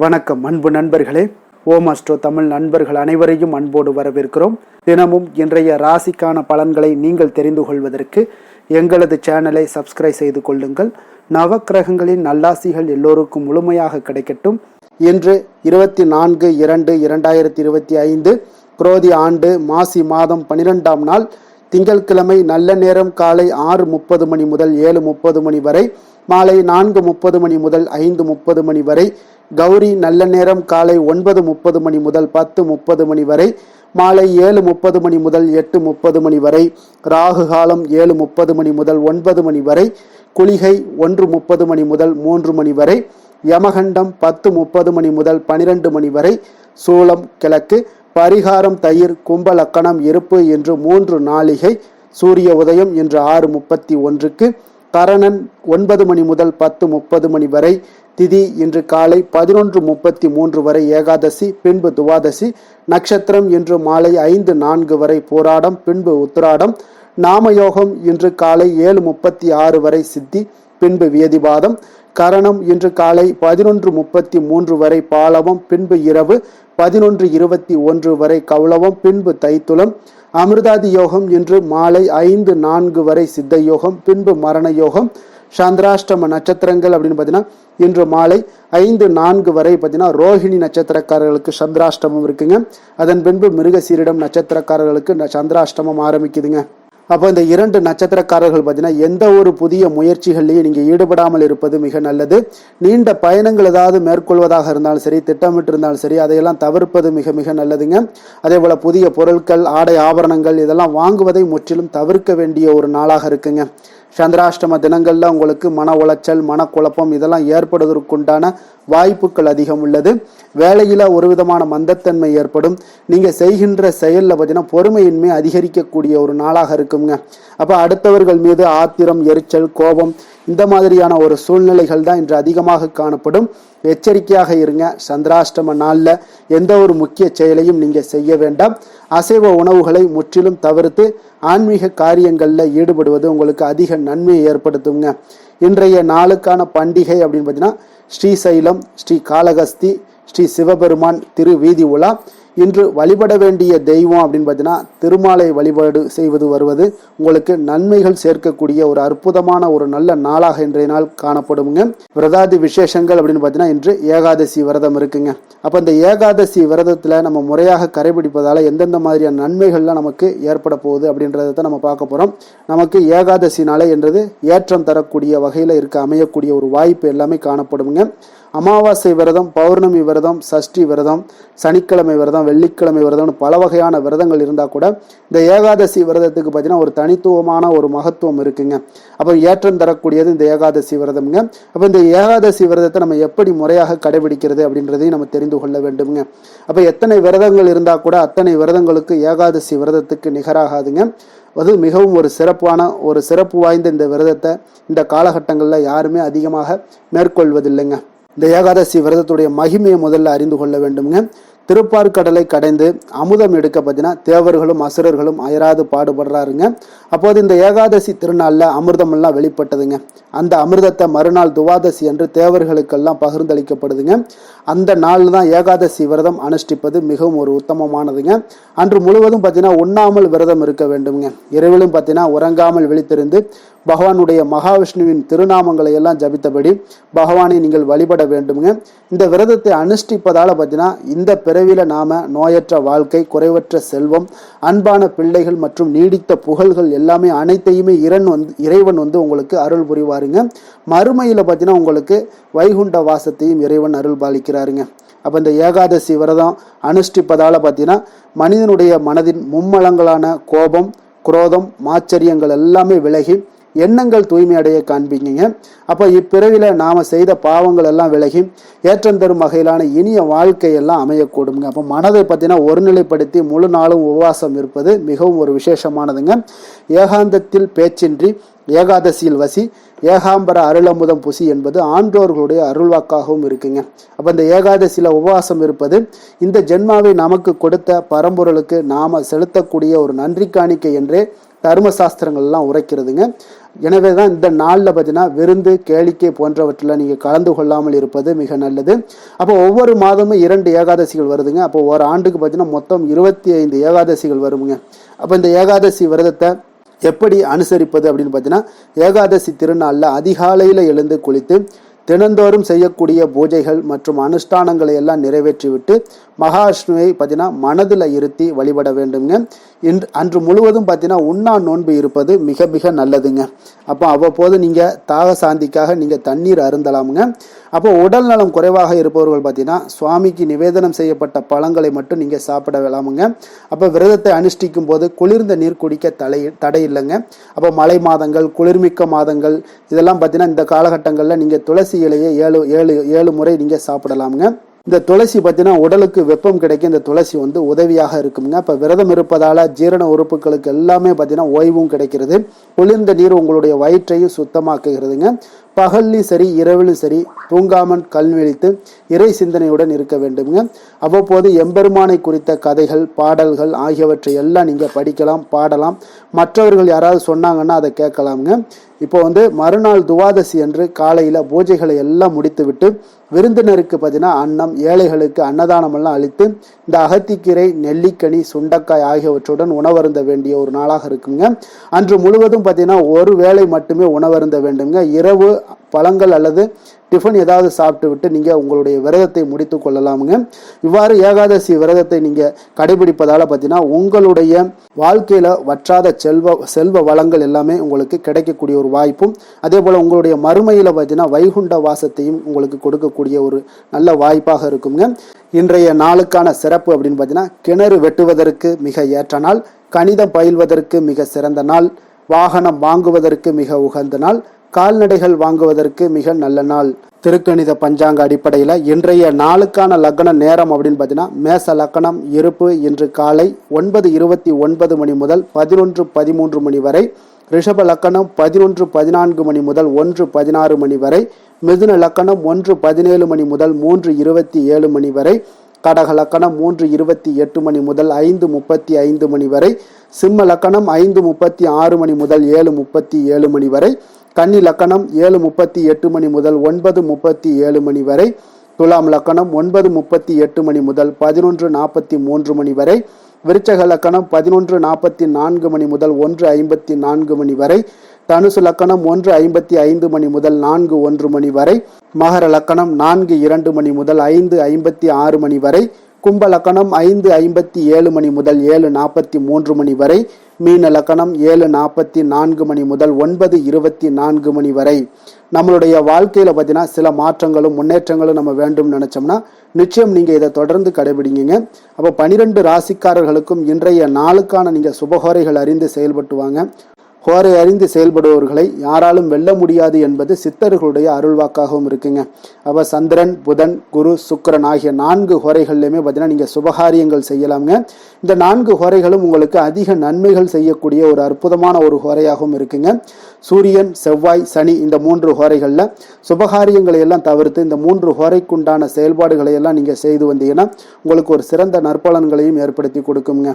வணக்கம் அன்பு நண்பர்களே. ஓம் அஸ்ட்ரோ தமிழ் நண்பர்கள் அனைவரையும் அன்போடு வரவேற்கிறோம். தினமும் இன்றைய ராசிக்கான பலன்களை நீங்கள் தெரிந்து கொள்வதற்கு எங்களது சேனலை சப்ஸ்கிரைப் செய்து கொள்ளுங்கள். நவக்கிரகங்களின் நல்லாசிகள் எல்லோருக்கும் முழுமையாக கிடைக்கட்டும். இன்று 24/2/2025 குரோதி ஆண்டு மாசி மாதம் 12ஆம் நாள் திங்கட்கிழமை. நல்ல நேரம் காலை 6:30 மணி முதல் 7:30 மணி வரை, மாலை 4:30 மணி முதல் 5:30 மணி வரை. கௌரி நல்ல நேரம் காலை 9:30 மணி முதல் 10:30 மணி வரை, மாலை 7:30 மணி முதல் 8:30 மணி வரை. ராகு காலம் 7:30 மணி முதல் 9 மணி வரை. குளிகை 1:30 மணி முதல் 3 மணி வரை. யமகண்டம் 10:30 மணி முதல் 12 மணி வரை. சூலம் கிழக்கு. பரிகாரம் தயிர். கும்ப லக்கணம் இருப்பு என்று 3 நாளிகை. சூரிய உதயம் இன்று 6:31க்கு. கரணன் 9 மணி முதல் 10:30 மணி வரை. திதி இன்று காலை 11:33 வரை ஏகாதசி, பின்பு துவாதசி. நட்சத்திரம் இன்று மாலை 5:04 வரை போராடம், பின்பு உத்திராடம். நாமயோகம் இன்று காலை 7:36 வரை சித்தி, பின்பு வியதிபாதம். கரணம் இன்று காலை 11:33 வரை பாலவம், பின்பு இரவு 11:21 வரை கௌளவம், பின்பு தைத்துளம். அமிர்தாதி யோகம் இன்று மாலை 5:04 வரை சித்த யோகம், பின்பு மரண யோகம். சந்திராஷ்டம நட்சத்திரங்கள் அப்படின்னு பார்த்தீங்கன்னா இன்று மாலை 5:04 வரை பார்த்தீங்கன்னா ரோஹிணி நட்சத்திரக்காரர்களுக்கு சந்திராஷ்டமம் இருக்குங்க. அதன் பின்பு மிருகசீரிடம் நட்சத்திரக்காரர்களுக்கு சந்திராஷ்டமம் ஆரம்பிக்குதுங்க. அப்போ இந்த 2 நட்சத்திரக்காரர்கள் பார்த்தீங்கன்னா எந்த ஒரு புதிய முயற்சிகள்லையும் நீங்கள் ஈடுபடாமல் இருப்பது மிக நல்லது. நீண்ட பயணங்கள் ஏதாவது மேற்கொள்வதாக இருந்தாலும் சரி, திட்டமிட்டு இருந்தாலும் சரி, அதையெல்லாம் தவிர்ப்பது மிக மிக நல்லதுங்க. அதே போல் புதிய பொருட்கள், ஆடை ஆபரணங்கள் இதெல்லாம் வாங்குவதை முற்றிலும் தவிர்க்க வேண்டிய ஒரு நாளாக இருக்குங்க. சந்திராஷ்டம தினங்கள்ல உங்களுக்கு மன உளைச்சல், மனக்குழப்பம் இதெல்லாம் ஏற்படுவதற்குண்டான வாய்ப்புகள் அதிகம் உள்ளது. வேலையில ஒரு விதமான மந்தத்தன்மை ஏற்படும். நீங்க செய்கின்ற செயல்ல பார்த்தீங்கன்னா பொறுமையின்மை அதிகரிக்கக்கூடிய ஒரு நாளாக இருக்குங்க. அப்ப அடுத்தவர்கள் மீது ஆத்திரம், எரிச்சல், கோபம் இந்த மாதிரியான ஒரு சூழ்நிலைகள் தான் இன்று அதிகமாக காணப்படும். எச்சரிக்கையாக இருங்க. சந்திராஷ்டம நாள்ல எந்த ஒரு முக்கிய செயலையும் நீங்க செய்ய வேண்டாம். அசைவ உணவுகளை முற்றிலும் தவிர்த்து ஆன்மீக காரியங்கள்ல ஈடுபடுவது உங்களுக்கு அதிக நன்மையை ஏற்படுத்துங்க. இன்றைய நாளுக்கான பண்டிகை அப்படின்னு பார்த்தீங்கன்னா ஸ்ரீசைலம், ஸ்ரீ காளகஸ்தி, ஸ்ரீ சிவபெருமான் திரு வீதி உலா. இன்று வழிபட வேண்டிய தெய்வம் அப்படின்னு பார்த்தீங்கன்னா திருமாலை வழிபாடு செய்வது வருவது உங்களுக்கு நன்மைகள் சேர்க்கக்கூடிய ஒரு அற்புதமான ஒரு நல்ல நாளாக இன்றைய நாள் காணப்படுங்க. விரதாதி விசேஷங்கள் அப்படின்னு பார்த்தீங்கன்னா இன்று ஏகாதசி விரதம் இருக்குங்க. அப்போ இந்த ஏகாதசி விரதத்தில் நம்ம முறையாக கடைபிடிப்பதால் எந்தெந்த மாதிரியான நன்மைகள்லாம் நமக்கு ஏற்பட போகுது அப்படின்றத நம்ம பார்க்க போகிறோம். நமக்கு ஏகாதசி நாளை என்றது ஏற்றம் தரக்கூடிய வகையில் அமையக்கூடிய ஒரு வாய்ப்பு எல்லாமே காணப்படுங்க. அமாவாசை விரதம், பௌர்ணமி விரதம், சஷ்டி விரதம், சனிக்கிழமை விரதம், வெள்ளிக்கிழமை விரதம்னு பல வகையான விரதங்கள் இருந்தால் கூட இந்த ஏகாதசி விரதத்துக்கு பார்த்தீங்கன்னா ஒரு தனித்துவமான ஒரு மகத்துவம் இருக்குங்க. அப்போ ஏற்றம் தரக்கூடியது இந்த ஏகாதசி விரதம்ங்க. அப்போ இந்த ஏகாதசி விரதத்தை நம்ம எப்படி முறையாக கடைபிடிக்கிறது அப்படின்றதையும் நம்ம தெரிந்து கொள்ள வேண்டும்ங்க. அப்போ எத்தனை விரதங்கள் இருந்தால் கூட அத்தனை விரதங்களுக்கு ஏகாதசி விரதத்துக்கு நிகராகாதுங்க. அது மிகவும் ஒரு சிறப்பு வாய்ந்த இந்த விரதத்தை இந்த காலகட்டங்களில் யாருமே அதிகமாக மேற்கொள்வதில்லைங்க. இந்த ஏகாதசி விரதத்துடைய மகிமையை முதல்ல அறிந்து கொள்ள வேண்டும்ங்க. திருப்பார்கடலை கடைந்து அமுதம் எடுக்க பார்த்தீங்கன்னா தேவர்களும் அசுரர்களும் அயராது பாடுபடுறாருங்க. அப்போது இந்த ஏகாதசி திருநாளில் அமிர்தமெல்லாம் வெளிப்பட்டதுங்க. அந்த அமிர்தத்தை மறுநாள் துவாதசி என்று தேவர்களுக்கெல்லாம் பகிர்ந்தளிக்கப்படுதுங்க. அந்த நாள் தான் ஏகாதசி விரதம் அனுஷ்டிப்பது மிகவும் ஒரு உத்தமமானதுங்க. அன்று முழுவதும் பார்த்தீங்கன்னா உண்ணாமல் விரதம் இருக்க வேண்டுங்க. இரவிலும் பார்த்தீங்கன்னா உறங்காமல் விழித்திருந்து பகவானுடைய மகாவிஷ்ணுவின் திருநாமங்களை எல்லாம் ஜபித்தபடி பகவானை நீங்கள் வழிபட வேண்டுங்க. இந்த விரதத்தை அனுஷ்டிப்பதால பார்த்தீங்கன்னா இந்த பிறவில நாம நோயற்ற வாழ்க்கை, குறைவற்ற செல்வம், அன்பான பிள்ளைகள் மற்றும் நீடித்த புகழ்கள் எல்லாமே அனைத்தையுமே இறைவன் உங்களுக்கு அருள் புரிவாருங்க. மறுமையில பார்த்தீங்கன்னா உங்களுக்கு வைகுண்ட வாசத்தையும் இறைவன் அருள் பாலிக்கிறாருங்க. அப்போ இந்த ஏகாதசி விரதம் அனுஷ்டிப்பதால பார்த்தீங்கன்னா மனிதனுடைய மனதின் மும்மலங்களான கோபம், குரோதம், மாச்சரியங்கள் எல்லாமே விலகி எண்ணங்கள் தூய்மை அடைய காண்பீங்க. அப்போ இப்பிறவில நாம செய்த பாவங்கள் எல்லாம் விலகி ஏற்றம் தரும் வகையிலான இனிய வாழ்க்கையெல்லாம் அமையக்கூடுங்க. அப்போ மனதை பார்த்தீங்கன்னா ஒருநிலைப்படுத்தி முழு நாளும் உபவாசம் இருப்பது மிகவும் ஒரு விசேஷமானதுங்க. ஏகாந்தத்தில் பேச்சின்றி ஏகாதசியில் வசி, ஏகாம்பர அருளமுதம் புசி என்பது ஆன்றோர்களுடைய அருள்வாக்காகவும் இருக்குங்க. அப்போ இந்த ஏகாதசியில உபவாசம் இருப்பது இந்த ஜென்மாவை நமக்கு கொடுத்த பரம்பொருளுக்கு நாம செலுத்தக்கூடிய ஒரு நன்றி காணிக்கை என்றே தர்மசாஸ்திரங்கள்லாம் உரைக்கிறதுங்க. எனவே தான் இந்த நாளில் பார்த்தீங்கன்னா விருந்து கேளிக்கை போன்றவற்றில் நீங்கள் கலந்து கொள்ளாமல் இருப்பது மிக நல்லது. அப்போ ஒவ்வொரு மாதமும் 2 ஏகாதசிகள் வருதுங்க. அப்போ ஒரு ஆண்டுக்கு பார்த்தீங்கன்னா மொத்தம் 25 ஏகாதசிகள் வருமுங்க. அப்போ இந்த ஏகாதசி விரதத்தை எப்படி அனுசரிப்பது அப்படின்னு பார்த்தீங்கன்னா, ஏகாதசி திருநாளில் அதிகாலையில் எழுந்து குளித்து தினந்தோறும் செய்யக்கூடிய பூஜைகள் மற்றும் அனுஷ்டானங்களை எல்லாம் நிறைவேற்றிவிட்டு மகாவிஷ்ணுவை பார்த்தீங்கன்னா மனதில் இருத்தி வழிபட வேண்டுங்க. அன்று முழுவதும் பார்த்தீங்கன்னா உண்ணா நோன்பு இருப்பது மிக மிக நல்லதுங்க. அப்போ அவ்வப்போது நீங்கள் தாக சாந்திக்காக நீங்கள் தண்ணீர் அருந்தலாமுங்க. அப்போ உடல் நலம் குறைவாக இருப்பவர்கள் பார்த்தீங்கன்னா சுவாமிக்கு நிவேதனம் செய்யப்பட்ட பழங்களை மட்டும் நீங்கள் சாப்பிட வேலாமுங்க. அப்போ விரதத்தை அனுஷ்டிக்கும் போது குளிர்ந்த நீர் குடிக்க தடை இல்லைங்க. அப்போ மழை மாதங்கள், குளிர்மிக்க மாதங்கள் இதெல்லாம் பார்த்தீங்கன்னா இந்த காலகட்டங்களில் நீங்கள் துளசி இலையை 7 முறை நீங்கள் சாப்பிடலாமுங்க. இந்த துளசி பார்த்தீங்கன்னா உடலுக்கு வெப்பம் கிடைக்க இந்த துளசி உதவியாக இருக்குங்க. இப்போ விரதம் இருப்பதால ஜீரண உறுப்புகளுக்கு எல்லாமே பார்த்தீங்கன்னா ஓய்வும் கிடைக்கிறது. குளிர்ந்த நீர் உங்களுடைய வயிற்றையும் சுத்தமாக்குகிறதுங்க. பகல்லையும் சரி இரவிலும் சரி தூங்காமல் கண் விழித்து இறை சிந்தனையுடன் இருக்க வேண்டுங்க. அவ்வப்போது எம்பெருமானை குறித்த கதைகள், பாடல்கள் ஆகியவற்றை எல்லாம் நீங்கள் படிக்கலாம், பாடலாம். மற்றவர்கள் யாராவது சொன்னாங்கன்னா அதை கேட்கலாமுங்க. இப்போ மறுநாள் துவாதசி அன்று காலையில் பூஜைகளை எல்லாம் முடித்து விட்டு விருந்தினருக்கு பார்த்தீங்கன்னா அன்னம், ஏழைகளுக்கு அன்னதானம் எல்லாம் அளித்து இந்த அகத்திக்கீரை, நெல்லிக்கனி, சுண்டக்காய் ஆகியவற்றுடன் உணவருந்த வேண்டிய ஒரு நாளாக இருக்குங்க. அன்று முழுவதும் பார்த்தீங்கன்னா ஒரு வேளை மட்டுமே உணவருந்த வேண்டுங்க. இரவு பழங்கள் அல்லது டிஃபன் ஏதாவது சாப்பிட்டு விட்டு நீங்கள் உங்களுடைய விரதத்தை முடித்து கொள்ளலாமுங்க. இவ்வாறு ஏகாதசி விரதத்தை நீங்கள் கடைபிடிப்பதால் பார்த்தீங்கன்னா உங்களுடைய வாழ்க்கையில் வற்றாத செல்வ வளங்கள் எல்லாமே உங்களுக்கு கிடைக்கக்கூடிய ஒரு வாய்ப்பும், அதே போல் உங்களுடைய மறுமையில் பார்த்தீங்கன்னா வைகுண்ட வாசத்தையும் உங்களுக்கு கொடுக்கக்கூடிய ஒரு நல்ல வாய்ப்பாக இருக்குங்க. இன்றைய நாளுக்கான சிறப்பு அப்படின்னு பார்த்தீங்கன்னா, கிணறு வெட்டுவதற்கு மிக ஏற்ற நாள், கணிதம் பயில்வதற்கு மிக சிறந்த நாள், வாகனம் வாங்குவதற்கு மிக உகந்த நாள், கால்நடைகள் வாங்குவதற்கு மிக நல்ல நாள். திருக்கணித பஞ்சாங்க அடிப்படையில் இன்றைய நாளுக்கான லக்ன நேரம் அப்படின்னு பார்த்தீங்கன்னா, மேச லக்னம் இருப்பு இன்று காலை 9:29 மணி முதல் 11:13 மணி வரை, ரிஷப லக்கணம் 11:14 மணி முதல் 1:16 மணி வரை, மிதுன லக்கணம் 1:17 மணி முதல் 3:27 மணி வரை, கடக லக்கணம் 3:28 மணி முதல் 5:35 மணி வரை, சிம்ம லக்கணம் 5:36 மணி முதல் 7:37 மணி வரை, கன்னி லக்கணம் 7:38 மணி முதல் 9:37 மணி வரை, துலாம் லக்கணம் 9:38 மணி முதல் 11:43 மணி வரை, விருச்சக லக்கணம் 11:44 மணி முதல் 1:54 மணி வரை, தனுசு லக்கணம் 1:55 மணி முதல் 4:1 மணி வரை, மகர லக்கணம் 4:02 மணி முதல் 5:56 மணி வரை, கும்ப லக்கணம் 5:57 மணி முதல் 7:43 மணி வரை, மீன லக்கணம் 7:44 மணி முதல் 9:24 மணி வரை. நம்மளுடைய வாழ்க்கையில பார்த்தீங்கன்னா சில மாற்றங்களும் முன்னேற்றங்களும் நம்ம வேண்டும் நினைச்சோம்னா நிச்சயம் நீங்க இதை தொடர்ந்து கடைபிடிங்க. அப்போ 12 ராசிக்காரர்களுக்கும் இன்றைய நாளுக்கான நீங்க சுபகோரைகள் அறிந்து செயல்பட்டு வாங்க. ஹோரை அறிந்து செயல்படுபவர்களை யாராலும் வெல்ல முடியாது என்பது சித்தர்களுடைய அருள்வாக்காகவும் இருக்குங்க. அப்போ சந்திரன், புதன், குரு, சுக்கிரன் ஆகிய 4 ஹோரைகள்லையுமே பார்த்தீங்கன்னா நீங்கள் சுபகாரியங்கள் செய்யலாங்க. இந்த 4 ஹோரைகளும் உங்களுக்கு அதிக நன்மைகள் செய்யக்கூடிய ஒரு அற்புதமான ஒரு ஹோரையாகவும் இருக்குங்க. சூரியன், செவ்வாய், சனி இந்த 3 ஹோரைகளில் சுபகாரியங்களை எல்லாம் தவிர்த்து இந்த 3 ஹோரைக்குண்டான செயல்பாடுகளை எல்லாம் நீங்கள் செய்து வந்தீங்கன்னா உங்களுக்கு ஒரு சிறந்த நற்பலன்களையும் ஏற்படுத்தி கொடுக்குங்க.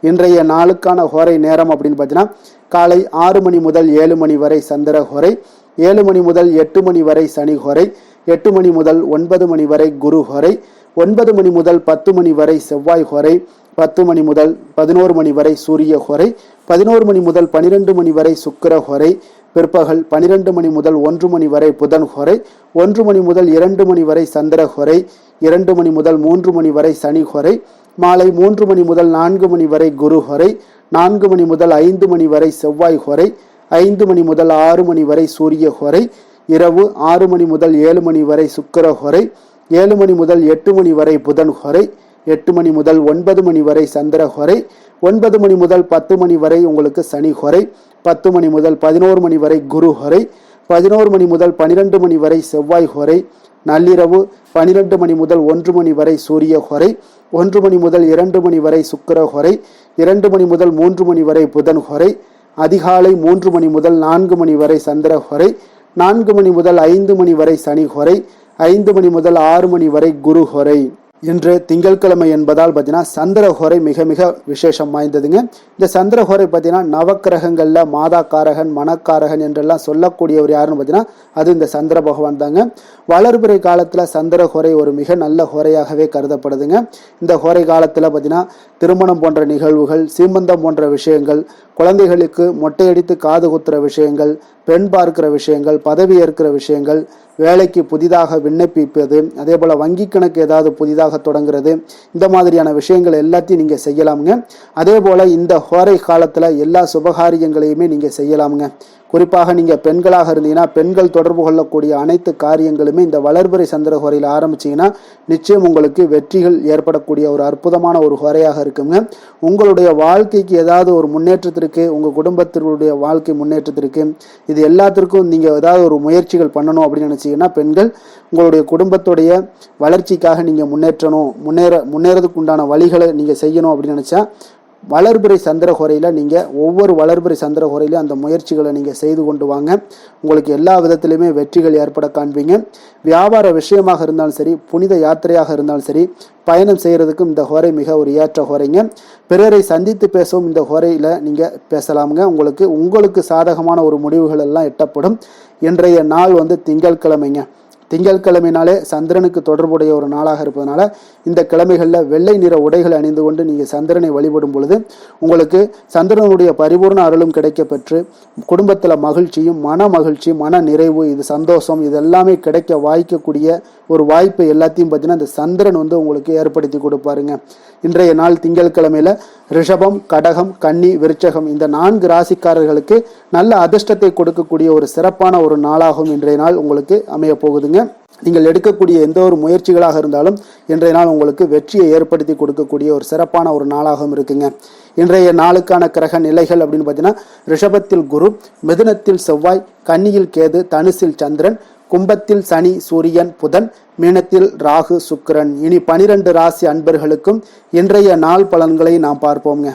இன்றைய நாளுக்கான ஹோரை நேரம் அப்படின்னு பார்த்தீங்கன்னா, காலை 6 மணி முதல் 7 மணி வரை சந்திர ஹோரை, 7 மணி முதல் 8 மணி வரை சனி ஹோரை, 8 மணி முதல் 9 மணி வரை குரு ஹோரை, 9 மணி முதல் 10 மணி வரை செவ்வாய் ஹோரை, 10 மணி முதல் 11 மணி வரை சூரிய ஹோரை, 11 மணி முதல் 12 மணி வரை சுக்கிர ஹோரை, பிற்பகல் 12 மணி முதல் 1 மணி வரை புதன் ஹோரை, 1 மணி முதல் 2 மணி வரை சந்திர ஹோரை, 2 மணி முதல் 3 மணி வரை சனி ஹோரை, மாலை 3 மணி முதல் 4 மணி வரை குரு ஹோரை, 4 மணி முதல் 5 மணி வரை செவ்வாய் ஹோரை, 5 மணி முதல் 6 மணி வரை சூரிய ஹோரை, இரவு 6 மணி முதல் 7 மணி வரை சுக்கிர ஹோரை, 7 மணி முதல் 8 மணி வரை புதன் ஹோரை, 8 மணி முதல் 9 மணி வரை சந்திர ஹோரை, 9 மணி முதல் 10 மணி வரை உங்களுக்கு சனி ஹோரை, 10 மணி முதல் 11 மணி வரை குரு ஹோரை, 11 மணி முதல் 12 மணி வரை செவ்வாய் ஹோரை, நள்ளிரவு 12 மணி முதல் 1 மணி வரை சூரிய ஹோரை, 1 மணி முதல் 2 மணி வரை சுக்கிர ஹோரை, 2 மணி முதல் 3 மணி வரை புதன் ஹோரை, அதிகாலை 3 மணி முதல் 4 மணி வரை சந்திர ஹோரை, 4 மணி முதல் 5 மணி வரை சனி ஹோரை, 5 மணி முதல் 6 மணி வரை குரு ஹோரை. இன்று திங்கட்கிழமை என்பதால் பார்த்தீங்கன்னா சந்திரஹோரை மிக மிக விசேஷம் வாய்ந்ததுங்க. இந்த சந்திரஹோரை பார்த்தீங்கன்னா நவக்கிரகங்களில் மாதாக்காரகன் மனக்காரகன் என்றெல்லாம் சொல்லக்கூடியவர் யாருன்னு பார்த்தீங்கன்னா அது இந்த சந்திர பகவான் தாங்க. வளர்பிறை காலத்தில் சந்திரஹோரை ஒரு மிக நல்ல ஹோரையாகவே கருதப்படுதுங்க. இந்த ஹோரை காலத்தில் பார்த்தீங்கன்னா திருமணம் போன்ற நிகழ்வுகள், சீமந்தம் போன்ற விஷயங்கள், குழந்தைகளுக்கு மொட்டையடித்து காது குத்துற விஷயங்கள், பெண் பார்க்கிற விஷயங்கள், பதவி ஏற்கிற விஷயங்கள், வேலைக்கு புதிதாக விண்ணப்பிப்பது, அதே போல் வங்கி கணக்கு ஏதாவது புதிதாக தொடங்குறது, இந்த மாதிரியான விஷயங்கள் எல்லாத்தையும் நீங்கள் செய்யலாமுங்க. அதே போல் இந்த ஹோரை காலத்தில் எல்லா சுபகாரியங்களையுமே நீங்கள் செய்யலாமுங்க. குறிப்பாக நீங்கள் பெண்களாக இருந்தீங்கன்னா பெண்கள் தொடர்பு கொள்ளக்கூடிய அனைத்து காரியங்களுமே இந்த வளர்பிறை சந்திர ஹோரையில் ஆரம்பிச்சிங்கன்னா நிச்சயம் உங்களுக்கு வெற்றிகள் ஏற்படக்கூடிய ஒரு அற்புதமான ஒரு ஹோரையாக இருக்குங்க. உங்களுடைய வாழ்க்கைக்கு ஏதாவது ஒரு முன்னேற்றத்திற்கு, உங்கள் குடும்பத்தினுடைய வாழ்க்கை முன்னேற்றத்திற்கு, இது எல்லாத்திற்கும் நீங்கள் ஏதாவது ஒரு முயற்சிகள் பண்ணணும் அப்படின்னு நினச்சிங்கன்னா பெண்கள் உங்களுடைய குடும்பத்துடைய வளர்ச்சிக்காக நீங்கள் முன்னேறதுக்கு உண்டான வழிகளை நீங்கள் செய்யணும் அப்படின்னு நினச்சா வளர்பிறை சந்திர ஹோரையில் நீங்கள் ஒவ்வொரு வளர்பிறை சந்திர ஹோரையிலும் அந்த முயற்சிகளை நீங்கள் செய்து கொண்டு வாங்க. உங்களுக்கு எல்லா விதத்திலையுமே வெற்றிகள் ஏற்பட காண்பீங்க. வியாபார விஷயமாக இருந்தாலும் சரி, புனித யாத்திரையாக இருந்தாலும் சரி, பயணம் செய்கிறதுக்கும் இந்த ஹோரை மிக ஒரு ஏற்ற ஹோரைங்க. பிறரை சந்தித்து பேசவும் இந்த ஹோரையில் நீங்கள் பேசலாமுங்க. உங்களுக்கு சாதகமான ஒரு முடிவுகள் எல்லாம் எட்டப்படும். இன்றைய நாள் திங்கட்கிழமைங்க. திங்கட்கிழமைனாலே சந்திரனுக்கு தொடர்புடைய ஒரு நாளாக இருப்பதனால இந்த கிழமைகளில் வெள்ளை நிற உடைகளை அணிந்து கொண்டு நீங்கள் சந்திரனை வழிபடும் பொழுது உங்களுக்கு சந்திரனுடைய பரிபூர்ண அருளும் கிடைக்க பெற்று குடும்பத்தில் மகிழ்ச்சியும், மன மகிழ்ச்சி, மன நிறைவு, இது சந்தோஷம், இது எல்லாமே கிடைக்க வாய்க்கக்கூடிய ஒரு வாய்ப்பு எல்லாத்தையும் பார்த்தீங்கன்னா இந்த சந்திரன் உங்களுக்கு ஏற்படுத்தி கொடுப்பாருங்க. இன்றைய நாள் திங்கட்கிழமையில ரிஷபம், கடகம், கன்னி, விருச்சகம் இந்த 4 ராசிக்காரர்களுக்கு நல்ல அதிர்ஷ்டத்தை கொடுக்கக்கூடிய ஒரு சிறப்பான ஒரு நாளாகவும் இன்றைய நாள் உங்களுக்கு அமைய போகுதுங்க. நீங்கள் எடுக்கக்கூடிய எந்த ஒரு முயற்சிகளாக இருந்தாலும் இன்றைய நாள் உங்களுக்கு வெற்றியை ஏற்படுத்தி கொடுக்கக்கூடிய ஒரு சிறப்பான ஒரு நாளாகவும் இருக்குங்க. இன்றைய நாளுக்கான கிரக நிலைகள் அப்படின்னு பார்த்தீங்கன்னா ரிஷபத்தில் குரு, மிதுனத்தில் செவ்வாய், கன்னியில் கேது, தனுசில் சந்திரன், கும்பத்தில் சனி, சூரியன், புதன், மீனத்தில் ராகு, சுக்கிரன். இனி 12 ராசி அன்பர்களுக்கும் இன்றைய நாள் பலன்களை நாம் பார்ப்போங்க.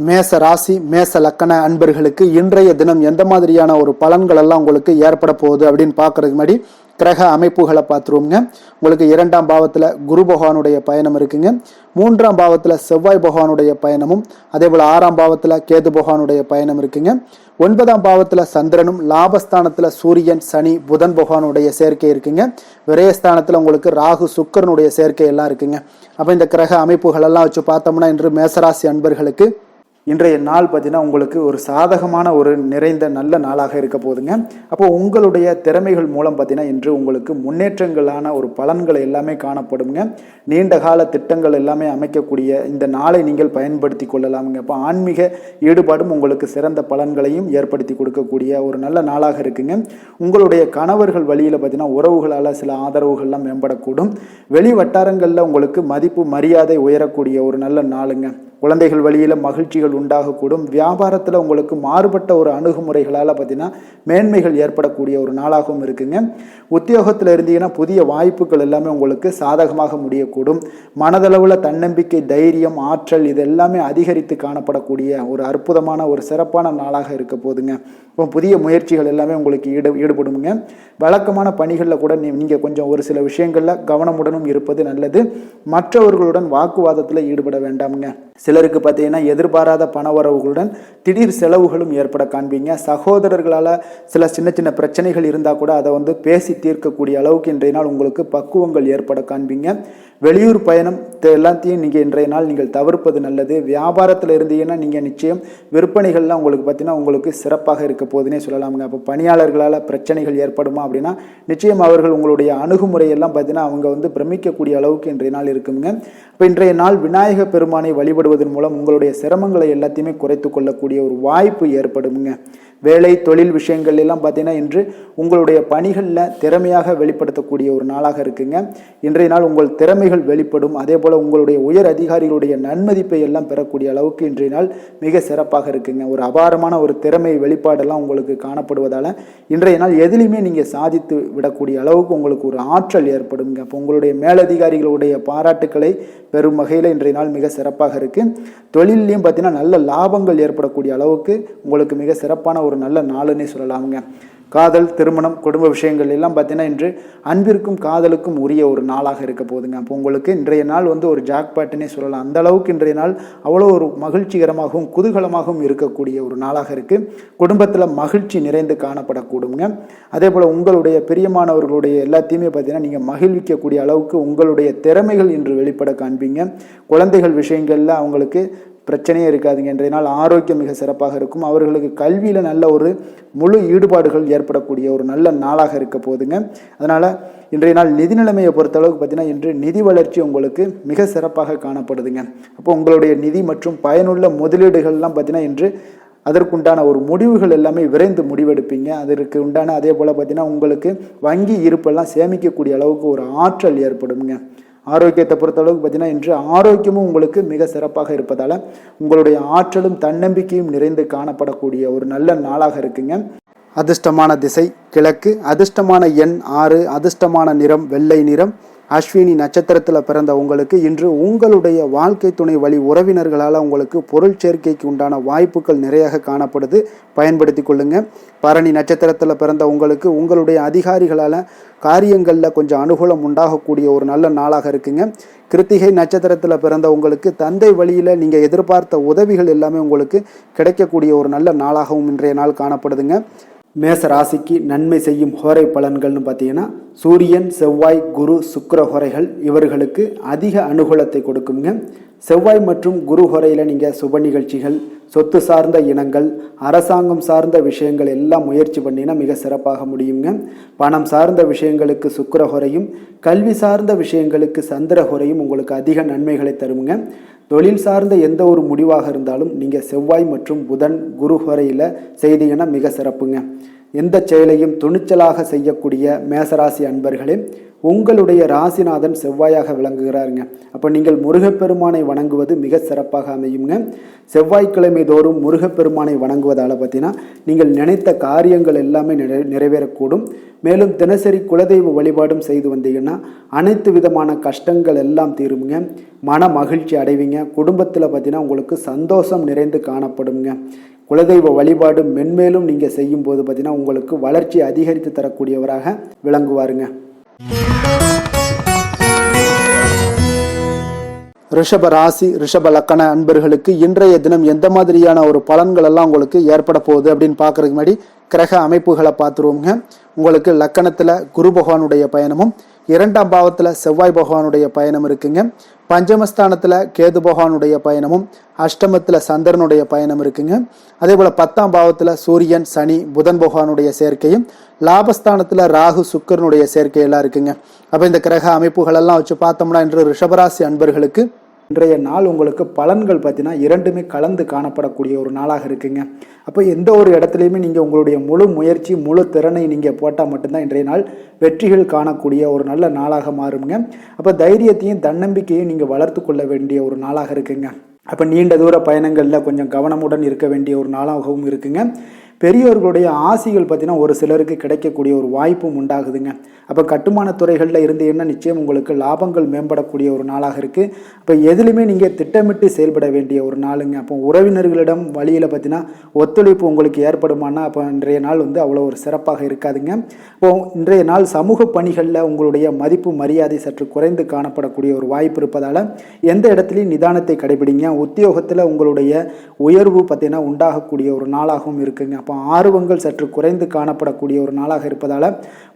மேச ராசி, மேச லக்கண அன்பர்களுக்கு இன்றைய தினம் எந்த மாதிரியான ஒரு பலன்கள் எல்லாம் உங்களுக்கு ஏற்பட போகுது அப்படின்னு பார்க்கறதுக்கு முன்னாடி கிரக அமைப்புகளை பார்த்துருவோங்க. உங்களுக்கு 2ஆம் பாவத்தில் குரு பகவானுடைய பயணம் இருக்குங்க. 3ஆம் பாவத்தில் செவ்வாய் பகவானுடைய பயணமும், அதே போல் 6ஆம் பாவத்தில் கேது பகவானுடைய பயணம் இருக்குங்க. 9ஆம் பாவத்தில் சந்திரனும், லாபஸ்தானத்தில் சூரியன், சனி, புதன் பகவானுடைய சேர்க்கை இருக்குங்க. விரயஸ்தானத்தில் உங்களுக்கு ராகு, சுக்கிரனுடைய சேர்க்கை எல்லாம் இருக்குங்க. அப்போ இந்த கிரக அமைப்புகள் எல்லாம் வச்சு பார்த்தோம்னா இன்று மேசராசி அன்பர்களுக்கு இன்றைய நாள் பார்த்தீங்கன்னா உங்களுக்கு ஒரு சாதகமான ஒரு நிறைந்த நல்ல நாளாக இருக்க போகுதுங்க. அப்போ உங்களுடைய திறமைகள் மூலம் பார்த்தீங்கன்னா இன்று உங்களுக்கு முன்னேற்றங்களான ஒரு பலன்கள் எல்லாமே காணப்படுங்க. நீண்ட கால திட்டங்கள் எல்லாமே அமைக்கக்கூடிய இந்த நாளை நீங்கள் பயன்படுத்தி கொள்ளலாமுங்க. அப்போ ஆன்மீக ஈடுபாடும் உங்களுக்கு சிறந்த பலன்களையும் ஏற்படுத்தி கொடுக்கக்கூடிய ஒரு நல்ல நாளாக இருக்குங்க. உங்களுடைய கணவர்கள் வழியில் பார்த்தீங்கன்னா உறவுகளால் சில ஆதரவுகள்லாம் மேம்படக்கூடும். வெளி வட்டாரங்களில் உங்களுக்கு மதிப்பு மரியாதை உயரக்கூடிய ஒரு நல்ல நாளுங்க. குழந்தைகள் வழியில் மகிழ்ச்சிகள் உண்டாகக்கூடும். வியாபாரத்தில் உங்களுக்கு மாறுபட்ட ஒரு அணுகுமுறைகளால் பார்த்தீங்கன்னா மேன்மைகள் ஏற்படக்கூடிய ஒரு நாளாகவும் இருக்குங்க. உத்தியோகத்தில் இருந்தீங்கன்னா புதிய வாய்ப்புகள் எல்லாமே உங்களுக்கு சாதகமாக முடியக்கூடும். மனதளவில் தன்னம்பிக்கை, தைரியம், ஆற்றல் இது எல்லாமே அதிகரித்து காணப்படக்கூடிய ஒரு அற்புதமான ஒரு சிறப்பான நாளாக இருக்க போதுங்க. இப்போ புதிய முயற்சிகள் எல்லாமே உங்களுக்கு ஈடுபடுங்க. வழக்கமான பணிகளில் கூட நீங்கள் கொஞ்சம் ஒரு சில விஷயங்களில் கவனமுடனும் இருப்பது நல்லது. மற்றவர்களுடன் வாக்குவாதத்தில் ஈடுபட வேண்டாமுங்க. சிலருக்கு பார்த்தீங்கன்னா எதிர்பாராத பணவரவுகளுடன் திடீர் செலவுகளும் ஏற்பட காண்பீங்க. சகோதரர்களால் சில சின்ன சின்ன பிரச்சனைகள் இருந்தால் கூட அதை பேசி தீர்க்கக்கூடிய அளவுக்கு இன்றைய நாள் உங்களுக்கு பக்குவங்கள் ஏற்பட காண்பீங்க. வெளியூர் பயணம் எல்லாத்தையும் நீங்கள் இன்றைய நாள் நீங்கள் தவிர்ப்பது நல்லது. வியாபாரத்தில் இருந்தீங்கன்னா நீங்கள் நிச்சயம் விற்பனைகள்லாம் உங்களுக்கு பார்த்தீங்கன்னா உங்களுக்கு சிறப்பாக இருக்க போதுன்னே சொல்லலாமுங்க. அப்போ பணியாளர்களால் பிரச்சனைகள் ஏற்படுமா அப்படின்னா நிச்சயம் அவர்கள் உங்களுடைய அணுகுமுறையெல்லாம் பார்த்தீங்கன்னா அவங்க பிரமிக்கக்கூடிய அளவுக்கு இன்றைய நாள் இருக்குங்க. இப்போ இன்றைய நாள் விநாயக பெருமானை வழிபடுவதன் மூலம் உங்களுடைய சிரமங்களை எல்லாத்தையுமே குறைத்து கொள்ளக்கூடிய ஒரு வாய்ப்பு ஏற்படுங்க. வேலை தொழில் விஷயங்கள் எல்லாம் பார்த்தீங்கன்னா இன்று உங்களுடைய பணிகளில் திறமையாக வெளிப்படுத்தக்கூடிய ஒரு நாளாக இருக்குங்க. இன்றைய நாள் உங்கள் திறமைகள் வெளிப்படும். அதே போல் உங்களுடைய உயர் அதிகாரிகளுடைய நன்மதிப்பை எல்லாம் பெறக்கூடிய அளவுக்கு இன்றைய நாள் மிக சிறப்பாக இருக்குங்க. ஒரு அபாரமான ஒரு திறமை வெளிப்பாடெல்லாம் உங்களுக்கு காணப்படுவதால் இன்றைய நாள் எதிலையுமே நீங்கள் சாதித்து விடக்கூடிய அளவுக்கு உங்களுக்கு ஒரு ஆற்றல் ஏற்படுங்க. அப்போ உங்களுடைய மேலதிகாரிகளுடைய பாராட்டுக்களை பெறும் வகையில் இன்றைய நாள் மிக சிறப்பாக இருக்குது. தொழிலையும் பார்த்தீங்கன்னா நல்ல லாபங்கள் ஏற்படக்கூடிய அளவுக்கு உங்களுக்கு மிக சிறப்பான ஒரு நல்ல நாளுன்னே சொல்லலாமுங்க. காதல், திருமணம், குடும்ப விஷயங்கள் எல்லாம் பார்த்தீங்கன்னா இன்று அன்பிற்கும் காதலுக்கும் உரிய ஒரு நாளாக இருக்க போகுதுங்க. அப்போ உங்களுக்கு இன்றைய நாள் வந்து ஒரு ஜாக்பாட்டுன்னே சொல்லலாம். அந்த அளவுக்கு இன்றைய நாள் அவ்வளோ ஒரு மகிழ்ச்சிகரமாகவும் குதூகலமாகவும் இருக்கக்கூடிய ஒரு நாளாக இருக்குது. குடும்பத்தில் மகிழ்ச்சி நிறைந்து காணப்படக்கூடுங்க. அதே போல் உங்களுடைய பிரியமானவர்களுடைய எல்லாத்தையுமே பார்த்தீங்கன்னா நீங்கள் மகிழ்விக்கக்கூடிய அளவுக்கு உங்களுடைய திறமைகள் இன்று வெளிப்பட காண்பீங்க. குழந்தைகள் விஷயங்களில் அவங்களுக்கு பிரச்சனையே இருக்காதுங்க. இன்றைய நாள் ஆரோக்கியம் மிக சிறப்பாக இருக்கும். அவர்களுக்கு கல்வியில் நல்ல ஒரு முழு ஈடுபாடுகள் ஏற்படக்கூடிய ஒரு நல்ல நாளாக இருக்க போகுதுங்க. அதனால் இன்றைய நாள் நிதி நிலைமையை பொறுத்தளவுக்கு பார்த்தீங்கன்னா இன்று நிதி வளர்ச்சி உங்களுக்கு மிக சிறப்பாக காணப்படுதுங்க. அப்போ உங்களுடைய நிதி மற்றும் பயனுள்ள முதலீடுகள்லாம் பார்த்தீங்கன்னா இன்று அதற்குண்டான ஒரு முடிவுகள் எல்லாமே விரைந்து முடிவெடுப்பீங்க. அதற்கு உண்டான அதே போல் பார்த்தீங்கன்னா உங்களுக்கு வங்கி இருப்பெல்லாம் சேமிக்கக்கூடிய அளவுக்கு ஒரு ஆற்றல் ஏற்படுங்க. ஆரோக்கியத்தை பொறுத்தளவுக்கு பார்த்தீங்கன்னா இன்று ஆரோக்கியமும் உங்களுக்கு மிக சிறப்பாக இருப்பதால் உங்களுடைய ஆற்றலும் தன்னம்பிக்கையும் நிறைந்து காணப்படக்கூடிய ஒரு நல்ல நாளாக இருக்குங்க. அதிர்ஷ்டமான திசை கிழக்கு, அதிர்ஷ்டமான எண் 6, அதிர்ஷ்டமான நிறம் வெள்ளை நிறம். அஸ்வினி நட்சத்திரத்தில் பிறந்த உங்களுக்கு இன்று உங்களுடைய வாழ்க்கை துணை வழி உறவினர்களால் உங்களுக்கு பொருள் சேர்க்கைக்கு உண்டான வாய்ப்புகள் நிறைய காணப்படுது, பயன்படுத்தி கொள்ளுங்க. பரணி நட்சத்திரத்தில் பிறந்த உங்களுக்கு உங்களுடைய அதிகாரிகளால் காரியங்களில் கொஞ்சம் அனுகூலம் உண்டாகக்கூடிய ஒரு நல்ல நாளாக இருக்குங்க. கிருத்திகை நட்சத்திரத்தில் பிறந்த உங்களுக்கு தந்தை வழியில் நீங்கள் எதிர்பார்த்த உதவிகள் எல்லாமே உங்களுக்கு கிடைக்கக்கூடிய ஒரு நல்ல நாளாகவும் இன்றைய நாள் காணப்படுதுங்க. மேச ராசிக்கு நன்மை செய்யும் ஹோரை பலன்கள்னு பார்த்தீங்கன்னா சூரியன், செவ்வாய், குரு, சுக்கிர ஹோரைகள் இவர்களுக்கு அதிக அனுகூலத்தை கொடுக்குங்க. செவ்வாய் மற்றும் குரு ஹோரையில் நீங்கள் சுப நிகழ்ச்சிகள், சொத்து சார்ந்த இனங்கள், அரசாங்கம் சார்ந்த விஷயங்கள் எல்லாம் முயற்சி பண்ணினா மிக சிறப்பாக முடியுங்க. பணம் சார்ந்த விஷயங்களுக்கு சுக்கிர ஹோரையும், கல்வி சார்ந்த விஷயங்களுக்கு சந்திர ஹோரையும் உங்களுக்கு அதிக நன்மைகளை தருங்க. தொழில் சார்ந்த எந்த ஒரு முடிவாக இருந்தாலும் நீங்கள் செவ்வாய் மற்றும் புதன், குரு ஹோரையில் செய்தீங்கன்னா மிக சிறப்புங்க. எந்த செயலையும் துணிச்சலாக செய்யக்கூடிய மேசராசி அன்பர்களே, உங்களுடைய ராசிநாதன் செவ்வாயாக விளங்குகிறாருங்க. அப்போ நீங்கள் முருகப்பெருமானை வணங்குவது மிக சிறப்பாக அமையுங்க. செவ்வாய்க்கிழமை தோறும் முருகப்பெருமானை வணங்குவதால் பார்த்தீங்கன்னா நீங்கள் நினைத்த காரியங்கள் எல்லாமே நிறைவேறக்கூடும். மேலும் தினசரி குலதெய்வ வழிபாடும் செய்து வந்தீங்கன்னா அனைத்து விதமான கஷ்டங்கள் எல்லாம் தீருங்க. மன மகிழ்ச்சி அடைவீங்க. குடும்பத்தில் பார்த்தீங்கன்னா உங்களுக்கு சந்தோஷம் நிறைந்து காணப்படுங்க. குலதெய்வ வழிபாடு மென்மேலும் நீங்கள் செய்யும்போது பார்த்தீங்கன்னா உங்களுக்கு வளர்ச்சி அதிகரித்து தரக்கூடியவராக விளங்குவாருங்க. ரிஷப ராசி, ரிஷப லக்கண அன்பர்களுக்கு இன்றைய தினம் எந்த மாதிரியான ஒரு பலன்கள் எல்லாம் உங்களுக்கு ஏற்பட போகுது அப்படின்னு பார்க்கறதுக்கு முன்னாடி கிரக அமைப்புகளை பார்த்துருவோங்க. உங்களுக்கு லக்கணத்தில் குரு பகவானுடைய பயணமும், 2ஆம் பாவத்தில் செவ்வாய் பகவானுடைய பயணம் இருக்குங்க. பஞ்சமஸ்தானத்தில் கேது பகவானுடைய பயணமும், அஷ்டமத்தில் சந்திரனுடைய பயணம் இருக்குங்க. அதே போல் 10ஆம் பாவத்தில் சூரியன், சனி, புதன் பகவானுடைய சேர்க்கையும், லாபஸ்தானத்தில் ராகு, சுக்கிரனுடைய சேர்க்கையெல்லாம் இருக்குங்க. அப்போ இந்த கிரக அமைப்புகள் எல்லாம் வச்சு பார்த்தோம்னா இன்று ரிஷபராசி அன்பர்களுக்கு இன்றைய நாள் உங்களுக்கு பலன்கள் பார்த்தீங்கன்னா இரண்டுமே கலந்து காணப்படக்கூடிய ஒரு நாளாக இருக்குங்க. அப்போ எந்த ஒரு இடத்துலையுமே நீங்கள் உங்களுடைய முழு முயற்சி, முழு திறனை நீங்கள் போட்டால் மட்டும்தான் இன்றைய நாள் வெற்றிகள் காணக்கூடிய ஒரு நல்ல நாளாக மாறுங்க. அப்போ தைரியத்தையும் தன்னம்பிக்கையும் நீங்கள் வளர்த்து கொள்ள வேண்டிய ஒரு நாளாக இருக்குங்க. அப்போ நீண்ட தூர பயணங்களில் கொஞ்சம் கவனமுடன் இருக்க வேண்டிய ஒரு நாளாகவும் இருக்குங்க. பெரியோர்களுடைய ஆசிகள் பார்த்தீங்கன்னா ஒரு சிலருக்கு கிடைக்கக்கூடிய ஒரு வாய்ப்பும் உண்டாகுதுங்க. அப்போ கட்டுமான துறைகளில் இருந்தீங்கன்னா நிச்சயம் உங்களுக்கு லாபங்கள் மேம்படக்கூடிய ஒரு நாளாக இருக்குது. அப்போ எதுலையுமே நீங்கள் திட்டமிட்டு செயல்பட வேண்டிய ஒரு நாளுங்க. அப்போ உறவினர்களிடம் வழியில் பார்த்தீங்கன்னா ஒத்துழைப்பு உங்களுக்கு ஏற்படுமானா அப்போ இன்றைய நாள் வந்து அவ்வளோ ஒரு சிறப்பாக இருக்காதுங்க. இப்போது இன்றைய நாள் சமூக பணிகளில் உங்களுடைய மதிப்பு மரியாதை சற்று குறைந்து காணப்படக்கூடிய ஒரு வாய்ப்பு இருப்பதால் எந்த இடத்துலையும் நிதானத்தை கடைபிடிங்க. உத்தியோகத்தில் உங்களுடைய உயர்வு பார்த்தீங்கன்னா உண்டாகக்கூடிய ஒரு நாளாகவும் இருக்குங்க. அப்போ ஆர்வங்கள் சற்று குறைந்து காணப்படக்கூடிய ஒரு நாளாக இருப்பதால்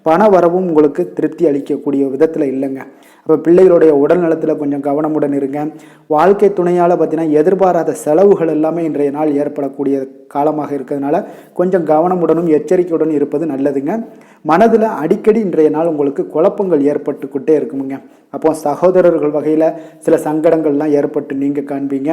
பண வரவும் உங்களுக்கு திருப்தி அளிக்கக்கூடிய விதத்தில் இல்லைங்க. அப்போ பிள்ளைகளுடைய உடல் நலத்தில் கொஞ்சம் கவனமுடன் இருங்க. வாழ்க்கை துணையால் பார்த்தீங்கன்னா எதிர்பாராத செலவுகள் எல்லாமே இன்றைய நாள் ஏற்படக்கூடிய காலமாக இருக்கிறதுனால கொஞ்சம் கவனமுடனும் எச்சரிக்கையுடன் இருப்பது நல்லதுங்க. மனதில் அடிக்கடி இன்றைய நாள் உங்களுக்கு குழப்பங்கள் ஏற்பட்டுக்கிட்டே இருக்குமுங்க. அப்போ சகோதரர்கள் வகையில் சில சங்கடங்கள்லாம் ஏற்பட்டு நீங்கள் காண்பீங்க.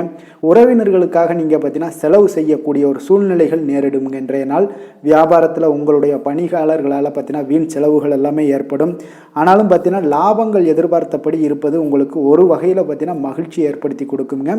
உறவினர்களுக்காக நீங்கள் பார்த்தீங்கன்னா செலவு செய்யக்கூடிய ஒரு சூழ்நிலைகள் நேரிடுங்க. இன்றைய நாள் வியாபாரத்தில் உங்களுடைய பணியாளர்களால் பார்த்தீங்கன்னா வீண் செலவுகள் எல்லாமே ஏற்படும். ஆனாலும் பார்த்தீங்கன்னா லாபங்கள் எதிர்பார்த்தபடி இருப்பது உங்களுக்கு ஒரு வகையில் பார்த்தீங்கன்னா மகிழ்ச்சி ஏற்படுத்தி கொடுக்குங்க.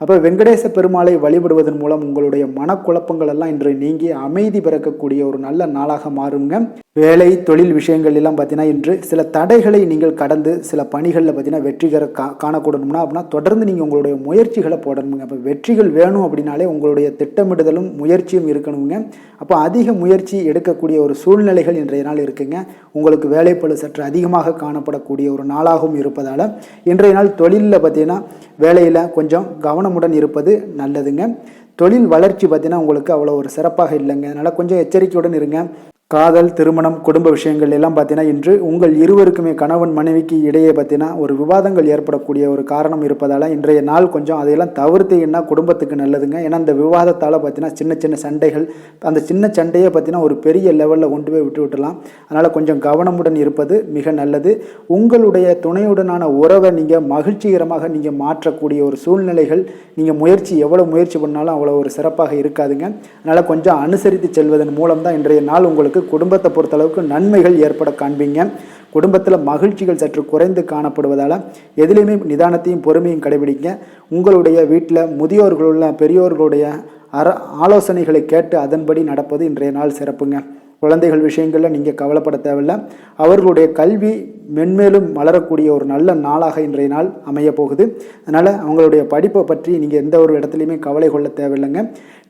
அப்போ வெங்கடேச பெருமாளை வழிபடுவதன் மூலம் உங்களுடைய மனக்குழப்பங்கள் எல்லாம் இன்று நீங்கி அமைதி பிறக்கக்கூடிய ஒரு நல்ல நாளாக மாறுங்க. வேலை தொழில் விஷயங்கள் எல்லாம் பார்த்தீங்கன்னா இன்று சில தடைகளை நீங்கள் கடந்து சில பணிகளில் பார்த்தீங்கன்னா வெற்றிகர காணக்கூடணும்னா அப்படின்னா தொடர்ந்து நீங்கள் உங்களுடைய முயற்சிகளை போடணுங்க. அப்போ வெற்றிகள் வேணும் அப்படின்னாலே உங்களுடைய திட்டமிடுதலும் முயற்சியும் இருக்கணுங்க. அப்போ அதிக முயற்சி எடுக்கக்கூடிய ஒரு சூழ்நிலைகள் இன்றைய நாள் இருக்குங்க. உங்களுக்கு வேலைப்பளு சற்று அதிகமாக காணப்படக்கூடிய ஒரு நாளாகவும் இருப்பதால் இன்றைய நாள் தொழிலில் பார்த்தீங்கன்னா வேலையில் கொஞ்சம் கவனமுடன் இருப்பது நல்லதுங்க. தொழில் வளர்ச்சி பார்த்தீங்கன்னா உங்களுக்கு அவ்வளோ ஒரு சிறப்பாக இல்லைங்க. அதனால் கொஞ்சம் எச்சரிக்கையுடன் இருங்க. காதல், திருமணம், குடும்ப விஷயங்கள் எல்லாம் பார்த்தீங்கன்னா இன்று உங்கள் இருவருக்குமே கணவன் மனைவிக்கு இடையே பார்த்தீங்கன்னா ஒரு விவாதங்கள் ஏற்படக்கூடிய ஒரு காரணம் இருப்பதால் இன்றைய நாள் கொஞ்சம் அதையெல்லாம் தவிர்த்தீங்கன்னா குடும்பத்துக்கு நல்லதுங்க. ஏன்னா அந்த விவாதத்தால் பார்த்தீங்கன்னா சின்ன சின்ன சண்டைகள், அந்த சின்ன சண்டையை பார்த்தீங்கன்னா ஒரு பெரிய லெவலில் கொண்டு போய் விட்டுலாம். அதனால் கொஞ்சம் கவனமுடன் இருப்பது மிக நல்லது. உங்களுடைய துணையுடனான உறவை நீங்கள் மகிழ்ச்சிகரமாக நீங்கள் மாற்றக்கூடிய ஒரு சூழ்நிலைகள் நீங்கள் எவ்வளோ முயற்சி பண்ணாலும் அவ்வளோ ஒரு சிறப்பாக இருக்காதுங்க. அதனால் கொஞ்சம் அனுசரித்து செல்வதன் மூலம் தான் இன்றைய நாள் உங்களுக்கு குடும்பத்தை பொறுத்தளவுக்கு நன்மைகள் ஏற்பட காண்பீங்க. குடும்பத்தில் மகிழ்ச்சிகள் சற்று குறைந்து காணப்படுவதால் எதிலையுமே நிதானத்தையும் பொறுமையும் கடைபிடிங்க. உங்களுடைய வீட்டில் முதியோர்களுள்ள பெரியோர்களுடைய ஆலோசனைகளை கேட்டு அதன்படி நடப்பது இன்றைய நாள் சிறப்புங்க. குழந்தைகள் விஷயங்களில் நீங்கள் கவலைப்பட தேவையில்லை. அவர்களுடைய கல்வி மென்மேலும் மலரக்கூடிய ஒரு நல்ல நாளாக இன்றைய நாள் அமைய போகுது. அதனால் அவங்களுடைய படிப்பை பற்றி நீங்கள் எந்த ஒரு இடத்துலையுமே கவலை கொள்ள தேவையில்லைங்க.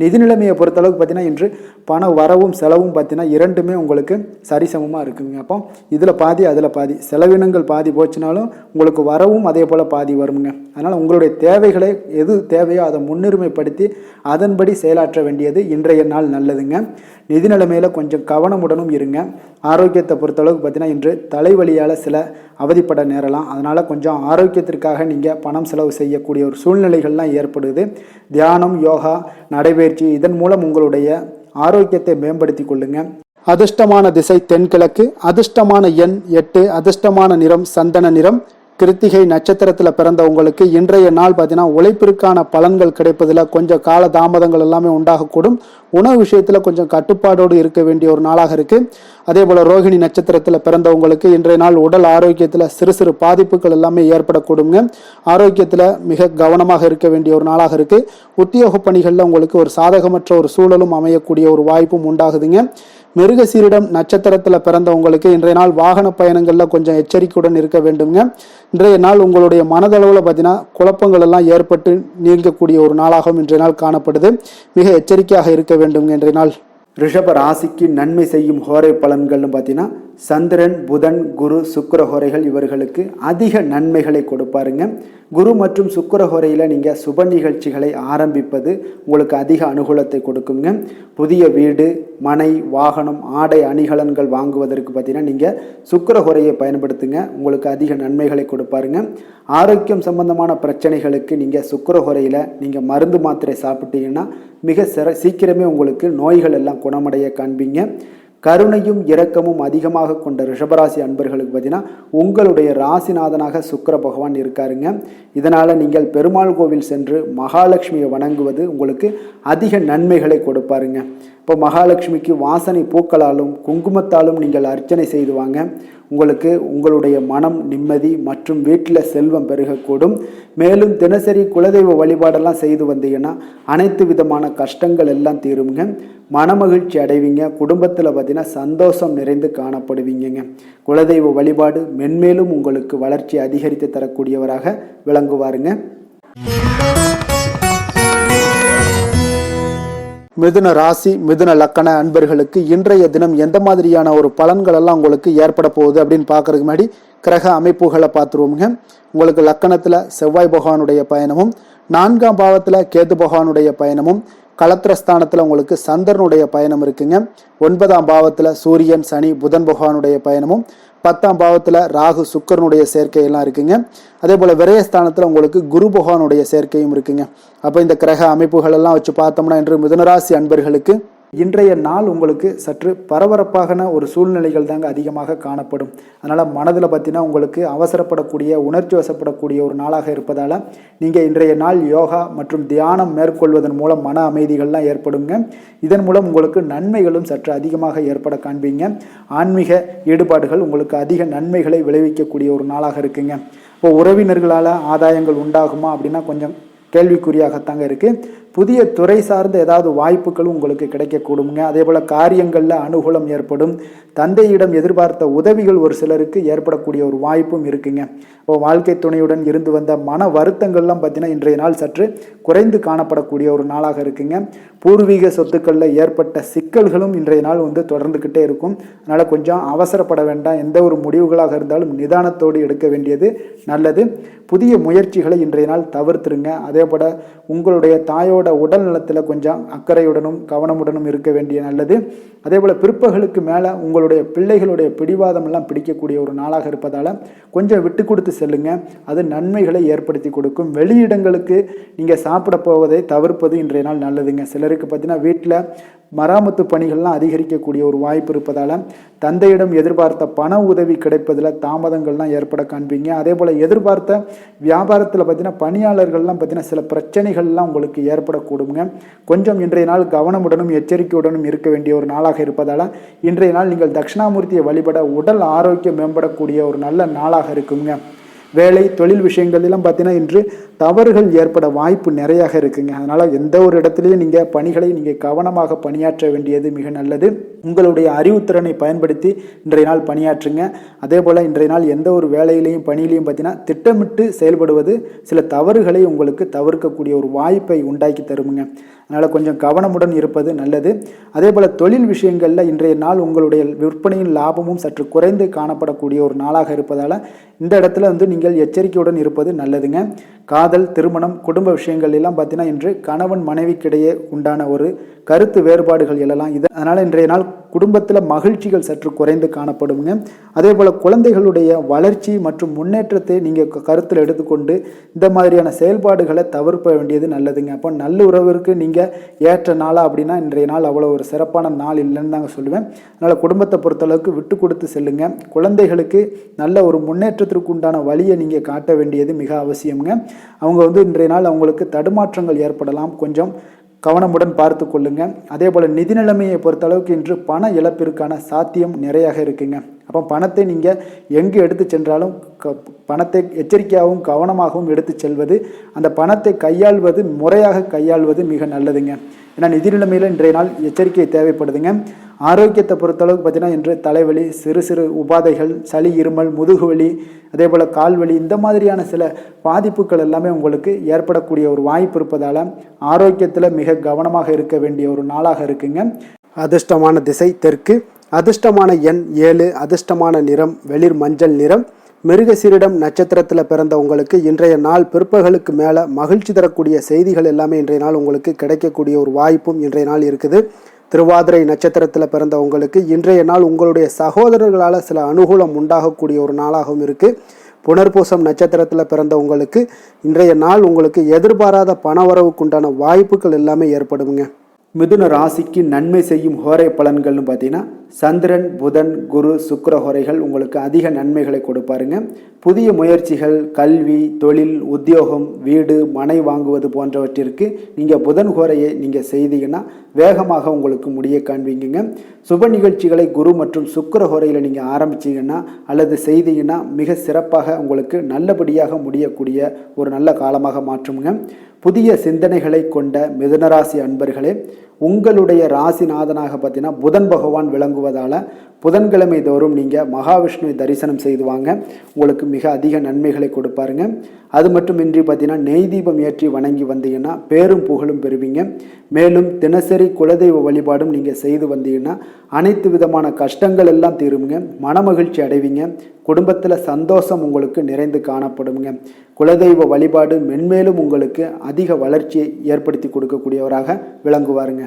நிதி நிலைமையை பொறுத்தளவுக்கு பார்த்தீங்கன்னா இன்று பண வரவும் செலவும் பார்த்தீங்கன்னா இரண்டுமே உங்களுக்கு சரிசமமாக இருக்குங்க. அப்போ இதில் பாதி அதில் பாதி, செலவினங்கள் பாதி போச்சுனாலும் உங்களுக்கு வரவும் அதே போல் பாதி வருங்க. அதனால் உங்களுடைய தேவைகளை எது தேவையோ அதை முன்னுரிமைப்படுத்தி அதன்படி செயலாற்ற வேண்டியது இன்றைய நாள் நல்லதுங்க. நிதி நிலைமையில் கொஞ்சம் கவனமுடனும் இருங்க. ஆரோக்கியத்தை பொறுத்தளவுக்கு பார்த்தீங்கன்னா இன்று தலைவலியால் சில அவதிப்பட நேரலாம். அதனால் கொஞ்சம் ஆரோக்கியத்திற்காக நீங்கள் பணம் செலவு செய்யக்கூடிய ஒரு சூழ்நிலைகள்லாம் ஏற்படுது. தியானம், யோகா, நடைபயிற்சி இதன் மூலம் உங்களுடைய ஆரோக்கியத்தை மேம்படுத்தி கொள்ளுங்க. அதிர்ஷ்டமான திசை தென்கிழக்கு, அதிர்ஷ்டமான எண் 8, அதிர்ஷ்டமான நிறம் சந்தன நிறம். கிருத்திகை நட்சத்திரத்தில் பிறந்த உங்களுக்கு இன்றைய நாள் பார்த்தீங்கன்னா உழைப்பிற்கான பலன்கள் கிடைப்பதில் கொஞ்சம் கால தாமதங்கள் எல்லாமே உண்டாகக்கூடும். உணவு விஷயத்தில் கொஞ்சம் கட்டுப்பாடோடு இருக்க வேண்டிய ஒரு நாளாக இருக்குது. அதே போல் ரோகிணி நட்சத்திரத்தில் பிறந்தவங்களுக்கு இன்றைய நாள் உடல் ஆரோக்கியத்தில் சிறு சிறு பாதிப்புகள் எல்லாமே ஏற்படக்கூடுங்க. ஆரோக்கியத்தில் மிக கவனமாக இருக்க வேண்டிய ஒரு நாளாக இருக்குது. உத்தியோக பணிகளில் உங்களுக்கு ஒரு சாதகமற்ற ஒரு சூழலும் அமையக்கூடிய ஒரு வாய்ப்பும் உண்டாகுதுங்க. மிருகசீரிடம் நட்சத்திரத்தில் பிறந்தவங்களுக்கு இன்றைய நாள் வாகன பயணங்களில் கொஞ்சம் எச்சரிக்கையுடன் இருக்க வேண்டுங்க. இன்றைய நாள் உங்களுடைய மனதளவில் பார்த்தீங்கன்னா குழப்பங்கள் எல்லாம் ஏற்பட்டு நீங்கக்கூடிய ஒரு நாளாகவும் இன்றைய நாள் காணப்படுது. மிக எச்சரிக்கையாக இருக்க வேண்டுங்க இன்றைய நாள். ரிஷப ராசிக்கு நன்மை செய்யும் ஹோரை பலன்கள்னு பார்த்தீங்கன்னா சந்திரன், புதன், குரு, சுக்கிர ஹோரைகள் இவர்களுக்கு அதிக நன்மைகளை கொடுப்பாருங்க. குரு மற்றும் சுக்கிர ஹோரையில் நீங்கள் சுப நிகழ்ச்சிகளை ஆரம்பிப்பது உங்களுக்கு அதிக அனுகூலத்தை கொடுக்குங்க. புதிய வீடு, மனை, வாகனம், ஆடை அணிகலன்கள் வாங்குவதற்கு பார்த்தீங்கன்னா நீங்கள் சுக்கிர ஹோரையை பயன்படுத்துங்க. உங்களுக்கு அதிக நன்மைகளை கொடுப்பாருங்க. ஆரோக்கியம் சம்பந்தமான பிரச்சனைகளுக்கு நீங்கள் சுக்கிர ஹோரையில் நீங்கள் மருந்து மாத்திரை சாப்பிட்டீங்கன்னா மிக சீக்கிரமே உங்களுக்கு நோய்கள் எல்லாம் குணமடைய காண்பீங்க. கருணையும் இரக்கமும் அதிகமாக கொண்ட ரிஷபராசி அன்பர்களுக்கு பார்த்தீங்கன்னா உங்களுடைய ராசிநாதனாக சுக்கிர பகவான் இருக்காருங்க. இதனால் நீங்கள் பெருமாள் கோவில் சென்று மகாலட்சுமியை வணங்குவது உங்களுக்கு அதிக நன்மைகளை கொடுப்பாருங்க. இப்போ மகாலட்சுமிக்கு வாசனை பூக்களாலும் குங்குமத்தாலும் நீங்கள் அர்ச்சனை செய்துவாங்க. உங்களுக்கு உங்களுடைய மனம் நிம்மதி மற்றும் வீட்டில் செல்வம் பெருகக்கூடும். மேலும் தினசரி குலதெய்வ வழிபாடெல்லாம் செய்து வந்தீங்கன்னா அனைத்து விதமான கஷ்டங்கள் எல்லாம் தீருங்க. மனமகிழ்ச்சி அடைவீங்க. குடும்பத்தில் பார்த்தீங்கன்னா சந்தோஷம் நிறைந்து காணப்படுவீங்க. குலதெய்வ வழிபாடு மென்மேலும் உங்களுக்கு வளர்ச்சி அதிகரித்து தரக்கூடியவராக விளங்குவாருங்க. மிதுன ராசி, மிதுன லக்கண அன்பர்களுக்கு இன்றைய தினம் எந்த மாதிரியான ஒரு பலன்கள் எல்லாம் உங்களுக்கு ஏற்பட போகுது அப்படின்னு பார்க்கறதுக்கு முன்னாடி கிரக அமைப்புகளை பார்த்துருவோமுங்க. உங்களுக்கு லக்கணத்தில் செவ்வாய் பகவானுடைய பயணமும், 4ஆம் பாவத்தில் கேது பகவானுடைய பயணமும், களத்திரஸ்தானத்தில் உங்களுக்கு சந்திரனுடைய பயணம் இருக்குங்க. 9ஆம் பாவத்தில் சூரியன், சனி, புதன் பகவானுடைய பயணமும், 10ஆம் பாவத்தில் ராகு, சுக்கரனுடைய சேர்க்கையெல்லாம் இருக்குங்க. அதே போல் விரயஸ்தானத்தில் உங்களுக்கு குரு பகவானுடைய சேர்க்கையும் இருக்குங்க. அப்போ இந்த கிரக அமைப்புகள் எல்லாம் வச்சு பார்த்தோம்னா இன்று மிதுனராசி அன்பர்களுக்கு இன்றைய நாள் உங்களுக்கு சற்று பரபரப்பான ஒரு சூழ்நிலைகள் தாங்க அதிகமாக காணப்படும். அதனால் மனதில் பார்த்தீங்கன்னா உங்களுக்கு அவசரப்படக்கூடிய, உணர்ச்சி வசப்படக்கூடிய ஒரு நாளாக இருப்பதால் நீங்கள் இன்றைய நாள் யோகா மற்றும் தியானம் மேற்கொள்வதன் மூலம் மன அமைதிகள்லாம் ஏற்படுங்க. இதன் மூலம் உங்களுக்கு நன்மைகளும் சற்று அதிகமாக ஏற்பட காண்பீங்க. ஆன்மீக ஈடுபாடுகள் உங்களுக்கு அதிக நன்மைகளை விளைவிக்கக்கூடிய ஒரு நாளாக இருக்குங்க. இப்போ உறவினர்களால் ஆதாயங்கள் உண்டாகுமா அப்படின்னா கொஞ்சம் கேள்விக்குறியாகத்தாங்க இருக்குது. புதிய துறை சார்ந்த ஏதாவது வாய்ப்புகளும் உங்களுக்கு கிடைக்கக்கூடுங்க. அதே போல் காரியங்களில் அனுகூலம் ஏற்படும். தந்தையிடம் எதிர்பார்த்த உதவிகள் ஒரு சிலருக்கு ஏற்படக்கூடிய ஒரு வாய்ப்பும் இருக்குங்க. இப்போ வாழ்க்கை துணையுடன் இருந்து வந்த மன வருத்தங்கள்லாம் பார்த்தீங்கன்னா இன்றைய நாள் சற்று குறைந்து காணப்படக்கூடிய ஒரு நாளாக இருக்குங்க. பூர்வீக சொத்துக்களில் ஏற்பட்ட சிக்கல்களும் இன்றைய நாள் தொடர்ந்துக்கிட்டே இருக்கும். அதனால் கொஞ்சம் அவசரப்பட வேண்டாம். எந்த ஒரு முடிவுகளாக இருந்தாலும் நிதானத்தோடு எடுக்க வேண்டியது நல்லது. புதிய முயற்சிகளை இன்றைய நாள் தவிர்த்துருங்க. அதே போல் உங்களுடைய தாயோட உடல் நலத்தில் கொஞ்சம் அக்கறையுடனும் கவனமுடனும் இருக்க வேண்டிய நல்லது. அதே போல் பிற்பகலுக்கு மேலே உங்களுடைய பிள்ளைகளுடைய பிடிவாதம் எல்லாம் பிடிக்கக்கூடிய ஒரு நாளாக இருப்பதால் கொஞ்சம் விட்டு கொடுத்து செல்லுங்க. அது நன்மைகளை ஏற்படுத்தி கொடுக்கும். வெளியிடங்களுக்கு நீங்கள் சாப்பிட போவதை தவிர்ப்பது இன்றைய நாள் நல்லதுங்க. சிலருக்கு பார்த்தீங்கன்னா வீட்டில் மராமத்து பணிகள்லாம் அதிகரிக்கக்கூடிய ஒரு வாய்ப்பு இருப்பதால் தந்தையிடம் எதிர்பார்த்த பண உதவி கிடைப்பதில் தாமதங்கள்லாம் ஏற்பட காண்பீங்க. அதே போல் எதிர்பார்த்த வியாபாரத்தில் பார்த்தீங்கன்னா பணியாளர்கள்லாம் பார்த்தீங்கன்னா சில பிரச்சனைகள்லாம் உங்களுக்கு ஏற்படக்கூடுங்க. கொஞ்சம் இன்றைய நாள் கவனமுடனும் எச்சரிக்கையுடனும் இருக்க வேண்டிய ஒரு நாளாக இருப்பதால் இன்றைய நாள் நீங்கள் தட்சிணாமூர்த்தியை வழிபட உடல் ஆரோக்கியம் மேம்படக்கூடிய ஒரு நல்ல நாளாக இருக்குங்க. வேலை தொழில் விஷயங்கள்லாம் பார்த்தீங்கன்னா இன்று தவறுகள் ஏற்பட வாய்ப்பு நிறையாக இருக்குங்க. அதனால் எந்த ஒரு இடத்துலையும் நீங்கள் பணிகளை நீங்கள் கவனமாக பணியாற்ற வேண்டியது மிக நல்லது. உங்களுடைய அறிவுத்திறனை பயன்படுத்தி இன்றைய நாள் பணியாற்றுங்க. அதே போல் இன்றைய நாள் எந்த ஒரு வேலையிலையும் பணியிலையும் பார்த்தீங்கன்னா திட்டமிட்டு செயல்படுவது சில தவறுகளை உங்களுக்கு தவிர்க்கக்கூடிய ஒரு வாய்ப்பை உண்டாக்கி தருமுங்க. அதனால் கொஞ்சம் கவனமுடன் இருப்பது நல்லது. அதே போல் தொழில் விஷயங்களில் இன்றைய நாள் உங்களுடைய விற்பனையின் லாபமும் சற்று குறைந்து காணப்படக்கூடிய ஒரு நாளாக இருப்பதால் இந்த இடத்துல நீங்கள் எச்சரிக்கையுடன் இருப்பது நல்லதுங்க. காதல், திருமணம், குடும்ப விஷயங்கள் எல்லாம் பார்த்தீங்கன்னா இன்று கணவன் மனைவிக்கிடையே உண்டான ஒரு கருத்து வேறுபாடுகள் எழலாம். அதனால் இன்றைய நாள் குடும்பத்தில் மகிழ்ச்சிகள் சற்று குறைந்து காணப்படுங்க. அதே போல் குழந்தைகளுடைய வளர்ச்சி மற்றும் முன்னேற்றத்தை நீங்கள் கருத்தில் எடுத்துக்கொண்டு இந்த மாதிரியான செயல்பாடுகளை தவிர்க்க வேண்டியது நல்லதுங்க. அப்போ நல்ல உறவிற்கு நீங்கள் ஏற்ற நாளா அப்படின்னா இன்றைய நாள் அவ்வளோ ஒரு சிறப்பான நாள் இல்லைன்னு தாங்க சொல்லுவேன். அதனால் குடும்பத்தை பொறுத்தளவுக்கு விட்டு கொடுத்து செல்லுங்க. குழந்தைகளுக்கு நல்ல ஒரு முன்னேற்றத்திற்கு உண்டான வழியை நீங்கள் காட்ட வேண்டியது மிக அவசியம்ங்க. அவங்க இன்றைய நாள் அவங்களுக்கு தடுமாற்றங்கள் ஏற்படலாம். கொஞ்சம் கவனமுடன் பார்த்து கொள்ளுங்க. அதே போல் நிதி நிலைமையை பொறுத்தளவுக்கு இன்று பண இழப்பிற்கான சாத்தியம் நிறையாக இருக்குங்க. அப்போ பணத்தை நீங்கள் எங்கு எடுத்து சென்றாலும் பணத்தை எச்சரிக்கையாகவும் கவனமாகவும் எடுத்து செல்வது, அந்த பணத்தை கையாள்வது முறையாக கையாள்வது மிக நல்லதுங்க. ஏன்னா நிதி நிலைமையில் இன்றைய நாள் எச்சரிக்கை தேவைப்படுதுங்க. ஆரோக்கியத்தை பொறுத்தளவுக்கு பார்த்தீங்கன்னா இன்று தலைவலி, சிறு சிறு உபாதைகள், சளி, இருமல், முதுகுவலி, அதே போல் கால்வலி இந்த மாதிரியான சில பாதிப்புகள் எல்லாமே உங்களுக்கு ஏற்படக்கூடிய ஒரு வாய்ப்பு இருப்பதால் ஆரோக்கியத்தில் மிக கவனமாக இருக்க வேண்டிய ஒரு நாளாக இருக்குங்க. அதிர்ஷ்டமான திசை தெற்கு, அதிர்ஷ்டமான எண் 7, அதிர்ஷ்டமான நிறம் வெளிர் மஞ்சள் நிறம். மிருகசீரிடம் நட்சத்திரத்தில் பிறந்த உங்களுக்கு இன்றைய நாள் பிற்பகலுக்கு மேலே மகிழ்ச்சி தரக்கூடிய செய்திகள் எல்லாமே இன்றைய நாள் உங்களுக்கு கிடைக்கக்கூடிய ஒரு வாய்ப்பும் இன்றைய நாள் இருக்குது. திருவாதிரை நட்சத்திரத்தில் பிறந்த உங்களுக்கு இன்றைய நாள் உங்களுடைய சகோதரர்களால் சில அனுகூலம் உண்டாகக்கூடிய ஒரு நாளாகவும் இருக்குது. புனர்பூசம் நட்சத்திரத்தில் பிறந்த உங்களுக்கு இன்றைய நாள் உங்களுக்கு எதிர்பாராத பணவரவுக்குண்டான வாய்ப்புகள் எல்லாமே ஏற்படுங்க. மிதுன ராசிக்கு நன்மை செய்யும் ஹோரை பலன்கள்னு பார்த்தீங்கன்னா சந்திரன், புதன், குரு, சுக்கிர ஹோரைகள் உங்களுக்கு அதிக நன்மைகளை கொடுப்பாருங்க. புதிய முயற்சிகள், கல்வி, தொழில், உத்தியோகம், வீடு, மனை வாங்குவது போன்றவற்றிற்கு நீங்கள் புதன் ஹோரையை நீங்கள் செய்தீங்கன்னா வேகமாக உங்களுக்கு முடிய காண்பீங்க. சுப நிகழ்ச்சிகளை குரு மற்றும் சுக்கிர ஹோரையில் நீங்கள் ஆரம்பிச்சிங்கன்னா அல்லது செய்தீங்கன்னா மிக சிறப்பாக உங்களுக்கு நல்லபடியாக முடியக்கூடிய ஒரு நல்ல காலமாக மாற்றுங்க. புதிய சிந்தனைகளை கொண்ட மிதுனராசி அன்பர்களே, உங்களுடைய ராசிநாதனாக பார்த்தீங்கன்னா புதன் பகவான் விளங்குவதால் புதன்கிழமை தோறும் நீங்கள் மகாவிஷ்ணுவை தரிசனம் செய்து வாங்க. உங்களுக்கு மிக அதிக நன்மைகளை கொடுப்பாருங்க. அது மட்டுமின்றி பார்த்தீங்கன்னா நெய் தீபம் ஏற்றி வணங்கி வந்தீங்கன்னா பேரும் புகழும் பெறுவீங்க. மேலும் தினசரி குலதெய்வ வழிபாடும் நீங்கள் செய்து வந்தீங்கன்னா அனைத்து விதமான கஷ்டங்கள் எல்லாம் தீருங்க. மனமகிழ்ச்சி அடைவீங்க. குடும்பத்தில் சந்தோஷம் உங்களுக்கு நிறைந்து காணப்படுங்க. குலதெய்வ வழிபாடு மென்மேலும் உங்களுக்கு அதிக வளர்ச்சியை ஏற்படுத்தி கொடுக்கக்கூடியவராக விளங்குவாருங்க.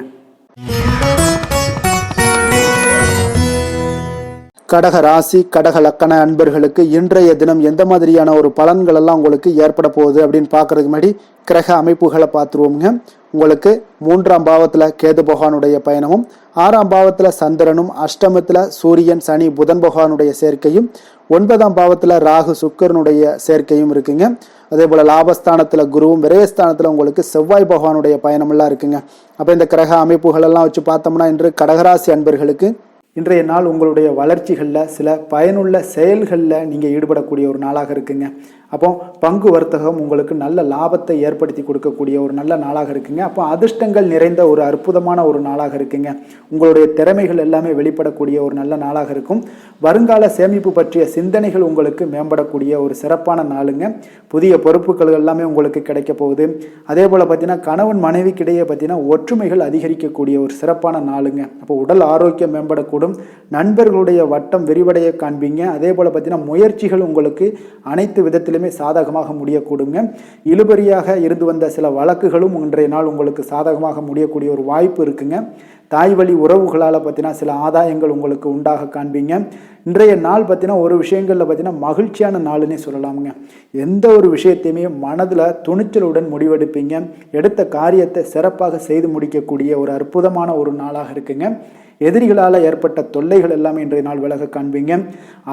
கடக ராசி, கடக லக்கண அன்பர்களுக்கு இன்றைய தினம் எந்த மாதிரியான ஒரு பலன்கள் எல்லாம் உங்களுக்கு ஏற்பட போகுது அப்படின்னு பார்க்கறதுக்கு முன்னாடி கிரக அமைப்புகளை பார்த்துருவோங்க. உங்களுக்கு 3ஆம் பாவத்தில் கேது பகவானுடைய பயணமும், 6ஆம் பாவத்தில் சந்திரனும், அஷ்டமத்தில் சூரியன், சனி, புதன் பகவானுடைய சேர்க்கையும், 9ஆம் பாவத்தில் ராகு சுக்கரனுடைய சேர்க்கையும் இருக்குங்க. அதே போல் லாபஸ்தானத்தில் குருவும், விரயஸ்தானத்தில் உங்களுக்கு செவ்வாய் பகவானுடைய பயணமெல்லாம் இருக்குங்க. அப்போ இந்த கிரக அமைப்புகள் எல்லாம் வச்சு பார்த்தோம்னா இன்று கடகராசி அன்பர்களுக்கு இன்றைய நாள் உங்களுடைய வளர்ச்சிகளில் சில பயனுள்ள செயல்களில் நீங்கள் ஈடுபடக்கூடிய ஒரு நாளாக இருக்குங்க. அப்போ பங்கு வர்த்தகம் உங்களுக்கு நல்ல லாபத்தை ஏற்படுத்தி கொடுக்கக்கூடிய ஒரு நல்ல நாளாக இருக்குங்க. அப்போ அதிர்ஷ்டங்கள் நிறைந்த ஒரு அற்புதமான ஒரு நாளாக இருக்குங்க. உங்களுடைய திறமைகள் எல்லாமே வெளிப்படக்கூடிய ஒரு நல்ல நாளாக இருக்கும். வருங்கால சேமிப்பு பற்றிய சிந்தனைகள் உங்களுக்கு மேம்படக்கூடிய ஒரு சிறப்பான நாளுங்க. புதிய பொறுப்புகள் எல்லாமே உங்களுக்கு கிடைக்க போகுது. அதே போல் பார்த்தீங்கன்னா கணவன் மனைவிக்கிடையே பார்த்தீங்கன்னா ஒற்றுமைகள் அதிகரிக்கக்கூடிய ஒரு சிறப்பான நாளுங்க. அப்போ உடல் ஆரோக்கியம் மேம்படக்கூடும். நண்பர்களுடைய வட்டம் விரிவடைய காண்பீங்க. அதே போல் பார்த்தீங்கன்னா முயற்சிகள் உங்களுக்கு அனைத்து விதத்திலுமே சாதகமாக முடியக்கூடுங்க. இழுபறியாக இருந்து வந்த சில வழக்குகளும் இன்றைய நாள் உங்களுக்கு சாதகமாக முடியக்கூடிய ஒரு வாய்ப்பு இருக்குங்க. தாய் வழி உறவுகளால் பார்த்தீங்கன்னா சில ஆதாயங்கள் உங்களுக்கு உண்டாக காண்பீங்க. இன்றைய நாள் பார்த்தீங்கன்னா ஒரு விஷயங்களில் பார்த்தீங்கன்னா மகிழ்ச்சியான நாளுன்னே சொல்லலாமுங்க. எந்த ஒரு விஷயத்தையுமே மனதில் துணிச்சலுடன் முடிவெடுப்பீங்க. எடுத்த காரியத்தை சிறப்பாக செய்து முடிக்கக்கூடிய ஒரு அற்புதமான ஒரு நாளாக இருக்குங்க. எதிரிகளால் ஏற்பட்ட தொல்லைகள் எல்லாமே இன்றைய நாள் விலக காண்பீங்க.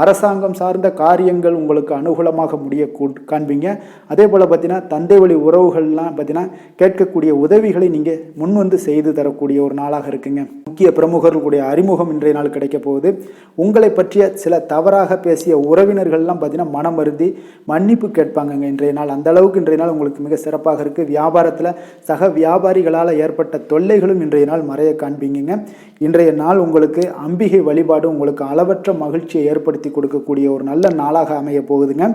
அரசாங்கம் சார்ந்த காரியங்கள் உங்களுக்கு அனுகூலமாக முடிய காண்பீங்க. அதே போல் பார்த்தீங்கன்னா தந்தை வழி உறவுகள்லாம் பார்த்தீங்கன்னா கேட்கக்கூடிய உதவிகளை நீங்கள் முன் வந்து செய்து தரக்கூடிய ஒரு நாளாக இருக்குங்க. முக்கிய பிரமுகர்களுடைய அறிமுகம் இன்றைய நாள் கிடைக்க போகுது. உங்களை பற்றிய சில தவறாக பேசிய உறவினர்கள்லாம் பார்த்தீங்கன்னா மனம் வருந்தி மன்னிப்பு கேட்பாங்கங்க இன்றைய நாள். அந்த அளவுக்கு இன்றைய நாள் உங்களுக்கு மிக சிறப்பாக இருக்குது. வியாபாரத்தில் சக வியாபாரிகளால் ஏற்பட்ட தொல்லைகளும் இன்றைய நாள் மறைய காண்பீங்க. இன்றைய நாள் உங்களுக்கு அம்பிகை வழிபாடு உங்களுக்கு அளவற்ற மகிழ்ச்சியை ஏற்படுத்தி கொடுக்கக்கூடிய ஒரு நல்ல நாளாக அமைய போகுதுங்க.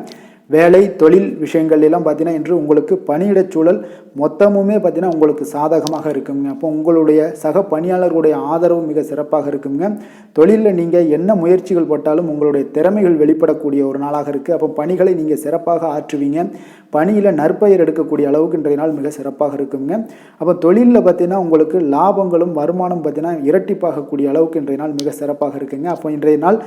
வேலை தொழில் விஷயங்கள் எல்லாம் பார்த்தீங்கன்னா இன்று உங்களுக்கு பணியிடச் சூழல் மொத்தமுமே பார்த்தீங்கன்னா உங்களுக்கு சாதகமாக இருக்குங்க. அப்போ உங்களுடைய சக பணியாளர்களுடைய ஆதரவு மிக சிறப்பாக இருக்குங்க. தொழிலில் நீங்கள் என்ன முயற்சிகள் போட்டாலும் உங்களுடைய திறமைகள் வெளிப்படக்கூடிய ஒரு நாளாக இருக்குது. அப்போ பணிகளை நீங்கள் சிறப்பாக ஆற்றுவீங்க. பணியில் நற்பெயர் எடுக்கக்கூடிய அளவுக்கு இன்றைய நாள் மிக சிறப்பாக இருக்குங்க. அப்போ தொழிலில் பார்த்தீங்கன்னா உங்களுக்கு லாபங்களும் வருமானம் பார்த்தீங்கன்னா இரட்டிப்பாகக்கூடிய அளவுக்கு இன்றைய நாள் மிக சிறப்பாக இருக்குங்க. அப்போ இன்றைய நாள்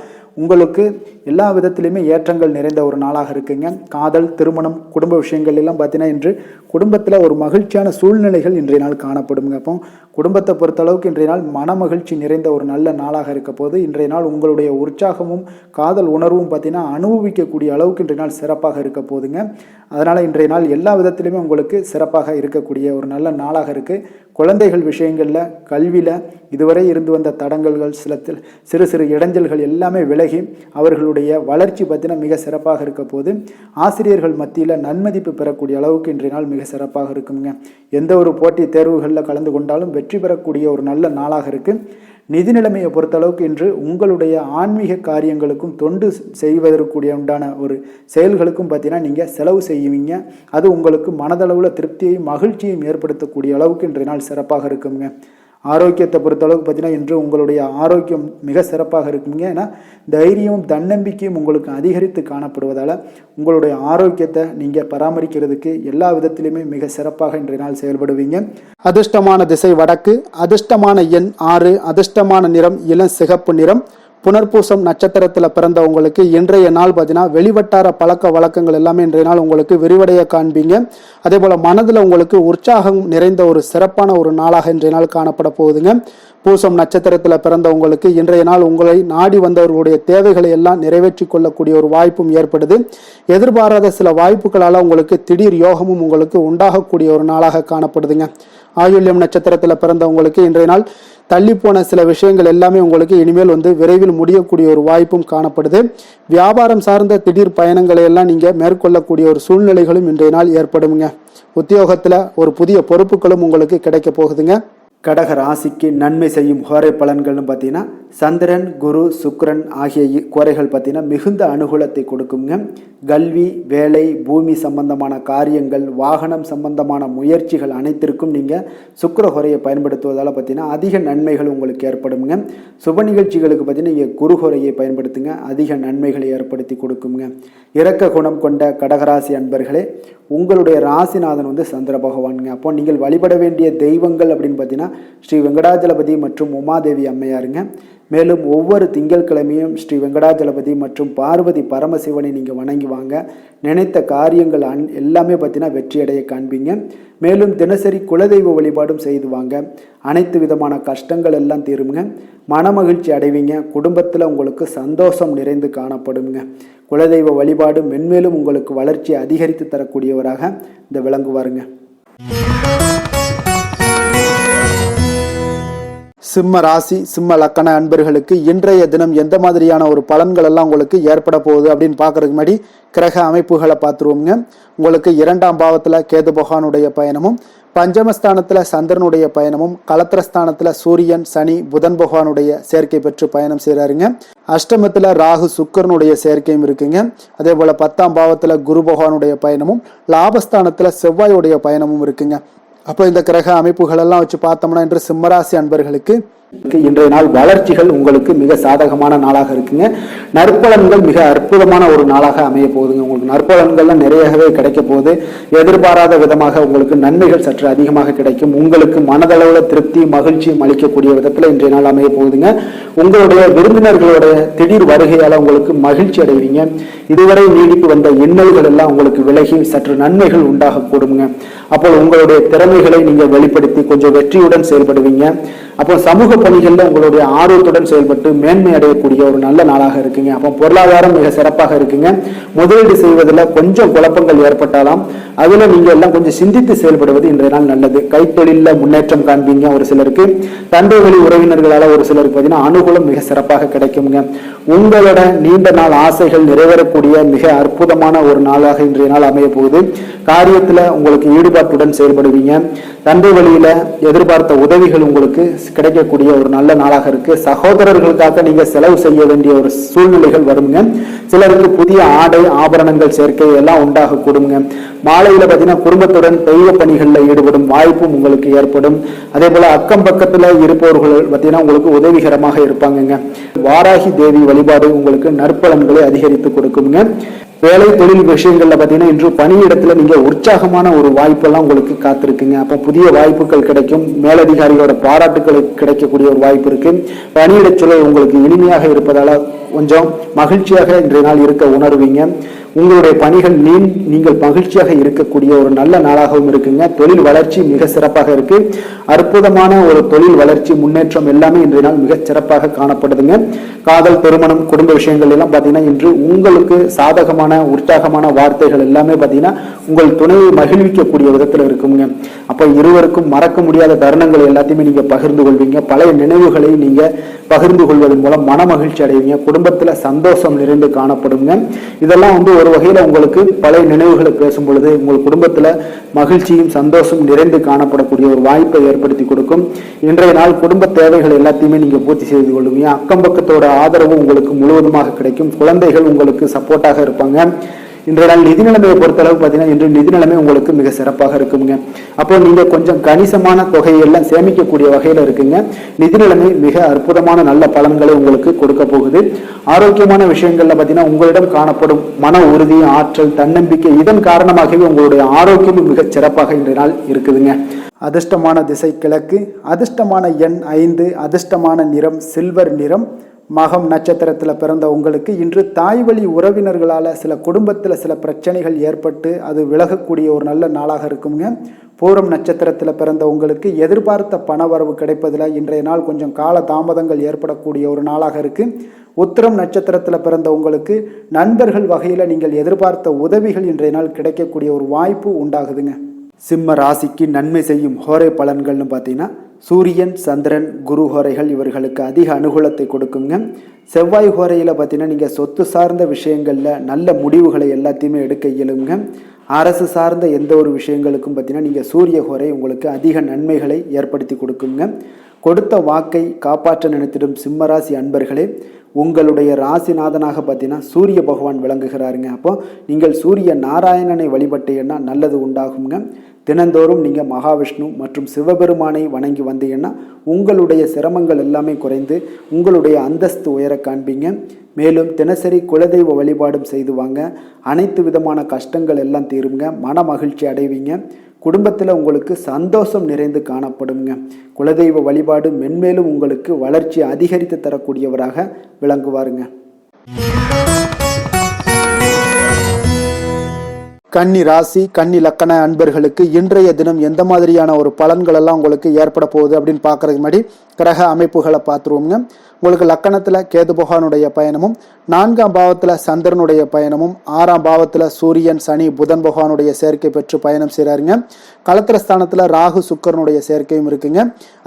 உங்களுக்கு எல்லா விதத்திலையுமே ஏற்றங்கள் நிறைந்த ஒரு நாளாக இருக்குங்க. காதல், திருமணம், குடும்ப விஷயங்கள் எல்லாம் பார்த்தீங்கன்னா இன்று குடும்பத்தில் ஒரு மகிழ்ச்சியான சூழ்நிலைகள் இன்றைய நாள் காணப்படுங்க. அப்போ குடும்பத்தை பொறுத்தளவுக்கு இன்றைய நாள் மன மகிழ்ச்சி நிறைந்த ஒரு நல்ல நாளாக இருக்க போது இன்றைய நாள் உங்களுடைய உற்சாகமும் காதல் உணர்வும் பார்த்தீங்கன்னா அனுபவிக்கக்கூடிய அளவுக்கு இன்றைய நாள் சிறப்பாக இருக்க போதுங்க. அதனால் இன்றைய நாள் எல்லா விதத்திலுமே உங்களுக்கு சிறப்பாக இருக்கக்கூடிய ஒரு நல்ல நாளாக இருக்குது. குழந்தைகள் விஷயங்களில் கல்வியில் இதுவரை இருந்து வந்த தடங்கல்கள் சிறு சிறு இடைஞ்சல்கள் எல்லாமே விலகி அவர்களுடைய வளர்ச்சி பார்த்தீங்கன்னா மிக சிறப்பாக இருக்க போது ஆசிரியர்கள் மத்தியில் நன்மதிப்பு பெறக்கூடிய அளவுக்கு இன்றைய நாள் மிக சிறப்பாக இருக்குங்க. எந்த ஒரு போட்டி தேர்வுகளில் கலந்து கொண்டாலும் வெற்றி பெறக்கூடிய ஒரு நல்ல நாளாக இருக்குது. நிதி நிலைமையை பொறுத்தளவுக்கு இன்று உங்களுடைய ஆன்மீக காரியங்களுக்கும் தொண்டு செய்வதற்குரிய உண்டான ஒரு செயல்களுக்கும் பார்த்தீங்கன்னா நீங்கள் செலவு செய்வீங்க. அது உங்களுக்கு மனதளவில் திருப்தியையும் மகிழ்ச்சியையும் ஏற்படுத்தக்கூடிய அளவுக்கு இன்றைய நாள் சிறப்பாக இருக்குங்க. ஆரோக்கியத்தை பொறுத்தளவுக்கு பார்த்தீங்கன்னா இன்று உங்களுடைய ஆரோக்கியம் மிக சிறப்பாக இருக்குங்க. ஏன்னா தைரியமும் தன்னம்பிக்கையும் உங்களுக்கு அதிகரித்து காணப்படுவதால் உங்களுடைய ஆரோக்கியத்தை நீங்கள் பராமரிக்கிறதுக்கு எல்லா விதத்திலுமே மிக சிறப்பாக இன்றைய நாள் செயல்படுவீங்க. அதிர்ஷ்டமான திசை வடக்கு, அதிர்ஷ்டமான எண் 6, அதிர்ஷ்டமான நிறம் இளம் சிகப்பு நிறம். புனர்பூசம் நட்சத்திரத்தில் பிறந்தவங்களுக்கு இன்றைய நாள் பார்த்தீங்கன்னா வெளிவட்டார பழக்க வழக்கங்கள் எல்லாமே இன்றைய நாள் உங்களுக்கு விரிவடைய காண்பீங்க. அதே போல் மனதில் உங்களுக்கு உற்சாகம் நிறைந்த ஒரு சிறப்பான ஒரு நாளாக இன்றைய நாள் காணப்பட போகுதுங்க. பூசம் நட்சத்திரத்தில் பிறந்தவங்களுக்கு இன்றைய நாள் உங்களை நாடி வந்தவர்களுடைய தேவைகளை எல்லாம் நிறைவேற்றி கொள்ளக்கூடிய ஒரு வாய்ப்பும் ஏற்படுது. எதிர்பாராத சில வாய்ப்புகளால் உங்களுக்கு திடீர் யோகமும் உங்களுக்கு உண்டாகக்கூடிய ஒரு நாளாக காணப்படுதுங்க. ஆயுள்யம் நட்சத்திரத்தில் பிறந்தவங்களுக்கு இன்றைய நாள் தள்ளி போன சில விஷயங்கள் எல்லாமே உங்களுக்கு இனிமேல் விரைவில் முடியக்கூடிய ஒரு வாய்ப்பும் காணப்படுது. வியாபாரம் சார்ந்த திடீர் பயணங்களை எல்லாம் நீங்கள் மேற்கொள்ளக்கூடிய ஒரு சூழ்நிலைகளும் இன்றைய நாள் ஏற்படுங்க. உத்தியோகத்தில் ஒரு புதிய பொறுப்புகளும் உங்களுக்கு கிடைக்க போகுதுங்க. கடக ராசிக்கு நன்மை செய்யும் ஹோரை பலன்கள்னு பார்த்தீங்கன்னா சந்திரன், குரு, சுக்கிரன் ஆகிய குறைகள் பார்த்தீங்கன்னா மிகுந்த அனுகூலத்தை கொடுக்குங்க. கல்வி, வேலை, பூமி சம்பந்தமான காரியங்கள், வாகனம் சம்பந்தமான முயற்சிகள் அனைத்திற்கும் நீங்கள் சுக்கிர ஹோரையை பயன்படுத்துவதால் பார்த்தீங்கன்னா அதிக நன்மைகள் உங்களுக்கு ஏற்படுங்க. சுப நிகழ்ச்சிகளுக்கு பார்த்தீங்கன்னா நீங்கள் குரு ஹோரையை பயன்படுத்துங்க, அதிக நன்மைகளை ஏற்படுத்தி கொடுக்குங்க. இரக்க குணம் கொண்ட கடகராசி அன்பர்களே, உங்களுடைய ராசிநாதன் சந்திர பகவானுங்க. அப்போ நீங்கள் வழிபட வேண்டிய தெய்வங்கள் அப்படின்னு பார்த்தீங்கன்னா ஸ்ரீ வெங்கடாஜலபதி மற்றும் உமாதேவி அம்மையாருங்க. மேலும் ஒவ்வொரு திங்கட்கிழமையும் ஸ்ரீ வெங்கடாஜலபதி மற்றும் பார்வதி பரமசிவனை நீங்கள் வணங்கி வாங்க. நினைத்த காரியங்கள் எல்லாமே பார்த்தீங்கன்னா வெற்றியடைய காண்பீங்க. மேலும் தினசரி குலதெய்வ வழிபாடும் செய்து வாங்க. அனைத்து விதமான கஷ்டங்கள் எல்லாம் தீருங்க. மனமகிழ்ச்சி அடைவீங்க. குடும்பத்தில் உங்களுக்கு சந்தோஷம் நிறைந்து காணப்படுங்க. குலதெய்வ வழிபாடு மென்மேலும் உங்களுக்கு வளர்ச்சி அதிகரித்து தரக்கூடியவராக இந்த விளங்குவாருங்க. சிம்ம ராசி சிம்ம லக்கண அன்பர்களுக்கு இன்றைய தினம் எந்த மாதிரியான ஒரு பலன்கள் எல்லாம் உங்களுக்கு ஏற்பட போகுது அப்படின்னு பார்க்கறதுக்கு முன்னாடி கிரக அமைப்புகளை பார்த்துருவோங்க. உங்களுக்கு 2ஆம் பாவத்துல கேது பகவானுடைய பயணமும், பஞ்சமஸ்தானத்துல சந்திரனுடைய பயணமும், களத்திரஸ்தானத்துல சூரியன் சனி புதன் பகவானுடைய சேர்க்கை பெற்று பயணம் செய்யறாருங்க. அஷ்டமத்துல ராகு சுக்கரனுடைய சேர்க்கையும் இருக்குங்க. அதே போல 10ஆம் பாவத்துல குரு பகவானுடைய பயணமும், லாபஸ்தானத்துல செவ்வாயுடைய பயணமும் இருக்குங்க. அப்போ இந்த கிரக அமைப்புகள் எல்லாம் வச்சு பார்த்தோம்னா இன்று சிம்மராசி அன்பர்களுக்கு இன்றைய நாள் வளர்ச்சிகள் உங்களுக்கு மிக சாதகமான நாளாக இருக்குங்க. நற்பலன்கள் மிக அற்புதமான ஒரு நாளாக அமைய போகுதுங்க. உங்களுக்கு நற்பலன்கள்லாம் நிறையவே கிடைக்க போகுது. எதிர்பாராத விதமாக உங்களுக்கு நன்மைகள் சற்று அதிகமாக கிடைக்கும். உங்களுக்கு மனதளவுல திருப்தி மகிழ்ச்சியும் அளிக்கக்கூடிய விதத்துல இன்றைய நாள் அமைய போகுதுங்க. உங்களுடைய விருந்தினர்களுடைய திடீர் வருகையால உங்களுக்கு மகிழ்ச்சி அடைவீங்க. இதுவரை நீடித்து வந்த இன்னல்கள் எல்லாம் உங்களுக்கு விலகி சற்று நன்மைகள் உண்டாக கூடுங்க. அப்போ உங்களுடைய திறமைகளை நீங்க வெளிப்படுத்தி கொஞ்சம் வெற்றியுடன் செயல்படுவீங்க. அப்போ சமூக பணிகள்ல உங்களுடைய ஆர்வத்துடன் செயல்பட்டு மேன்மை அடையக்கூடிய ஒரு நல்ல நாளாக இருக்குங்க. அப்போ பொருளாதாரம் மிக சிறப்பாக இருக்குங்க. முதலீடு செய்வதில் கொஞ்சம் குழப்பங்கள் ஏற்பட்டாலும் அதுல நீங்க எல்லாம் கொஞ்சம் சிந்தித்து செயல்படுவது இன்றைய நாள் நல்லது. கைத்தொழில முன்னேற்றம் காண்பீங்க. ஒரு சிலருக்கு தந்தை வழி உறவினர்களால ஒரு சிலருக்கு பார்த்தீங்கன்னா அனுகூலம் மிக சிறப்பாக கிடைக்குங்க. உங்களோட நீண்ட நாள் ஆசைகள் நிறைவேறக்கூடிய மிக அற்புதமான ஒரு நாளாக இன்றைய நாள் அமைய போகுது. காரியத்துல உங்களுக்கு ஈடுபாட்டுடன் செயல்படுவீங்க. தந்தை வழியில எதிர்பார்த்த உதவிகள் உங்களுக்கு கிடைக்கக்கூடிய ஒரு நல்ல நாளாக இருக்கு. சகோதரர்களுக்காக நீங்க செலவு செய்ய வேண்டிய ஒரு சூழ்நிலைகள் வருங்க. சிலருக்கு புதிய ஆடை ஆபரணங்கள் சேர்க்கை எல்லாம் உண்டாக கூடுங்க. மாலையில பார்த்தீங்கன்னா குடும்பத்துடன் தெய்வ பணிகளில் ஈடுபடும் வாய்ப்பும் உங்களுக்கு ஏற்படும். அதே போல அக்கம் பக்கத்துல இருப்பவர்கள் பார்த்தீங்கன்னா உங்களுக்கு உதவிகரமாக இருப்பாங்க. வாராகி தேவி வழிபாடு உங்களுக்கு நற்பலன்களை அதிகரித்து கொடுக்குங்க. வேலை தொழில் விஷயங்கள்ல பார்த்தீங்கன்னா இன்று பணியிடத்துல நீங்க உற்சாகமான ஒரு வாய்ப்பெல்லாம் உங்களுக்கு காத்திருக்குங்க. அப்போ புதிய வாய்ப்புகள் கிடைக்கும். மேலதிகாரியோட பாராட்டுகள் கிடைக்கக்கூடிய ஒரு வாய்ப்பு இருக்கு. பணியிட சூழல் உங்களுக்கு இனிமையாக இருப்பதால கொஞ்சம் மகிழ்ச்சியாக இன்றைய நாள் இருக்க உணர்வீங்க. உங்களுடைய பணிகள் நீங்கள் மகிழ்ச்சியாக இருக்கக்கூடிய ஒரு நல்ல நாளாகவும் இருக்குங்க. தொழில் வளர்ச்சி மிக சிறப்பாக இருக்கு. அற்புதமான ஒரு தொழில் வளர்ச்சி முன்னேற்றம் எல்லாமே இன்றைய நாள் மிக சிறப்பாக காணப்படுதுங்க. காதல் திருமணம் குடும்ப விஷயங்கள் எல்லாம் பார்த்தீங்கன்னா இன்று உங்களுக்கு சாதகமான உற்சாகமான வார்த்தைகள் எல்லாமே பார்த்தீங்கன்னா உங்கள் துணையை மகிழ்விக்கக்கூடிய விதத்தில் இருக்குங்க. அப்போ இருவருக்கும் மறக்க முடியாத தருணங்கள் எல்லாத்தையுமே நீங்க பகிர்ந்து கொள்வீங்க. பழைய நினைவுகளை நீங்க பகிர்ந்து கொள்வதன் மூலம் மன மகிழ்ச்சி அடைவீங்க. குடும்பத்துல சந்தோஷம் நிறைந்து காணப்படுங்க. இதெல்லாம் ஒரு வகையில உங்களுக்கு பழைய நினைவுகளை பேசும் பொழுது உங்கள் குடும்பத்துல மகிழ்ச்சியும் சந்தோஷம் நிறைந்து காணப்படக்கூடிய ஒரு வாய்ப்பை ஏற்படுத்தி கொடுக்கும். இன்றைய நாள் குடும்ப தேவைகள் எல்லாத்தையுமே நீங்க பூர்த்தி செய்து கொள்வீங்க. அக்கம் பக்கத்தோட ஆதரவு உங்களுக்கு முழுவதுமாக கிடைக்கும். குழந்தைகள் உங்களுக்கு சப்போர்ட்டாக இருப்பாங்க. இன்றைய நாள் நிதி நிலைமையை பொறுத்தளவு பார்த்தீங்கன்னா இன்று நிதி நிலைமை உங்களுக்கு மிக சிறப்பாக இருக்குங்க. அப்போ நீங்க கொஞ்சம் கணிசமான தொகையெல்லாம் சேமிக்கக்கூடிய வகையில இருக்குங்க. நிதி நிலைமை மிக அற்புதமான நல்ல பலன்களை உங்களுக்கு கொடுக்க போகுது. ஆரோக்கியமான விஷயங்கள்ல பார்த்தீங்கன்னா உங்களிடம் காணப்படும் மன உறுதி ஆற்றல் தன்னம்பிக்கை இதன் காரணமாகவே உங்களுடைய ஆரோக்கியமும் மிக சிறப்பாக இன்றைய நாள் இருக்குதுங்க. அதிர்ஷ்டமான திசை கிழக்கு, அதிர்ஷ்டமான எண் 5, அதிர்ஷ்டமான நிறம் சில்வர் நிறம். மகம் நட்சத்திரத்தில் பிறந்த உங்களுக்கு இன்று தாய் வழி உறவினர்களால் சில குடும்பத்தில் சில பிரச்சனைகள் ஏற்பட்டு அது விலகக்கூடிய ஒரு நல்ல நாளாக இருக்குங்க. பூரம் நட்சத்திரத்தில் பிறந்த உங்களுக்கு எதிர்பார்த்த பணவரவு கிடைப்பதில் இன்றைய நாள் கொஞ்சம் கால தாமதங்கள் ஏற்படக்கூடிய ஒரு நாளாக இருக்குது. உத்திரம் நட்சத்திரத்தில் பிறந்த உங்களுக்கு நண்பர்கள் வகையில் நீங்கள் எதிர்பார்த்த உதவிகள் இன்றைய நாள் கிடைக்கக்கூடிய ஒரு வாய்ப்பு உண்டாகுதுங்க. சிம்ம ராசிக்கு நன்மை செய்யும் ஹோரை பலன்கள்னு பார்த்தீங்கன்னா சூரியன் சந்திரன் குரு ஹோரைகள் இவர்களுக்கு அதிக அனுகூலத்தை கொடுக்குங்க. செவ்வாய் ஹோரையில் பார்த்தீங்கன்னா நீங்கள் சொத்து சார்ந்த விஷயங்களில் நல்ல முடிவுகளை எல்லாத்தையுமே எடுக்க இயலுங்க. அரசு சார்ந்த எந்த ஒரு விஷயங்களுக்கும் பார்த்தீங்கன்னா நீங்கள் சூரிய ஹோரை உங்களுக்கு அதிக நன்மைகளை ஏற்படுத்தி கொடுக்குங்க. கொடுத்த வாக்கை காப்பாற்ற நினைத்திடும் சிம்மராசி அன்பர்களே, உங்களுடைய ராசிநாதனாக பார்த்தீங்கன்னா சூரிய பகவான் விளங்குகிறாருங்க. அப்போ நீங்கள் சூரிய நாராயணனை வழிபட்டீங்கன்னா நல்லது உண்டாகுங்க. தினந்தோறும் நீங்கள் மகாவிஷ்ணு மற்றும் சிவபெருமானை வணங்கி வந்தீங்கன்னா உங்களுடைய சிரமங்கள் எல்லாமே குறைந்து உங்களுடைய அந்தஸ்து உயர காண்பீங்க. மேலும் தினசரி குலதெய்வ வழிபாடும் செய்து வாங்க. அனைத்து விதமான கஷ்டங்கள் எல்லாம் தீருங்க. மன மகிழ்ச்சி அடைவீங்க. குடும்பத்தில் உங்களுக்கு சந்தோஷம் நிறைந்து காணப்படுங்க. குலதெய்வ வழிபாடு மென்மேலும் உங்களுக்கு வளர்ச்சி அதிகரித்து தரக்கூடியவராக விளங்குவாருங்க. கன்னி ராசி கன்னி லக்கண அன்பர்களுக்கு இன்றைய தினம் எந்த மாதிரியான ஒரு பலன்கள் எல்லாம் உங்களுக்கு ஏற்பட போகுது அப்படின்னு பார்க்கறதுக்கு முன்னாடி கிரக அமைப்புகளை பார்த்துருவோங்க. உங்களுக்கு லக்கணத்துல கேது பகவானுடைய பயணமும், 4ஆம் பாவத்துல சந்திரனுடைய பயணமும், 6ஆம் பாவத்துல சூரியன் சனி புதன் பகவானுடைய சேர்க்கை பெற்று பயணம் செய்றாருங்க. களத்திரஸ்தானத்துல ராகு சுக்கரனுடைய சேர்க்கையும் இருக்குங்க.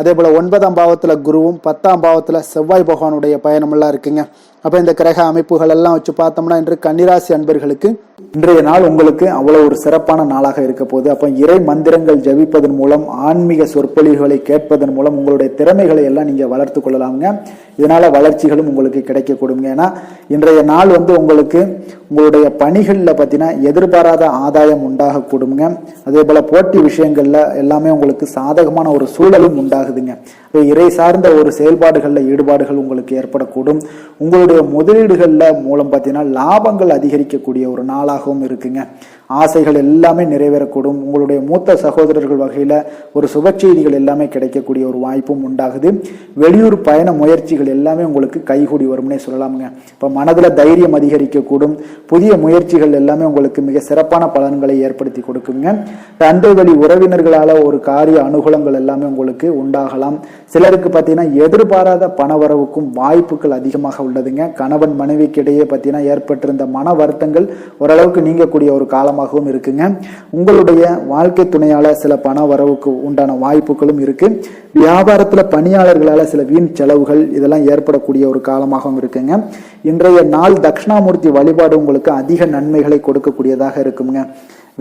அதே போல 9ஆம் பாவத்துல குருவும், 10ஆம் பாவத்துல செவ்வாய் பகவானுடைய பயணம் எல்லாம் இருக்குங்க. அப்ப இந்த கிரக அமைப்புகள் எல்லாம் வச்சு பார்த்தோம்னா இன்று கன்னிராசி அன்பர்களுக்கு இன்றைய நாள் உங்களுக்கு அவ்வளவு ஒரு சிறப்பான நாளாக இருக்க போகுது. அப்ப இறை மந்திரங்கள் ஜபிப்பதன் மூலம், ஆன்மீக சொற்பொழிவுகளை கேட்பதன் மூலம் உங்களுடைய திறமைகளை எல்லாம் நீங்க வளர்த்து கொள்ளலாம்ங்க. இதனால வளர்ச்சிகளும் உங்களுக்கு கிடைக்க கொடுங்க. ஏன்னா இன்றைய நாள் உங்களுக்கு உங்களுடைய பணிகள்ல பார்த்தீங்கன்னா எதிர்பாராத ஆதாயம் உண்டாக கொடுங்க. அதே போல போட்டி விஷயங்கள்ல எல்லாமே உங்களுக்கு சாதகமான ஒரு சூழலும் உண்டாகுதுங்க. இறை சார்ந்த ஒரு செயல்பாடுகள்ல ஈடுபாடுகள் உங்களுக்கு ஏற்படக்கூடும். உங்களுடைய முதலீடுகள்ல மூலம் பார்த்தீங்கன்னா லாபங்கள் அதிகரிக்கக்கூடிய ஒரு நாளாகவும் இருக்குங்க. ஆசைகள் எல்லாமே நிறைவேறக்கூடும். உங்களுடைய மூத்த சகோதரர்கள் வகையில ஒரு சுப செய்திகள் எல்லாமே கிடைக்கக்கூடிய ஒரு வாய்ப்பும் உண்டாகுது. வெளியூர் பயண முயற்சிகள் எல்லாமே உங்களுக்கு கைகூடி வரும்னே சொல்லலாமுங்க. இப்ப மனதுல தைரியம் அதிகரிக்கக்கூடும். புதிய முயற்சிகள் எல்லாமே உங்களுக்கு மிக சிறப்பான பலன்களை ஏற்படுத்தி கொடுக்குங்க. தந்தை வழி உறவினர்களால ஒரு காரிய அனுகூலங்கள் எல்லாமே உங்களுக்கு உண்டாகலாம். சிலருக்கு பார்த்தீங்கன்னா எதிர்பாராத பணவரவுக்கும் வாய்ப்புகள் அதிகமாக உள்ளதுங்க. கணவன் மனைவிக்கு இடையே பார்த்தீங்கன்னா ஏற்பட்டிருந்த மன வருத்தங்கள் ஓரளவுக்கு நீங்கக்கூடிய ஒரு காலமாகவும் இருக்குங்க. உங்களுடைய வாழ்க்கை துணையால சில பண வரவுக்கு உண்டான வாய்ப்புகளும் இருக்கு. வியாபாரத்துல பணியாளர்களால சில வீண் செலவுகள் இதெல்லாம் ஏற்படக்கூடிய ஒரு காலமாகவும் இருக்குங்க. இன்றைய நாள் தட்சிணாமூர்த்தி வழிபாடு உங்களுக்கு அதிக நன்மைகளை கொடுக்கக்கூடியதாக இருக்குங்க.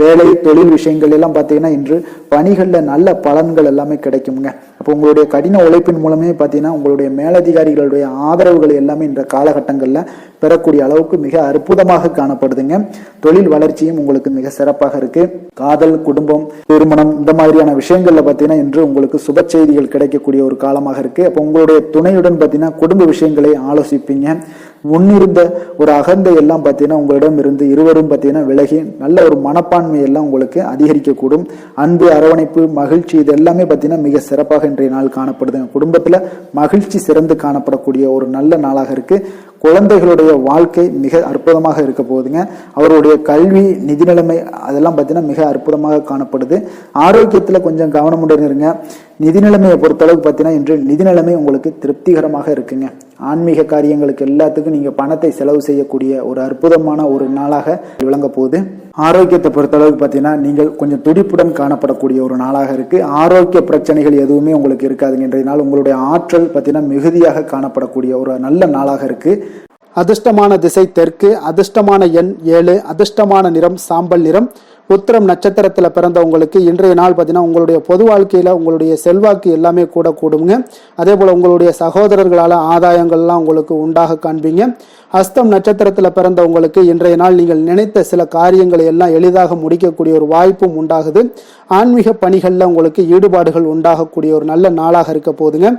வேலை தொழில் விஷயங்கள் எல்லாம் பார்த்தீங்கன்னா இன்று பணிகளில் நல்ல பலன்கள் எல்லாமே கிடைக்குங்க. அப்போ உங்களுடைய கடின உழைப்பின் மூலமே பார்த்தீங்கன்னா உங்களுடைய மேலதிகாரிகளுடைய ஆதரவுகள் எல்லாமே இந்த காலகட்டங்களில் பெறக்கூடிய அளவுக்கு மிக அற்புதமாக காணப்படுதுங்க. தொழில் வளர்ச்சியும் உங்களுக்கு மிக சிறப்பாக இருக்கு. காதல், குடும்பம், திருமணம் இந்த மாதிரியான விஷயங்கள்ல பார்த்தீங்கன்னா இன்று உங்களுக்கு சுப செய்திகள் கிடைக்கக்கூடிய ஒரு காலமாக இருக்கு. அப்போ உங்களுடைய துணையுடன் பார்த்தீங்கன்னா குடும்ப விஷயங்களை ஆலோசிப்பீங்க. முன்னிருந்த ஒரு அகந்தை எல்லாம் பார்த்தீங்கன்னா உங்களிடம் இருந்து இருவரும் பார்த்தீங்கன்னா விலகி நல்ல ஒரு மனப்பான்மை எல்லாம் உங்களுக்கு அதிகரிக்கக்கூடும். அன்பு, அரவணைப்பு, மகிழ்ச்சி இது எல்லாமே பார்த்தீங்கன்னா மிக சிறப்பாக இன்றைய நாள் காணப்படுதுங்க. குடும்பத்துல மகிழ்ச்சி சிறந்து காணப்படக்கூடிய ஒரு நல்ல நாளாக இருக்கு. குழந்தைகளுடைய வாழ்க்கை மிக அற்புதமாக இருக்க போகுதுங்க. அவருடைய கல்வி, நிதி நிலைமை அதெல்லாம் பார்த்தீங்கன்னா மிக அற்புதமாக காணப்படுது. ஆரோக்கியத்துல கொஞ்சம் கவனமுடன் இருங்க. நிதி நிலைமையை பொறுத்தளவுக்கு பார்த்தீங்கன்னா இன்று நிதி நிலைமை உங்களுக்கு திருப்திகரமாக இருக்குங்க. ஆன்மீக காரியங்களுக்கு எல்லாத்துக்கும் நீங்க பணத்தை செலவு செய்யக்கூடிய ஒரு அற்புதமான ஒரு நாளாக விளங்க போகுது. ஆரோக்கியத்தை பொறுத்தளவுக்கு பார்த்தீங்கன்னா நீங்கள் கொஞ்சம் துடிப்புடன் காணப்படக்கூடிய ஒரு நாளாக இருக்கு. ஆரோக்கிய பிரச்சனைகள் எதுவுமே உங்களுக்கு இருக்காதுங்க. இன்றைய நாள் உங்களுடைய ஆற்றல் பார்த்தீங்கன்னா மிகுதியாக காணப்படக்கூடிய ஒரு நல்ல நாளாக இருக்கு. அதிர்ஷ்டமான திசை தெற்கு, அதிர்ஷ்டமான எண் 7, அதிர்ஷ்டமான நிறம் சாம்பல் நிறம். உத்திரம் நட்சத்திரத்துல பிறந்தவங்களுக்கு இன்றைய நாள் பார்த்தீங்கன்னா உங்களுடைய பொது வாழ்க்கையில உங்களுடைய செல்வாக்கு எல்லாமே கூட கூடுங்க. அதே போல உங்களுடைய சகோதரர்களால ஆதாயங்கள்லாம் உங்களுக்கு உண்டாக காண்பீங்க. அஸ்தம் நட்சத்திரத்துல பிறந்தவங்களுக்கு இன்றைய நாள் நீங்கள் நினைத்த சில காரியங்களை எல்லாம் எளிதாக முடிக்கக்கூடிய ஒரு வாய்ப்பும் உண்டாகுது. ஆன்மீக பணிகள்ல உங்களுக்கு ஈடுபாடுகள் உண்டாகக்கூடிய ஒரு நல்ல நாளாக இருக்க போகுதுங்க.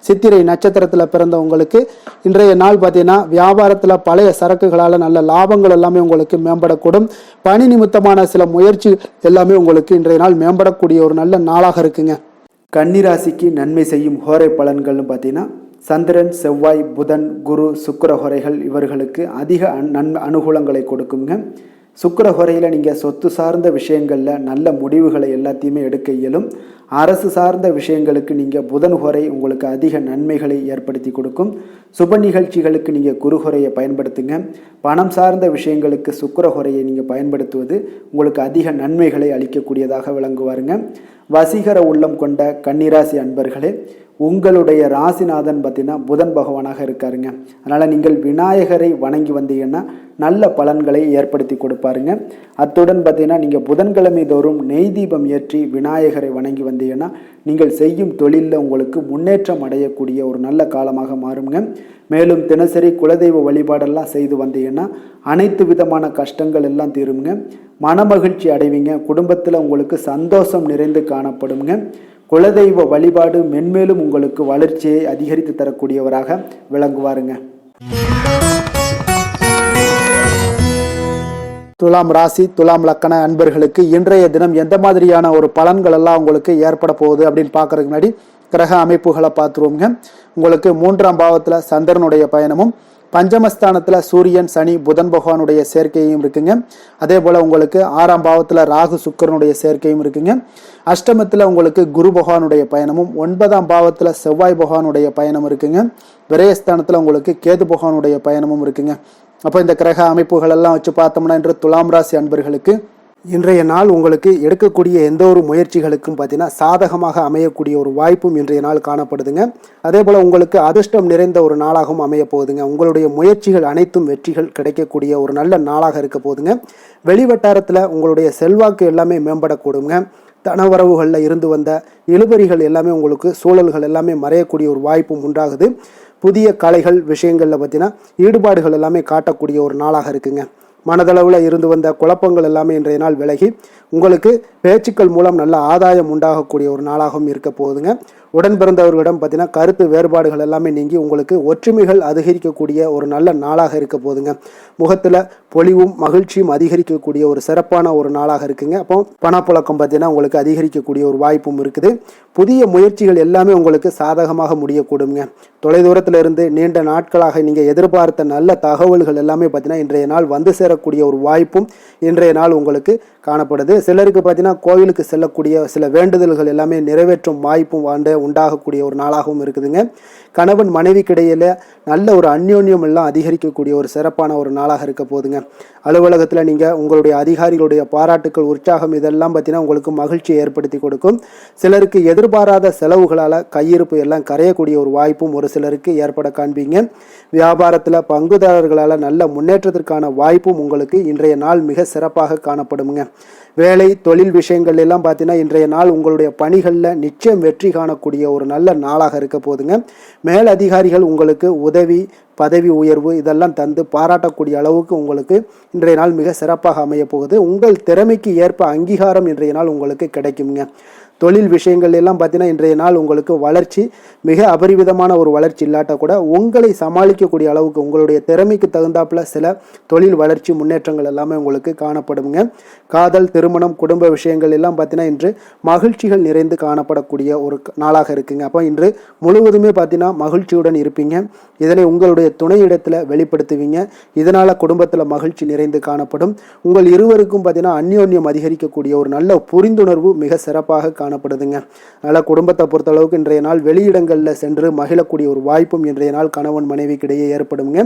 சித்திரை நட்சத்திரத்துல பிறந்தவங்களுக்கு இன்றைய நாள் பார்த்தீங்கன்னா வியாபாரத்துல பழைய சரக்குகளால நல்ல லாபங்கள் எல்லாமே உங்களுக்கு மேம்படக்கூடும். பணி நிமித்தமான சில முயற்சி எல்லாமே உங்களுக்கு இன்றைய நாள் மேம்படக்கூடிய ஒரு நல்ல நாளாக இருக்குங்க. கன்னிராசிக்கு நன்மை செய்யும் ஹோரை பலன்கள்னு பார்த்தீங்கன்னா சந்திரன், செவ்வாய், புதன், குரு, சுக்கிர ஹோரைகள் இவர்களுக்கு அதிக அனுகூலங்களை கொடுக்குங்க. சுக்கிர ஹோரையில் நீங்கள் சொத்து சார்ந்த விஷயங்களில் நல்ல முடிவுகளை எல்லாத்தையுமே எடுக்க இயலும். அரசு சார்ந்த விஷயங்களுக்கு நீங்கள் புதன் ஹோரை உங்களுக்கு அதிக நன்மைகளை ஏற்படுத்தி கொடுக்கும். சுப நிகழ்ச்சிகளுக்கு நீங்கள் குரு ஹோரையை பயன்படுத்துங்க. பணம் சார்ந்த விஷயங்களுக்கு சுக்கிர ஹோரையை நீங்கள் பயன்படுத்துவது உங்களுக்கு அதிக நன்மைகளை அளிக்கக்கூடியதாக விளங்குவாருங்க. வசீகர உள்ளம் கொண்ட கன்னிராசி அன்பர்களே, உங்களுடைய ராசிநாதன் பார்த்தீங்கன்னா புதன் பகவானாக இருக்காருங்க. அதனால் நீங்கள் விநாயகரை வணங்கி வந்தீங்கன்னா நல்ல பலன்களை ஏற்படுத்தி கொடுப்பாருங்க. அத்துடன் பார்த்தீங்கன்னா நீங்கள் புதன்கிழமை தோறும் நெய் தீபம் ஏற்றி விநாயகரை வணங்கி வந்தீங்கன்னா நீங்கள் செய்யும் தொழிலில் உங்களுக்கு முன்னேற்றம் அடையக்கூடிய ஒரு நல்ல காலமாக மாறுங்க. மேலும் தினசரி குலதெய்வ வழிபாடெல்லாம் செய்து வந்தீங்கன்னா அனைத்து விதமான கஷ்டங்கள் எல்லாம் தீருங்க. மனமகிழ்ச்சி அடைவீங்க. குடும்பத்தில் உங்களுக்கு சந்தோஷம் நிறைந்து காணப்படுங்க. குலதெய்வ வழிபாடு மென்மேலும் உங்களுக்கு வளர்ச்சியை அதிகரித்து தரக்கூடியவராக விளங்குவாருங்க. துலாம் ராசி, துலாம் லக்கண அன்பர்களுக்கு இன்றைய தினம் எந்த மாதிரியான ஒரு பலன்கள் எல்லாம் உங்களுக்கு ஏற்பட போகுது அப்படின்னு பார்க்கறதுக்கு முன்னாடி கிரக அமைப்புகளை பார்த்துருவோங்க. உங்களுக்கு 3ஆம் பாவத்தில் சந்திரனுடைய பயணமும், பஞ்சமஸ்தானத்துல சூரியன் சனி புதன் பகவானுடைய சேர்க்கையும் இருக்குங்க. அதே போல உங்களுக்கு 6ஆம் பாவத்துல ராகு சுக்கிரனுடைய சேர்க்கையும் இருக்குங்க. அஷ்டமத்துல உங்களுக்கு குரு பகவானுடைய பயணமும் 9ஆம் பாவத்துல செவ்வாய் பகவானுடைய பயணம் இருக்குங்க. விரயஸ்தானத்துல உங்களுக்கு கேது பகவானுடைய பயணமும் இருக்குங்க. அப்போ இந்த கிரக அமைப்புகள் எல்லாம் வச்சு பார்த்தோம்னா இன்று துலாம் ராசி அன்பர்களுக்கு இன்றைய நாள் உங்களுக்கு எடுக்கக்கூடிய எந்த ஒரு முயற்சிகளுக்கும் பார்த்தீங்கன்னா சாதகமாக அமையக்கூடிய ஒரு வாய்ப்பும் இன்றைய நாள் காணப்படுதுங்க. அதே போல் உங்களுக்கு அதிர்ஷ்டம் நிறைந்த ஒரு நாளாகவும் அமைய போகுதுங்க. உங்களுடைய முயற்சிகள் அனைத்தும் வெற்றிகள் கிடைக்கக்கூடிய ஒரு நல்ல நாளாக இருக்க போகுதுங்க. வெளிவட்டாரத்தில் உங்களுடைய செல்வாக்கு எல்லாமே மேம்படக்கூடுங்க. தனவரவுகளில் இருந்து வந்த இழுபறிகள் எல்லாமே உங்களுக்கு சூழல்கள் எல்லாமே மறையக்கூடிய ஒரு வாய்ப்பும் உண்டாகுது. புதிய கலைகள் விஷயங்களில் பார்த்தீங்கன்னா ஈடுபாடுகள் எல்லாமே காட்டக்கூடிய ஒரு நாளாக இருக்குங்க. மனதளவில் இருந்து வந்த குழப்பங்கள் எல்லாமே இன்றைய நாள் விலகி உங்களுக்கு பேச்சுக்கள் மூலம் நல்ல ஆதாயம் உண்டாகக்கூடிய ஒரு நாளாகவும் இருக்க போகுதுங்க. உடன் பிறந்தவர்களிடம் பார்த்தீங்கன்னா கருத்து வேறுபாடுகள் எல்லாமே நீங்கி உங்களுக்கு ஒற்றுமைகள் அதிகரிக்கக்கூடிய ஒரு நல்ல நாளாக இருக்க போகுதுங்க. முகத்தில் பொலிவும் மகிழ்ச்சியும் அதிகரிக்கக்கூடிய ஒரு சிறப்பான ஒரு நாளாக இருக்குங்க. அப்போ பணப்புழக்கம் பார்த்தீங்கன்னா உங்களுக்கு அதிகரிக்கக்கூடிய ஒரு வாய்ப்பும் இருக்குது. புதிய முயற்சிகள் எல்லாமே உங்களுக்கு சாதகமாக முடியக்கூடுங்க. தொலைதூரத்தில் இருந்து நீண்ட நாட்களாக நீங்கள் எதிர்பார்த்த நல்ல தகவல்கள் எல்லாமே பார்த்தீங்கன்னா இன்றைய நாள் வந்து சேரக்கூடிய ஒரு வாய்ப்பும் இன்றைய நாள் உங்களுக்கு காணப்படுது. சிலருக்கு பார்த்தீங்கன்னா கோவிலுக்கு செல்லக்கூடிய சில வேண்டுதல்கள் எல்லாமே நிறைவேற்றும் வாய்ப்பும் உண்டாகக்கூடிய ஒரு நாளாகவும் இருக்குதுங்க. கணவன் மனைவிக்கிடையில நல்ல ஒரு அந்யோன்யம் எல்லாம் அதிகரிக்கக்கூடிய ஒரு சிறப்பான ஒரு நாளாக இருக்க போகுதுங்க. அலுவலகத்தில் நீங்கள் உங்களுடைய அதிகாரிகளுடைய பாராட்டுக்கள் உற்சாகம் இதெல்லாம் பார்த்தீங்கன்னா உங்களுக்கு மகிழ்ச்சியை ஏற்படுத்தி கொடுக்கும். சிலருக்கு எதிர்பாராத செலவுகளால் கையிருப்பு எல்லாம் கரையக்கூடிய ஒரு வாய்ப்பும் ஒரு சிலருக்கு ஏற்பட காண்பீங்க. வியாபாரத்தில் பங்குதாரர்களால் நல்ல முன்னேற்றத்திற்கான வாய்ப்பும் உங்களுக்கு இன்றைய நாள் மிக சிறப்பாக காணப்படுங்க. வேலை தொழில் விஷயங்கள் எல்லாம் பார்த்தீங்கன்னா இன்றைய நாள் உங்களுடைய பணிகளில் நிச்சயம் வெற்றி காணக்கூடிய ஒரு நல்ல நாளாக இருக்க போதுங்க. மேல் அதிகாரிகள் உங்களுக்கு உதவி பதவி உயர்வு இதெல்லாம் தந்து பாராட்டக்கூடிய அளவுக்கு உங்களுக்கு இன்றைய நாள் மிக சிறப்பாக அமைய போகுது. உங்கள் திறமைக்கு ஏற்ப அங்கீகாரம் இன்றைய நாள் உங்களுக்கு கிடைக்குங்க. தொழில் விஷயங்கள் எல்லாம் பார்த்தீங்கன்னா இன்றைய நாள் உங்களுக்கு வளர்ச்சி மிக அபரிவிதமான ஒரு வளர்ச்சி இல்லாட்ட கூட உங்களை சமாளிக்கக்கூடிய அளவுக்கு உங்களுடைய திறமைக்கு தகுந்தாப்புல சில தொழில் வளர்ச்சி முன்னேற்றங்கள் எல்லாமே உங்களுக்கு காணப்படுங்க. காதல் திருமணம் குடும்ப விஷயங்கள் எல்லாம் பார்த்தீங்கன்னா இன்று மகிழ்ச்சிகள் நிறைந்து காணப்படக்கூடிய ஒரு நாளாக இருக்குங்க. அப்போ இன்று முழுவதுமே பார்த்தீங்கன்னா மகிழ்ச்சியுடன் இருப்பீங்க. இதனை உங்களுடைய துணையிடத்தில் வெளிப்படுத்துவீங்க. இதனால் குடும்பத்தில் மகிழ்ச்சி நிறைந்து காணப்படும். உங்கள் இருவருக்கும் பார்த்தீங்கன்னா அந்யோன்யம் அதிகரிக்கக்கூடிய ஒரு நல்ல புரிந்துணர்வு மிக சிறப்பாக காணப்படுதுங்க. அதனால் குடும்பத்தை பொறுத்தளவுக்கு இன்றைய நாள் வெளியிடங்களில் சென்று மகிழக்கூடிய ஒரு வாய்ப்பும் இன்றைய நாள் கணவன் மனைவிக்கிடையே ஏற்படுங்க.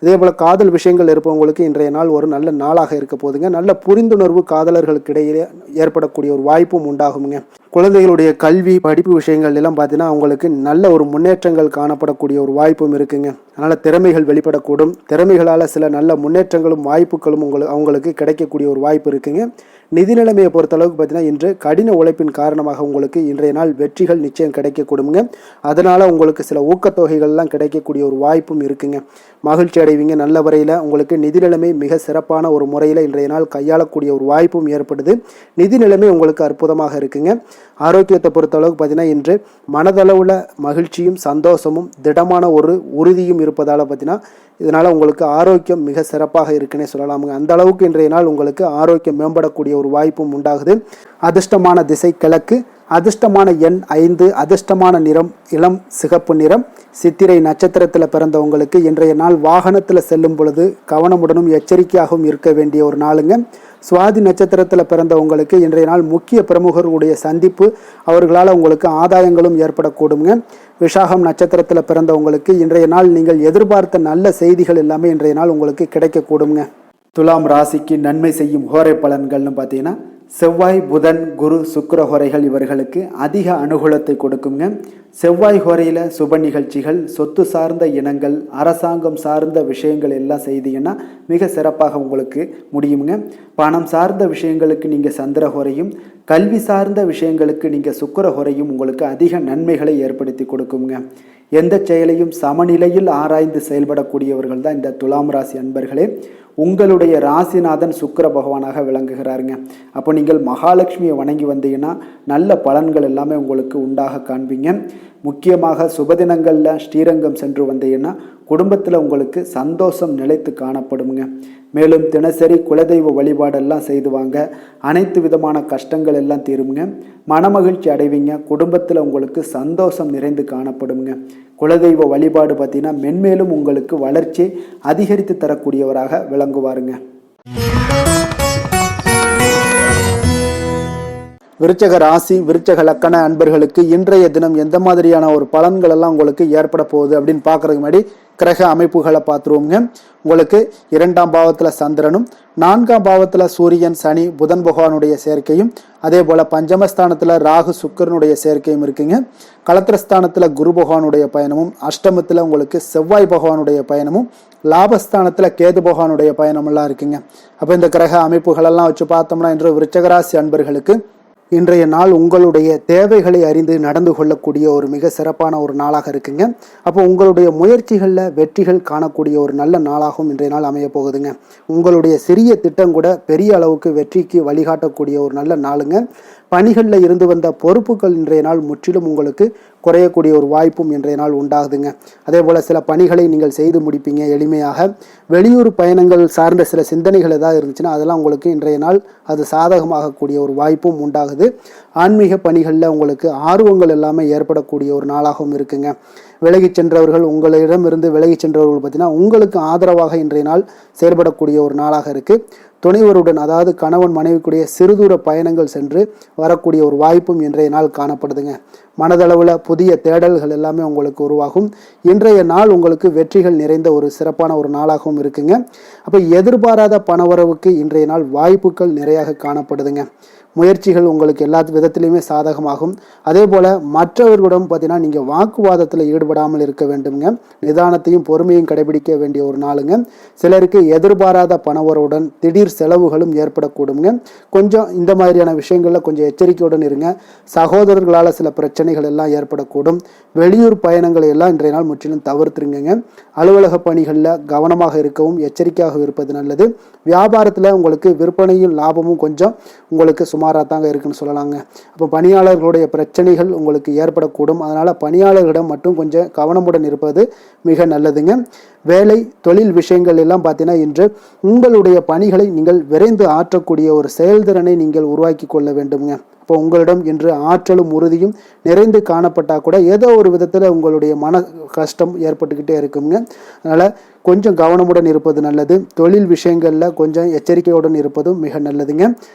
அதே போல் காதல் விஷயங்கள் இருப்பவங்களுக்கு இன்றைய நாள் ஒரு நல்ல நாளாக இருக்க போதுங்க. நல்ல புரிந்துணர்வு காதலர்களுக்கு இடையே ஏற்படக்கூடிய ஒரு வாய்ப்பும் உண்டாகுங்க. குழந்தைகளுடைய கல்வி படிப்பு விஷயங்கள் எல்லாம் பார்த்தீங்கன்னா அவங்களுக்கு நல்ல ஒரு முன்னேற்றங்கள் காணப்படக்கூடிய ஒரு வாய்ப்பும் இருக்குங்க. அதனால் திறமைகள் வெளிப்படக்கூடும். திறமைகளால் சில நல்ல முன்னேற்றங்களும் வாய்ப்புகளும் அவங்களுக்கு கிடைக்கக்கூடிய ஒரு வாய்ப்பு இருக்குங்க. நிதி நிலைமையை பொறுத்தளவுக்கு பார்த்தீங்கன்னா இன்று கடின உழைப்பின் காரணமாக உங்களுக்கு இன்றைய நாள் வெற்றிகள் நிச்சயம் கிடைக்கக்கூடுங்க. அதனால் உங்களுக்கு சில ஊக்கத்தொகைகள்லாம் கிடைக்கக்கூடிய ஒரு வாய்ப்பும் இருக்குங்க. மகிழ்ச்சி அடைவீங்க. நல்ல வரையில் உங்களுக்கு நிதி நிலைமை மிக சிறப்பான ஒரு முறையில் இன்றைய நாள் கையாளக்கூடிய ஒரு வாய்ப்பும் ஏற்படுது. நிதி நிலைமை உங்களுக்கு அற்புதமாக இருக்குங்க. ஆரோக்கியத்தை பொறுத்தளவுக்கு பார்த்தீங்கன்னா இன்று மனதளவில் மகிழ்ச்சியும் சந்தோஷமும் திடமான ஒரு உறுதியும் இருப்பதால் பார்த்தீங்கன்னா இதனால் உங்களுக்கு ஆரோக்கியம் மிக சிறப்பாக இருக்குன்னே சொல்லலாமுங்க. அந்த அளவுக்கு இன்றைய நாள் உங்களுக்கு ஆரோக்கியம் மேம்படக்கூடிய ஒரு வாய்ப்பும் உண்டாகுது. அதிர்ஷ்டமான திசை கிழக்கு, அதிர்ஷ்டமான எண் 5, அதிர்ஷ்டமான நிறம் இளம் சிகப்பு நிறம். சித்திரை நட்சத்திரத்தில் பிறந்தவங்களுக்கு இன்றைய நாள் வாகனத்தில் செல்லும் பொழுது கவனமுடனும் எச்சரிக்கையாகவும் இருக்க வேண்டிய ஒரு நாளுங்க. சுவாதி நட்சத்திரத்தில் பிறந்தவங்களுக்கு இன்றைய நாள் முக்கிய பிரமுகர்களுடைய சந்திப்பு அவர்களால் உங்களுக்கு ஆதாயங்களும் ஏற்படக்கூடுங்க. விஷாகம் நட்சத்திரத்தில் பிறந்தவங்களுக்கு இன்றைய நாள் நீங்கள் எதிர்பார்த்த நல்ல செய்திகள் எல்லாமே இன்றைய நாள் உங்களுக்கு கிடைக்கக்கூடுங்க. துலாம் ராசிக்கு நன்மை செய்யும் ஹோரை பலன்கள்னு பார்த்தீங்கன்னா செவ்வாய் புதன் குரு சுக்கிர ஹோரைகள் இவர்களுக்கு அதிக அனுகூலத்தை கொடுக்குங்க. செவ்வாய் ஹோரையில் சுப நிகழ்ச்சிகள் சொத்து சார்ந்த இனங்கள் அரசாங்கம் சார்ந்த விஷயங்கள் எல்லாம் செய்தீங்கன்னா மிக சிறப்பாக உங்களுக்கு முடியுங்க. பணம் சார்ந்த விஷயங்களுக்கு நீங்கள் சந்திர ஹோரையும் கல்வி சார்ந்த விஷயங்களுக்கு நீங்கள் சுக்கிர ஹோரையும் உங்களுக்கு அதிக நன்மைகளை ஏற்படுத்தி கொடுக்குங்க. எந்த செயலையும் சமநிலையில் ஆராய்ந்து செயல்படக்கூடியவர்கள் தான் இந்த துலாம் ராசி அன்பர்களே. உங்களுடைய ராசிநாதன் சுக்கிர பகவானாக விளங்குகிறாருங்க. அப்போ நீங்கள் மகாலட்சுமியை வணங்கி வந்தீங்கன்னா நல்ல பலன்கள் எல்லாமே உங்களுக்கு உண்டாக காண்பீங்க. முக்கியமாக சுபதினங்களில் ஸ்ரீரங்கம் சென்று வந்தீங்கன்னா குடும்பத்தில் உங்களுக்கு சந்தோஷம் நிலைத்து காணப்படுங்க. மேலும் தினசரி குலதெய்வ வழிபாடெல்லாம் செய்து வாங்க, அனைத்து விதமான கஷ்டங்கள் எல்லாம் தீருங்க, மனமகிழ்ச்சி அடைவீங்க, குடும்பத்தில் உங்களுக்கு சந்தோஷம் நிறைந்து காணப்படுங்க. குலதெய்வ வழிபாடு பார்த்தீங்கன்னா மென்மேலும் உங்களுக்கு வளர்ச்சி அதிகரித்து தரக்கூடியவராக விளங்குவாருங்க. விருச்சக ராசி விருச்சக லக்கண அன்பர்களுக்கு இன்றைய தினம் எந்த மாதிரியான ஒரு பலன்கள் எல்லாம் உங்களுக்கு ஏற்பட போகுது அப்படின்னு பார்க்கறதுக்கு முன்னாடி கிரக அமைப்புகளை பார்த்துருவோங்க. உங்களுக்கு 2ஆம் பாவத்தில் சந்திரனும் 4ஆம் பாவத்தில் சூரியன் சனி புதன் பகவானுடைய சேர்க்கையும், அதே போல் பஞ்சமஸ்தானத்தில் ராகு சுக்கரனுடைய சேர்க்கையும் இருக்குங்க. களத்திரஸ்தானத்தில் குரு பகவானுடைய பயணமும், அஷ்டமத்தில் உங்களுக்கு செவ்வாய் பகவானுடைய பயணமும், லாபஸ்தானத்தில் கேது பகவானுடைய பயணமெல்லாம் இருக்குங்க. அப்போ இந்த கிரக அமைப்புகளெல்லாம் வச்சு பார்த்தோம்னா இன்று விருச்சகராசி அன்பர்களுக்கு இன்றைய நாள் உங்களுடைய தேவைகளை அறிந்து நடந்து கொள்ளக்கூடிய ஒரு மிக சிறப்பான ஒரு நாளாக இருக்குங்க. அப்போ உங்களுடைய முயற்சிகளில் வெற்றிகள் காணக்கூடிய ஒரு நல்ல நாளாகவும் இன்றைய நாள் அமைய போகுதுங்க. உங்களுடைய சிறிய திட்டம் கூட பெரிய அளவுக்கு வெற்றிக்கு வழிகாட்டக்கூடிய ஒரு நல்ல நாளுங்க. பணிகளில் இருந்து வந்த பொறுப்புகள் இன்றைய நாள் முற்றிலும் உங்களுக்கு குறையக்கூடிய ஒரு வாய்ப்பும் இன்றைய நாள் உண்டாகுதுங்க. அதே போல் சில பணிகளை நீங்கள் செய்து முடிப்பீங்க எளிமையாக. வெளியூர் பயணங்கள் சார்ந்த சில சிந்தனைகள் ஏதாவது இருந்துச்சுன்னா அதெல்லாம் உங்களுக்கு இன்றைய நாள் அது சாதகமாகக்கூடிய ஒரு வாய்ப்பும் உண்டாகுது. ஆன்மீக பணிகளில் உங்களுக்கு ஆர்வங்கள் எல்லாமே ஏற்படக்கூடிய ஒரு நாளாகவும் இருக்குங்க. விலகி சென்றவர்கள், உங்களிடமிருந்து விலகி சென்றவர்கள் பார்த்தீங்கன்னா உங்களுக்கு ஆதரவாக இன்றைய நாள் செயல்படக்கூடிய ஒரு நாளாக இருக்குது. துணைவருடன், அதாவது கணவன் மனைவிக்குடைய சிறுதூர பயணங்கள் சென்று வரக்கூடிய ஒரு வாய்ப்பும் இன்றைய நாள் காணப்படுதுங்க. மனதளவில் புதிய தேடல்கள் எல்லாமே உங்களுக்கு உருவாகும். இன்றைய நாள் உங்களுக்கு வெற்றிகள் நிறைந்த ஒரு சிறப்பான ஒரு நாளாகவும் இருக்குங்க. அப்போ எதிர்பாராத பணவரவுக்கு இன்றைய நாள் வாய்ப்புகள் நிறையாக காணப்படுதுங்க. முயற்சிகள் உங்களுக்கு எல்லா விதத்திலையுமே சாதகமாகும். அதே போல் மற்றவர்களிடம் பார்த்தீங்கன்னா நீங்கள் வாக்குவாதத்தில் ஈடுபடாமல் இருக்க வேண்டுங்க. நிதானத்தையும் பொறுமையும் கடைபிடிக்க வேண்டிய ஒரு நாளுங்க. சிலருக்கு எதிர்பாராத பணவரவுடன் திடீர் செலவுகளும் ஏற்படக்கூடுங்க. கொஞ்சம் இந்த மாதிரியான விஷயங்களில் கொஞ்சம் எச்சரிக்கையுடன் இருங்க. சகோதரர்களால் சில பிரச்சனைகள் எல்லாம் ஏற்படக்கூடும். வெளியூர் பயணங்களை எல்லாம் இன்றைய நாள் முற்றிலும் தவிர்த்துருங்க. அலுவலக பணிகளில் கவனமாக இருக்கவும் எச்சரிக்கையாக இருப்பது நல்லது. வியாபாரத்தில் உங்களுக்கு விற்பனையும் லாபமும் கொஞ்சம் உங்களுக்கு சுமாராக தாங்க இருக்குன்னு சொல்லலாங்க. அப்போ பணியாளர்களுடைய பிரச்சனைகள் உங்களுக்கு ஏற்படக்கூடும். அதனால் பணியாளர்களிடம் மட்டும் கொஞ்சம் கவனமுடன் இருப்பது மிக நல்லதுங்க. வேலை தொழில் விஷயங்கள் எல்லாம் பார்த்தீங்கன்னா இன்று உங்களுடைய பணிகளை நீங்கள் விரைந்து ஆற்றக்கூடிய ஒரு செயல்திறனை நீங்கள் உருவாக்கி கொள்ள வேண்டுங்க. இப்போ உங்களிடம் இன்று ஆற்றலும் உறுதியும் நிறைந்து காணப்பட்டால் கூட ஏதோ ஒரு விதத்தில் உங்களுடைய மன கஷ்டம் ஏற்பட்டுக்கிட்டே இருக்குங்க. அதனால் கொஞ்சம் கவனமுடன் இருப்பது நல்லது. தொழில் விஷயங்களில் கொஞ்சம் எச்சரிக்கையுடன் இருப்பதும் மிக நல்லதுங்க.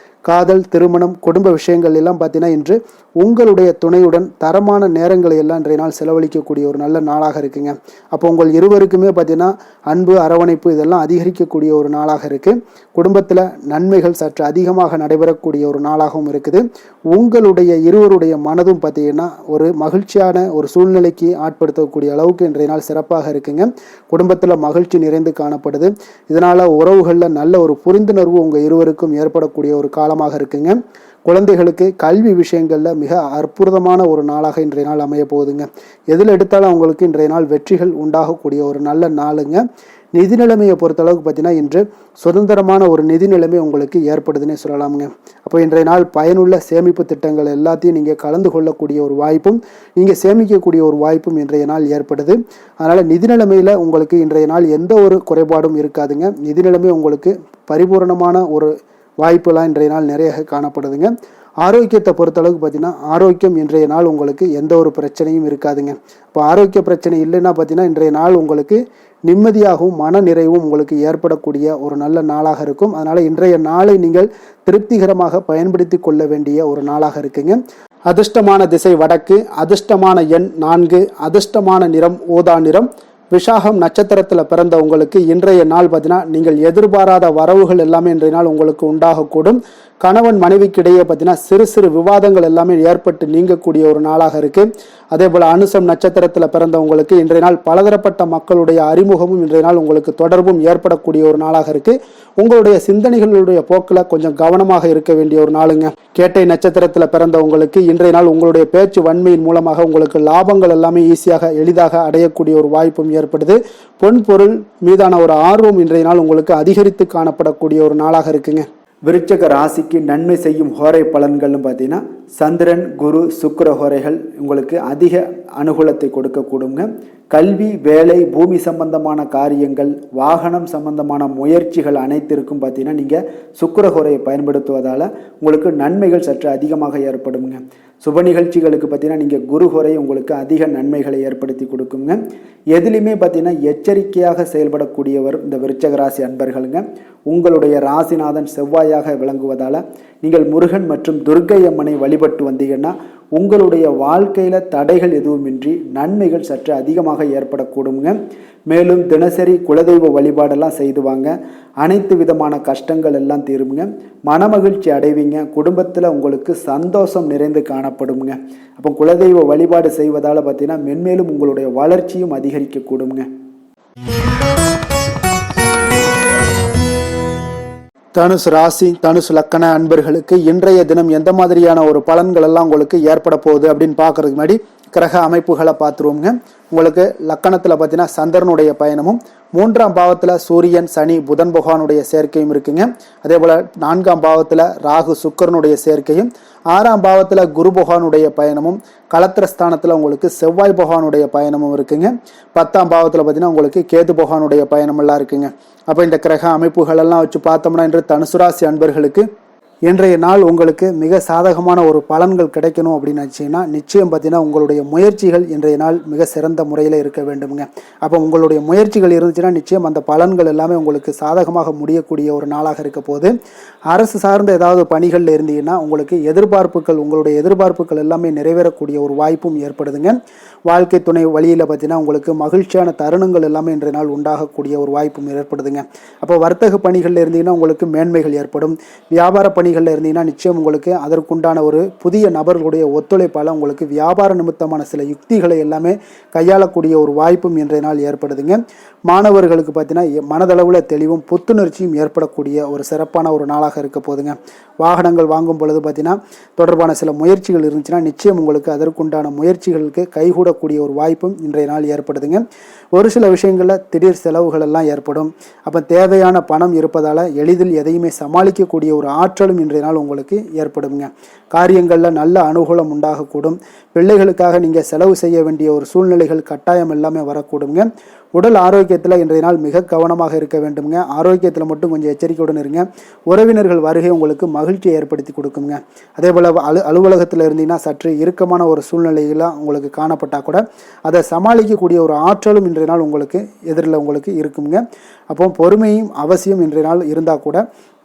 காதல், திருமணம், குடும்ப விஷயங்கள் எல்லாம் பார்த்தீங்கன்னா இன்று உங்களுடைய துணையுடன் தரமான நேரங்களை எல்லாம் இன்றைய நாள் செலவழிக்கக்கூடிய ஒரு நல்ல நாளாக இருக்குங்க. அப்போ உங்கள் இருவருக்குமே பார்த்தீங்கன்னா அன்பு, அரவணைப்பு இதெல்லாம் அதிகரிக்கக்கூடிய ஒரு நாளாக இருக்குது. குடும்பத்தில் நன்மைகள் சற்று அதிகமாக நடைபெறக்கூடிய ஒரு நாளாகவும் இருக்குது. உங்களுடைய இருவருடைய மனதும் பார்த்தீங்கன்னா ஒரு மகிழ்ச்சியான ஒரு சூழ்நிலைக்கு ஆட்படுத்தக்கூடிய அளவுக்கு இன்றைய நாள் சிறப்பாக இருக்குங்க. குடும்பத்தில் மகிழ்ச்சி நிறைந்து காணப்படுது. இதனால் உறவுகளில் நல்ல ஒரு புரிந்துணர்வு உங்கள் இருவருக்கும் ஏற்படக்கூடிய ஒரு காலமாக இருக்குங்க. குழந்தைகளுக்கு கல்வி விஷயங்களில் மிக அற்புதமான ஒரு நாளாக இன்றைய நாள் அமைய போகுதுங்க. எதில் எடுத்தாலும் அவங்களுக்கு இன்றைய நாள் வெற்றிகள் உண்டாகக்கூடிய ஒரு நல்ல நாளுங்க. நிதி நிலைமையை பொறுத்தளவுக்கு பார்த்தீங்கன்னா இன்று சுதந்திரமான ஒரு நிதி நிலைமை உங்களுக்கு ஏற்படுதுன்னே சொல்லலாமுங்க. அப்போ இன்றைய நாள் பயனுள்ள சேமிப்பு திட்டங்கள் எல்லாத்தையும் நீங்கள் கலந்து கொள்ளக்கூடிய ஒரு வாய்ப்பும் நீங்கள் சேமிக்கக்கூடிய ஒரு வாய்ப்பும் இன்றைய நாள் ஏற்படுது. அதனால் நிதி நிலைமையில் உங்களுக்கு இன்றைய நாள் எந்த ஒரு குறைபாடும் இருக்காதுங்க. நிதி நிலைமை உங்களுக்கு பரிபூரணமான ஒரு வாய்ப்புலாம் இன்றைய நாள் நிறைய காணப்படுதுங்க. ஆரோக்கியத்தை பொறுத்தளவுக்கு பார்த்தீங்கன்னா ஆரோக்கியம் இன்றைய நாள் உங்களுக்கு எந்த ஒரு பிரச்சனையும் இருக்காதுங்க. இப்போ ஆரோக்கிய பிரச்சனை இல்லைன்னா பார்த்தீங்கன்னா இன்றைய நாள் உங்களுக்கு நிம்மதியாகவும் மன நிறைவும் உங்களுக்கு ஏற்படக்கூடிய ஒரு நல்ல நாளாக இருக்கும். அதனால் இன்றைய நாளை நீங்கள் திருப்திகரமாக பயன்படுத்தி கொள்ள வேண்டிய ஒரு நாளாக இருக்குங்க. அதிர்ஷ்டமான திசை வடக்கு, அதிர்ஷ்டமான எண் 4, அதிர்ஷ்டமான நிறம் ஊதா நிறம். விஷாகம் நட்சத்திரத்தில் பிறந்த உங்களுக்கு இன்றைய நாள் பார்த்தீங்கன்னா நீங்கள் எதிர்பாராத வரவுகள் எல்லாமே இன்றைய நாள் உங்களுக்கு உண்டாகக்கூடும். கணவன் மனைவிக்கிடையே பார்த்தீங்கன்னா சிறு சிறு விவாதங்கள் எல்லாமே ஏற்பட்டு நீங்கக்கூடிய ஒரு நாளாக இருக்கு. அதே போல் அனுசம் நட்சத்திரத்தில் பிறந்தவங்களுக்கு இன்றைய நாள் பலதரப்பட்ட மக்களுடைய அறிமுகமும் இன்றைய நாள் உங்களுக்கு தொடர்பும் ஏற்படக்கூடிய ஒரு நாளாக இருக்கு. உங்களுடைய சிந்தனைகளுடைய போக்கில் கொஞ்சம் கவனமாக இருக்க வேண்டிய ஒரு நாளுங்க. கேட்டை நட்சத்திரத்தில் பிறந்தவங்களுக்கு இன்றைய நாள் உங்களுடைய பேச்சு வன்மையின் மூலமாக உங்களுக்கு லாபங்கள் எல்லாமே ஈஸியாக எளிதாக அடையக்கூடிய ஒரு வாய்ப்பும் ஏற்படுது. பொன் பொருள் மீதான ஒரு ஆர்வம் இன்றைய நாள் உங்களுக்கு அதிகரித்து காணப்படக்கூடிய ஒரு நாளாக இருக்குங்க. விருச்சக ராசிக்கு நன்மை செய்யும் ஹோரை பலன்கள்னு பார்த்தீங்கன்னா சந்திரன் குரு சுக்கிர ஹோரைகள் உங்களுக்கு அதிக அனுகூலத்தை கொடுக்கக்கூடுங்க. கல்வி வேலை பூமி சம்பந்தமான காரியங்கள் வாகனம் சம்பந்தமான முயற்சிகள் அனைத்திற்கும் பார்த்தீங்கன்னா நீங்கள் சுக்கிர ஹோரையை பயன்படுத்துவதால் உங்களுக்கு நன்மைகள் சற்று அதிகமாக ஏற்படுங்க. சுப நிகழ்ச்சிகளுக்கு பார்த்தீங்கன்னா நீங்கள் குரு ஹோரை உங்களுக்கு அதிக நன்மைகளை ஏற்படுத்தி கொடுக்குங்க. எதுலையுமே பார்த்தீங்கன்னா எச்சரிக்கையாக செயல்படக்கூடியவர் இந்த விருச்சக ராசி அன்பர்களுங்க. உங்களுடைய ராசிநாதன் செவ்வாயாக விளங்குவதால் நீங்கள் முருகன் மற்றும் துர்க்கை அம்மனை வழிபட்டு வந்தீங்கன்னா உங்களுடைய வாழ்க்கையில் தடைகள் எதுவுமின்றி நன்மைகள் சற்று அதிகமாக ஏற்படக்கூடுங்க. மேலும் தினசரி குலதெய்வ வழிபாடெல்லாம் செய்து வாங்க. அனைத்து விதமான கஷ்டங்கள் எல்லாம் தீருங்க. மனமகிழ்ச்சி அடைவீங்க. குடும்பத்தில் உங்களுக்கு சந்தோஷம் நிறைந்து காணப்படுங்க. அப்போ குலதெய்வ வழிபாடு செய்வதால் பார்த்தீங்கன்னா மென்மேலும் உங்களுடைய வளர்ச்சியும் அதிகரிக்கக்கூடுங்க. தனுசு ராசி தனுசு லக்கண அன்பர்களுக்கு இன்றைய தினம் எந்த மாதிரியான ஒரு பலன்கள் எல்லாம் உங்களுக்கு ஏற்பட போகுது அப்படின்னு பார்க்கறதுக்கு முன்னாடி கிரக அமைப்புகளை பார்த்துருவோங்க. உங்களுக்கு லக்கணத்தில் பார்த்தீங்கன்னா சந்திரனுடைய பயணமும் 3ஆம் பாவத்தில் சூரியன் சனி புதன் பகவானுடைய சேர்க்கையும் இருக்குங்க. அதே போல் 4ஆம் பாவத்தில் ராகு சுக்கரனுடைய சேர்க்கையும் 6ஆம் பாவத்தில் குரு பகவானுடைய பயணமும் களத்திரஸ்தானத்தில் உங்களுக்கு செவ்வாய் பகவானுடைய பயணமும் இருக்குங்க. 10ஆம் பாவத்தில் பார்த்தீங்கன்னா உங்களுக்கு கேது பகவானுடைய பயணமெல்லாம் இருக்குங்க. அப்போ இந்த கிரக அமைப்புகள் எல்லாம் வச்சு பார்த்தோம்னா இன்று தனுசுராசி அன்பர்களுக்கு இன்றைய நாள் உங்களுக்கு மிக சாதகமான ஒரு பலன்கள் கிடைக்கணும் அப்படின்னு நினச்சிங்கன்னா நிச்சயம் பார்த்தீங்கன்னா உங்களுடைய முயற்சிகள் இன்றைய நாள் மிக சிறந்த முறையில் இருக்க வேண்டுமுங்க. அப்போ உங்களுடைய முயற்சிகள் இருந்துச்சுன்னா நிச்சயம் அந்த பலன்கள் எல்லாமே உங்களுக்கு சாதகமாக முடியக்கூடிய ஒரு நாளாக இருக்க போது. அரசு சார்ந்த ஏதாவது பணிகளில் இருந்தீங்கன்னா உங்களுக்கு உங்களுடைய எதிர்பார்ப்புகள் எல்லாமே நிறைவேறக்கூடிய ஒரு வாய்ப்பும் ஏற்படுதுங்க. வாழ்க்கை துணை வழியில் பார்த்தீங்கன்னா உங்களுக்கு மகிழ்ச்சியான தருணங்கள் எல்லாமே இன்றைய நாள் உண்டாகக்கூடிய ஒரு வாய்ப்பும் ஏற்படுதுங்க. அப்போ வர்த்தக பணிகளில் இருந்தீங்கன்னா உங்களுக்கு மேன்மைகள் ஏற்படும். வியாபார பணிகளில் இருந்தீங்கன்னா நிச்சயம் உங்களுக்கு அதற்குண்டான ஒரு புதிய நபர்களுடைய ஒத்துழைப்பால் உங்களுக்கு வியாபார நிமித்தமான சில யுக்திகளை எல்லாமே கையாளக்கூடிய ஒரு வாய்ப்பும் இன்றைய நாள் ஏற்படுதுங்க. மாணவர்களுக்கு பார்த்தீங்கன்னா மனதளவில் தெளிவும் புத்துணர்ச்சியும் ஏற்படக்கூடிய ஒரு சிறப்பான ஒரு நாளாக இருக்க போதுங்க. வாகனங்கள் வாங்கும் பொழுது பார்த்தீங்கன்னா தொடர்பான சில முயற்சிகள் இருந்துச்சுன்னா நிச்சயம் உங்களுக்கு அதற்குண்டான முயற்சிகளுக்கு கைகூடக்கூடிய ஒரு வாய்ப்பும் இன்றைய நாள் ஏற்படுதுங்க. ஒரு சில விஷயங்களில் திடீர் செலவுகள் எல்லாம் ஏற்படும். அப்போ தேவையான பணம் இருப்பதால் எளிதில் எதையுமே சமாளிக்கக்கூடிய ஒரு ஆற்றலும் இன்றைய நாள் உங்களுக்கு ஏற்படுங்க. காரியங்களில் நல்ல அனுகூலம் உண்டாகக்கூடும். பிள்ளைகளுக்காக நீங்கள் செலவு செய்ய வேண்டிய ஒரு சூழ்நிலைகள் கட்டாயம் எல்லாமே வரக்கூடுங்க. உடல் ஆரோக்கியத்தில் இன்றைய நாள் மிக கவனமாக இருக்க வேண்டுங்க. ஆரோக்கியத்தில் மட்டும் கொஞ்சம் எச்சரிக்கையுடன் இருங்க. உறவினர்கள் வருகை உங்களுக்கு மகிழ்ச்சியை ஏற்படுத்தி கொடுக்குங்க. அதே போல் அலுவலகத்தில் இருந்தீங்கன்னா சற்று இறுக்கமான ஒரு சூழ்நிலைகளாக உங்களுக்கு காணப்பட்டால் கூட அதை சமாளிக்கக்கூடிய ஒரு ஆற்றலும் இன்றைய நாள் உங்களுக்கு எதிரில் உங்களுக்கு இருக்குங்க. அப்போ பொறுமையும் அவசியம் இன்றைய நாள் இருந்தால் கூட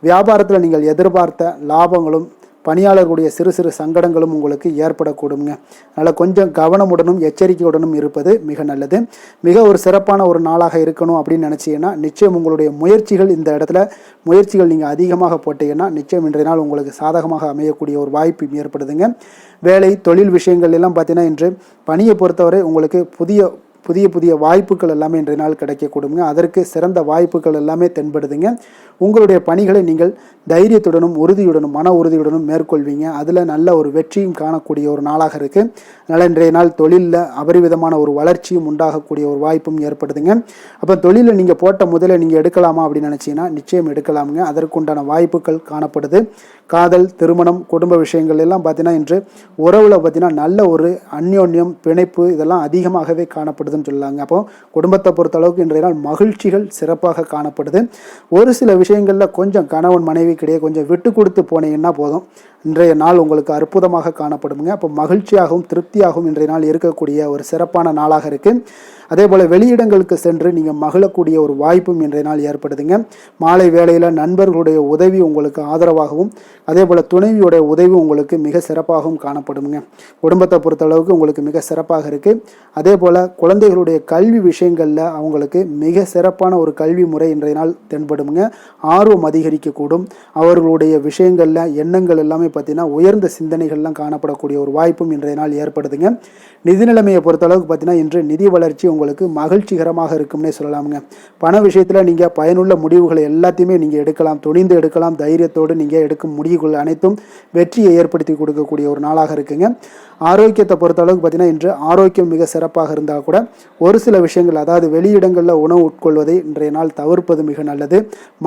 வியாபாரத்தில் நீங்கள் எதிர்பார்த்த லாபங்களும் பணியாளர்களுடைய சிறு சிறு சங்கடங்களும் உங்களுக்கு ஏற்படக்கூடுங்க. அதனால் கொஞ்சம் கவனமுடனும் எச்சரிக்கையுடனும் இருப்பது மிக நல்லது. மிக ஒரு சிறப்பான ஒரு நாளாக இருக்கணும் அப்படின்னு நினச்சிங்கன்னா நிச்சயம் உங்களுடைய இந்த இடத்துல முயற்சிகள் நீங்கள் அதிகமாக போட்டீங்கன்னா நிச்சயம் இன்றைய நாள் உங்களுக்கு சாதகமாக அமையக்கூடிய ஒரு வாய்ப்பு ஏற்படுதுங்க. வேலை தொழில் விஷயங்கள் எல்லாம் பார்த்தீங்கன்னா இன்று பணியை பொறுத்தவரை உங்களுக்கு புதிய வாய்ப்புகள் எல்லாமே இன்றைய நாள் கிடைக்கக்கூடுங்க. அதற்கு சிறந்த வாய்ப்புகள் எல்லாமே தென்படுதுங்க. உங்களுடைய பணிகளை நீங்கள் தைரியத்துடனும் உறுதியுடனும் மன உறுதியுடனும் மேற்கொள்வீங்க. அதில் நல்ல ஒரு வெற்றியும் காணக்கூடிய ஒரு நாளாக இருக்குது. அதனால் இன்றைய நாள் தொழிலில் அபரிவிதமான ஒரு வளர்ச்சியும் உண்டாகக்கூடிய ஒரு வாய்ப்பும் ஏற்படுதுங்க. அப்போ தொழிலில் நீங்கள் போட்ட முதல்ல நீங்கள் எடுக்கலாமா அப்படின்னு நினச்சிங்கன்னா நிச்சயம் எடுக்கலாமுங்க. அதற்குண்டான வாய்ப்புகள் காணப்படுது. காதல் திருமணம் குடும்ப விஷயங்கள் எல்லாம் பார்த்தீங்கன்னா இன்று உறவில் பார்த்தீங்கன்னா நல்ல ஒரு அந்யோன்யம் பிணைப்பு இதெல்லாம் அதிகமாகவே காணப்படுதுன்னு சொல்லலாங்க. அப்போ குடும்பத்தை பொறுத்தளவுக்கு இன்றைய நாள் மகிழ்ச்சிகள் சிறப்பாக காணப்படுது. ஒரு சில விஷயங்களில் கொஞ்சம் கணவன் மனைவிக்கிடையே கொஞ்சம் விட்டு கொடுத்து போனீங்கன்னா போதும், இன்றைய நாள் உங்களுக்கு அற்புதமாக காணப்படுங்க. அப்போ மகிழ்ச்சியாகவும் திருப்தியாகவும் இன்றைய நாள் இருக்கக்கூடிய ஒரு சிறப்பான நாளாக இருக்குது. அதே போல் வெளியிடங்களுக்கு சென்று நீங்கள் மகிழக்கூடிய ஒரு வாய்ப்பும் இன்றைய நாள் ஏற்படுதுங்க. மாலை வேளையில் நண்பர்களுடைய உதவி உங்களுக்கு ஆதரவாகவும் அதே போல் துணைவியுடைய உதவி உங்களுக்கு மிக சிறப்பாகவும் காணப்படுங்க. குடும்பத்தை பொறுத்தளவுக்கு உங்களுக்கு மிக சிறப்பாக இருக்குது. அதே போல் குழந்தைகளுடைய கல்வி விஷயங்களில் அவங்களுக்கு மிக சிறப்பான ஒரு கல்வி முறை இன்றைய நாள் தென்படுங்க. ஆர்வம் அதிகரிக்கக்கூடும். அவர்களுடைய விஷயங்களில் எண்ணங்கள் எல்லாமே பார்த்தீங்கன்னா உயர்ந்த சிந்தனைகள்லாம் காணப்படக்கூடிய ஒரு வாய்ப்பும் இன்றைய நாள் ஏற்படுதுங்க. நிதி நிலைமையை பொறுத்தளவுக்கு பார்த்தீங்கன்னா இன்று நிதி வளர்ச்சி உங்களுக்கு மகிழ்ச்சிகரமாக இருக்கும்னே சொல்லலாமுங்க. பண விஷயத்தில் நீங்கள் பயனுள்ள முடிவுகளை எல்லாத்தையுமே நீங்கள் எடுக்கலாம், துணிந்து எடுக்கலாம். தைரியத்தோடு நீங்கள் எடுக்கும் முடிவுகள் அனைத்தும் வெற்றியை ஏற்படுத்தி கொடுக்கக்கூடிய ஒரு நாளாக இருக்குங்க. ஆரோக்கியத்தை பொறுத்த அளவுக்கு பார்த்தீங்கன்னா இன்று ஆரோக்கியம் மிக சிறப்பாக இருந்தால் கூட ஒரு சில விஷயங்கள், அதாவது வெளியிடங்களில் உணவு உட்கொள்வதை இன்றைய நாள் தவிர்ப்பது மிக நல்லது.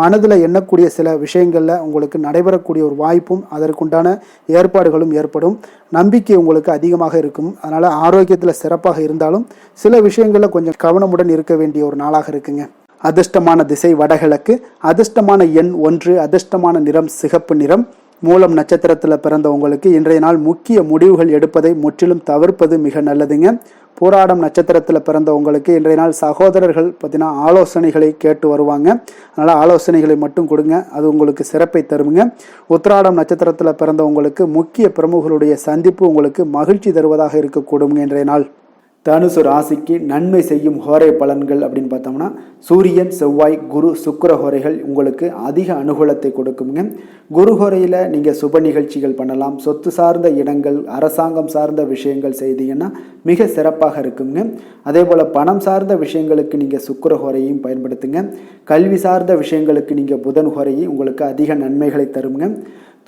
மனதில் எண்ணக்கூடிய சில விஷயங்களில் உங்களுக்கு நடைபெறக்கூடிய ஒரு வாய்ப்பும் அதற்குண்டான ஏற்பாடுகளும் ஏற்படும். நம்பிக்கை உங்களுக்கு அதிகமாக இருக்கும். அதனால் ஆரோக்கியத்தில் சிறப்பாக இருந்தாலும் சில விஷயங்களில் கொஞ்சம் கவனமுடன் இருக்க வேண்டிய ஒரு நாளாக இருக்குங்க. அதிர்ஷ்டமான திசை வடகிழக்கு, அதிர்ஷ்டமான எண் 1, அதிர்ஷ்டமான நிறம் சிகப்பு நிறம். மூலம் நட்சத்திரத்தில் பிறந்தவங்களுக்கு இன்றைய நாள் முக்கிய முடிவுகள் எடுப்பதை முற்றிலும் தவிர்ப்பது மிக நல்லதுங்க. பூராடம் நட்சத்திரத்தில் பிறந்தவங்களுக்கு இன்றைய நாள் சகோதரர்கள் பார்த்தீங்கன்னா ஆலோசனைகளை கேட்டு வருவாங்க. அதனால் ஆலோசனைகளை மட்டும் கொடுங்க, அது உங்களுக்கு சிறப்பை தருங்க. உத்திராடம் நட்சத்திரத்தில் பிறந்தவங்களுக்கு முக்கிய பிரமுகர்களுடைய சந்திப்பு உங்களுக்கு மகிழ்ச்சி தருவதாக இருக்கக்கூடுங்க. இன்றைய நாள் தனுசு ராசிக்கு நன்மை செய்யும் ஹோரை பலன்கள் அப்படின்னு பார்த்தோம்னா சூரியன், செவ்வாய், குரு, சுக்கிர ஹோரைகள் உங்களுக்கு அதிக அனுகூலத்தை கொடுக்குங்க. குரு ஹோரையில் நீங்கள் சுப நிகழ்ச்சிகள் பண்ணலாம். சொத்து சார்ந்த இடங்கள், அரசாங்கம் சார்ந்த விஷயங்கள் செய்தீங்கன்னா மிக சிறப்பாக இருக்குங்க. அதே போல் பணம் சார்ந்த விஷயங்களுக்கு நீங்கள் சுக்கிர ஹோரையும் பயன்படுத்துங்க. கல்வி சார்ந்த விஷயங்களுக்கு நீங்கள் புதன் ஹோரையும் உங்களுக்கு அதிக நன்மைகளை தருங்க.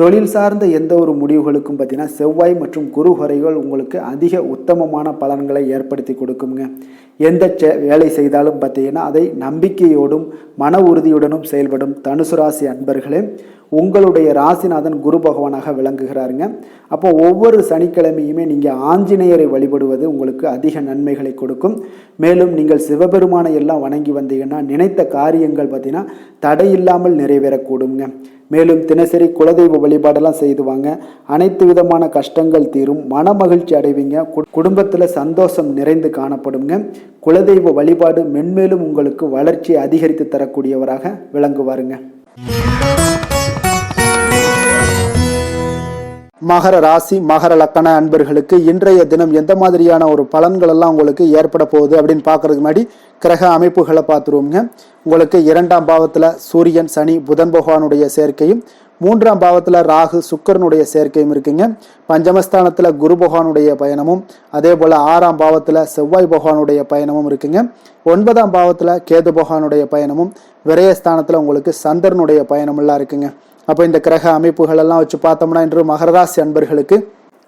தொழில் சார்ந்த எந்த ஒரு முடிவுகளுக்கும் பார்த்தீங்கன்னா செவ்வாய் மற்றும் குரு ஹோரைகள் உங்களுக்கு அதிக உத்தமமான பலன்களை ஏற்படுத்தி கொடுக்குங்க. எந்த வேலை செய்தாலும் பார்த்தீங்கன்னா அதை நம்பிக்கையோடும் மன உறுதியுடனும் செயல்படும் தனுசு ராசி அன்பர்களே, உங்களுடைய ராசிநாதன் குரு பகவானாக விளங்குகிறாருங்க. அப்போ ஒவ்வொரு சனிக்கிழமையுமே நீங்கள் ஆஞ்சநேயரை வழிபடுவது உங்களுக்கு அதிக நன்மைகளை கொடுக்கும். மேலும் நீங்கள் சிவபெருமானை எல்லாம் வணங்கி வந்தீங்கன்னா நினைத்த காரியங்கள் பார்த்தீங்கன்னா தடையில்லாமல் நிறைவேறக்கூடுங்க. மேலும் தினசரி குலதெய்வ வழிபாடெல்லாம் செய்துவாங்க. அனைத்து விதமான கஷ்டங்கள் தீரும், மன மகிழ்ச்சி அடைவீங்க, குடும்பத்தில் சந்தோஷம் நிறைந்து காணப்படுங்க. குலதெய்வ வழிபாடு மென்மேலும் உங்களுக்கு வளர்ச்சியை அதிகரித்து தரக்கூடியவராக விளங்குவாருங்க. மகர ராசி மகர லக்கண அன்பர்களுக்கு இன்றைய தினம் எந்த மாதிரியான ஒரு பலன்கள் எல்லாம் உங்களுக்கு ஏற்பட போகுது அப்படின்னு பார்க்கறதுக்கு முன்னாடி கிரக அமைப்புகளை பார்த்துருவோங்க. உங்களுக்கு 2ஆம் பாவத்தில் சூரியன், சனி, புதன் பகவானுடைய சேர்க்கையும், 3ஆம் பாவத்தில் ராகு, சுக்கிரனுடைய சேர்க்கையும் இருக்குங்க. பஞ்சமஸ்தானத்தில் குரு பகவானுடைய பயணமும், அதே போல் 6ஆம் பாவத்தில் செவ்வாய் பகவானுடைய பயணமும் இருக்குங்க. 9ஆம் பாவத்தில் கேது பகவானுடைய பயணமும், விரயஸ்தானத்தில் உங்களுக்கு சந்திரனுடைய பயணமெல்லாம் இருக்குங்க. அப்போ இந்த கிரக அமைப்புகள் எல்லாம் வச்சு பார்த்தோம்னா இன்று மகர ராசி அன்பர்களுக்கு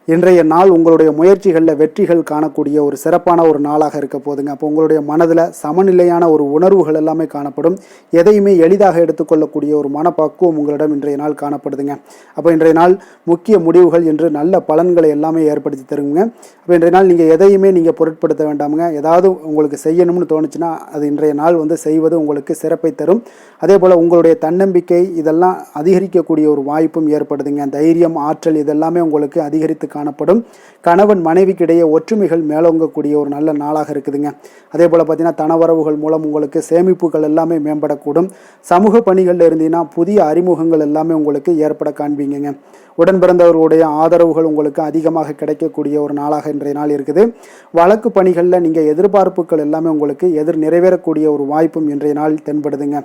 இன்றைய நாள் உங்களுடைய முயற்சிகளில் வெற்றிகள் காணக்கூடிய ஒரு சிறப்பான ஒரு நாளாக இருக்க போதுங்க. அப்போ உங்களுடைய மனதில் சமநிலையான ஒரு உணர்வுகள் எல்லாமே காணப்படும். எதையுமே எளிதாக எடுத்துக்கொள்ளக்கூடிய ஒரு மனப்பக்குவம் உங்களிடம் இன்றைய நாள் காணப்படுதுங்க. அப்போ இன்றைய நாள் முக்கிய முடிவுகள் என்று நல்ல பலன்களை எல்லாமே ஏற்படுத்தி தருங்க. அப்போ இன்றைய நாள் நீங்கள் எதையுமே நீங்கள் பொருட்படுத்த வேண்டாமுங்க. ஏதாவது உங்களுக்கு செய்யணும்னு தோணுச்சுன்னா அது இன்றைய நாள் செய்வது உங்களுக்கு சிறப்பை தரும். அதே போல் உங்களுடைய தன்னம்பிக்கை இதெல்லாம் அதிகரிக்கக்கூடிய ஒரு வாய்ப்பும் ஏற்படுதுங்க. தைரியம், ஆற்றல் இதெல்லாமே உங்களுக்கு அதிகரித்து காணப்படும். கணவன் மனைவிக்கிடையே ஒற்றுமைகள் மேலோங்கக்கூடிய ஒரு நல்ல நாளாக இருக்குதுங்க. அதே போல் பார்த்தீங்கன்னா தனவரவுகள் மூலம் உங்களுக்கு சேமிப்புகள் எல்லாமே மேம்படக்கூடும். சமூக பணிகளில் இருந்தீங்கன்னா புதிய அறிமுகங்கள் எல்லாமே உங்களுக்கு ஏற்பட காண்பீங்க. உடன் பிறந்தவர்களுடைய ஆதரவுகள் உங்களுக்கு அதிகமாக கிடைக்கக்கூடிய ஒரு நாளாக இன்றைய நாள் இருக்குது. வழக்கு பணிகளில் நீங்கள் எதிர்பார்ப்புகள் எல்லாமே உங்களுக்கு நிறைவேறக்கூடிய ஒரு வாய்ப்பும் இன்றைய நாள் தென்படுதுங்க.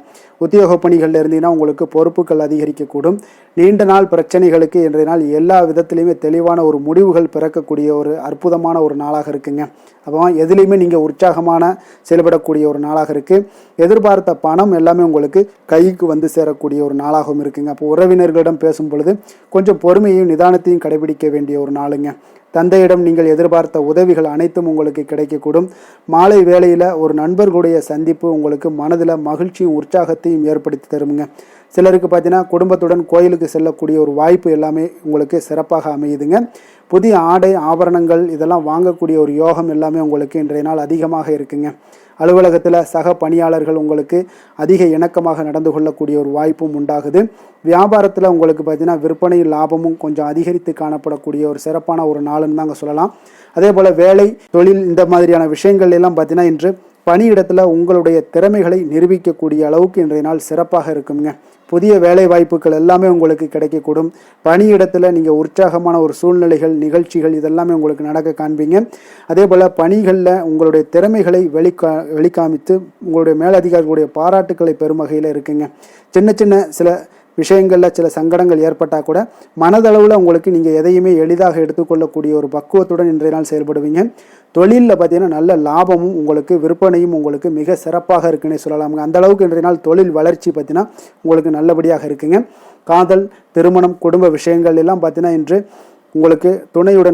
உத்தியோக பணிகளில் இருந்தீங்கன்னா உங்களுக்கு பொறுப்புகள் அதிகரிக்கக்கூடும். நீண்ட நாள் பிரச்சனைகளுக்கு இன்றைய நாள் எல்லா விதத்திலையுமே தெளிவான ஒரு முடிவுகள் பிறக்கக்கூடிய ஒரு அற்புதமான ஒரு நாளாக இருக்குங்க. அப்போ எதுலேயுமே நீங்கள் உற்சாகமான செயல்படக்கூடிய ஒரு நாளாக இருக்குது. எதிர்பார்த்த பணம் எல்லாமே உங்களுக்கு கைக்கு சேரக்கூடிய ஒரு நாளாகவும் இருக்குங்க. அப்போ உறவினர்களிடம் பேசும் பொழுது கொஞ்சம் பொறுமையையும் நிதானத்தையும் கடைபிடிக்க வேண்டிய ஒரு நாளுங்க. தந்தையிடம் நீங்கள் எதிர்பார்த்த உதவிகள் அனைத்தும் உங்களுக்கு கிடைக்கக்கூடும். மாலை வேளையில் ஒரு நண்பர்களுடைய சந்திப்பு உங்களுக்கு மனதில் மகிழ்ச்சியும் உற்சாகத்தையும் ஏற்படுத்தி தருங்க. சிலருக்கு பார்த்தீங்கன்னா குடும்பத்துடன் கோயிலுக்கு செல்லக்கூடிய ஒரு வாய்ப்பு எல்லாமே உங்களுக்கு சிறப்பாக அமையுதுங்க. புதிய ஆடை ஆபரணங்கள் இதெல்லாம் வாங்கக்கூடிய ஒரு யோகம் எல்லாமே உங்களுக்கு இன்றைய நாள் அதிகமாக இருக்குங்க. அலுவலகத்தில் சக பணியாளர்கள் உங்களுக்கு அதிக இணக்கமாக நடந்து கொள்ளக்கூடிய ஒரு வாய்ப்பும் உண்டாகுது. வியாபாரத்தில் உங்களுக்கு பார்த்தீங்கன்னா விற்பனை லாபமும் கொஞ்சம் அதிகரித்து காணப்படக்கூடிய ஒரு சிறப்பான ஒரு நாளுன்னு தாங்க சொல்லலாம். அதே போல் வேலை, தொழில் இந்த மாதிரியான விஷயங்கள் எல்லாம் பார்த்தீங்கன்னா இன்று பணியிடத்தில் உங்களுடைய திறமைகளை நிரூபிக்கக்கூடிய அளவுக்கு இன்றைய நாள் சிறப்பாக இருக்குங்க. புதிய வேலை வாய்ப்புகள் எல்லாமே உங்களுக்கு கிடைக்கக்கூடும். பணியிடத்தில் நீங்கள் உற்சாகமான ஒரு சூழ்நிலைகள், நிகழ்ச்சிகள் இதெல்லாமே உங்களுக்கு நடக்க காண்பீங்க. அதே போல் பணிகளில் உங்களுடைய திறமைகளை வெளிக்காமித்து உங்களுடைய மேலதிகாரிகளுடைய பாராட்டுக்களை பெறும் வகையில் இருக்குங்க. சின்ன சில விஷயங்களில் சில சங்கடங்கள் ஏற்பட்டால் கூட மனதளவில் உங்களுக்கு நீங்கள் எதையுமே எளிதாக எடுத்துக்கொள்ளக்கூடிய ஒரு பக்குவத்துடன் இன்றைய நாள் செயல்படுவீங்க. தொழிலில் பார்த்தீங்கன்னா நல்ல லாபமும் உங்களுக்கு விற்பனையும் உங்களுக்கு மிக சிறப்பாக இருக்குன்னே சொல்லலாமுங்க. அந்த அளவுக்கு இன்றைய நாள் தொழில் வளர்ச்சி பார்த்தீங்கன்னா உங்களுக்கு நல்லபடியாக இருக்குங்க. காதல், திருமணம், குடும்ப விஷயங்கள் எல்லாம் பார்த்தீங்கன்னா இன்று உங்களுக்கு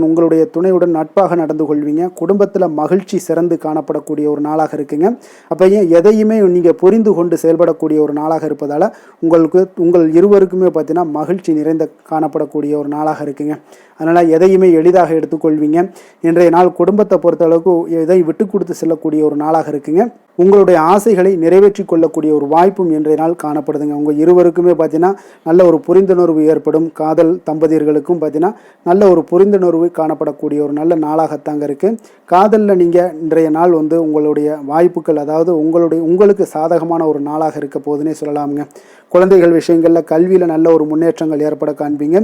உங்களுடைய துணையுடன் நட்பாக நடந்து கொள்வீங்க. குடும்பத்தில் மகிழ்ச்சி சிறந்து காணப்படக்கூடிய ஒரு நாளாக இருக்குங்க. அப்போ எதையுமே நீங்கள் புரிந்து கொண்டு செயல்படக்கூடிய ஒரு நாளாக இருப்பதால் உங்கள் இருவருக்குமே பார்த்தீங்கன்னா மகிழ்ச்சி நிறைந்த காணப்படக்கூடிய ஒரு நாளாக இருக்குங்க. அதனால் எதையுமே எளிதாக எடுத்துக்கொள்வீங்க. இன்றைய நாள் குடும்பத்தை பொறுத்தளவுக்கு எதை விட்டு கொடுத்து செல்லக்கூடிய ஒரு நாளாக இருக்குங்க. உங்களுடைய ஆசைகளை நிறைவேற்றி கொள்ளக்கூடிய ஒரு வாய்ப்பும் இன்றைய நாள் காணப்படுதுங்க. உங்கள் இருவருக்குமே பார்த்தீங்கன்னா நல்ல ஒரு புரிந்துணர்வு ஏற்படும். காதல் தம்பதியர்களுக்கும் பார்த்தீங்கன்னா நல்ல ஒரு புரிந்துணர்வு காணப்படக்கூடிய ஒரு நல்ல நாளாகத்தாங்க இருக்குது. காதலில் நீங்கள் இன்றைய நாள் உங்களுடைய வாய்ப்புகள், அதாவது உங்களுக்கு சாதகமான ஒரு நாளாக இருக்க போதுன்னே சொல்லலாமுங்க. குழந்தைகள் விஷயங்களில் கல்வியில் நல்ல ஒரு முன்னேற்றங்கள் ஏற்பட காண்பீங்க.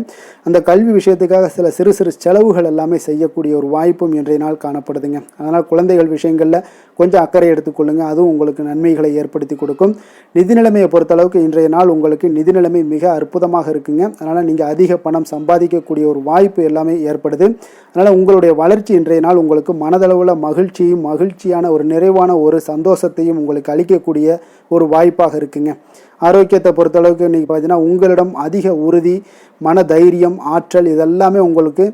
அந்த கல்வி விஷயத்துக்காக சில சிறு சிறு செலவுகள் எல்லாமே செய்யக்கூடிய ஒரு வாய்ப்பும் இன்றைய நாள் காணப்படுதுங்க. அதனால் குழந்தைகள் விஷயங்களில் கொஞ்சம் அக்கறை எடுத்துக்கொள்ளுங்க. அதுவும் உங்களுக்கு நன்மைகளை ஏற்படுத்தி கொடுக்கும். நிதி நிலைமையை பொறுத்தளவுக்கு இன்றைய நாள் உங்களுக்கு நிதி நிலைமை மிக அற்புதமாக இருக்குங்க. அதனால் நீங்கள் அதிக பணம் சம்பாதிக்கக்கூடிய ஒரு வாய்ப்பு எல்லாமே ஏற்படுது. அதனால் உங்களுடைய வளர்ச்சி இன்றைய நாள் உங்களுக்கு மனதளவில் மகிழ்ச்சியான ஒரு நிறைவான ஒரு சந்தோஷத்தையும் உங்களுக்கு அளிக்கக்கூடிய ஒரு வாய்ப்பாக இருக்குங்க. ஆரோக்கியத்தை பொறுத்தளவுக்கு இன்றைக்கி பார்த்தீங்கன்னா உங்களிடம் அதிக உறுதி, மன தைரியம், ஆற்றல் இதெல்லாமே உங்களுக்கு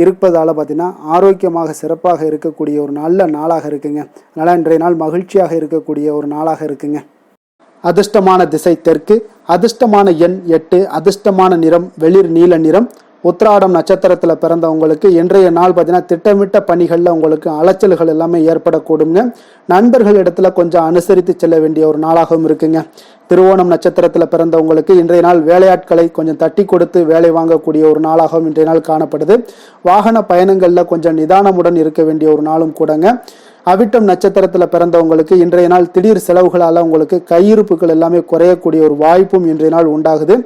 இருப்பதால் பார்த்தீங்கன்னா ஆரோக்கியமாக சிறப்பாக இருக்கக்கூடிய ஒரு நல்ல நாளாக இருக்குங்க. அதனால் இன்றைய நாள் மகிழ்ச்சியாக இருக்கக்கூடிய ஒரு நாளாக இருக்குங்க. அதிர்ஷ்டமான திசை தெற்கு, அதிர்ஷ்டமான எண் 8, அதிர்ஷ்டமான நிறம் வெளிர் நீல நிறம். உத்திராடம் நட்சத்திரத்தில் பிறந்தவங்களுக்கு இன்றைய நாள் பார்த்தீங்கன்னா திட்டமிட்ட பணிகளில் உங்களுக்கு அலைச்சல்கள் எல்லாமே ஏற்படக்கூடுங்க. நண்பர்கள் இடத்துல கொஞ்சம் அனுசரித்து செல்ல வேண்டிய ஒரு நாளாகவும் இருக்குங்க. திருவோணம் நட்சத்திரத்தில் பிறந்தவங்களுக்கு இன்றைய நாள் வேலையாட்களை கொஞ்சம் தட்டி கொடுத்து வேலை வாங்கக்கூடிய ஒரு நாளாகவும் இன்றைய நாள் காணப்படுது. வாகன பயணங்களில் கொஞ்சம் நிதானமுடன் இருக்க வேண்டிய ஒரு நாளும் கூடங்க. அவிட்டம் நட்சத்திரத்தில் பிறந்தவங்களுக்கு இன்றைய நாள் திடீர் செலவுகளால் உங்களுக்கு கையிருப்புகள் எல்லாமே குறையக்கூடிய ஒரு வாய்ப்பும் இன்றைய நாள் உண்டாகுது.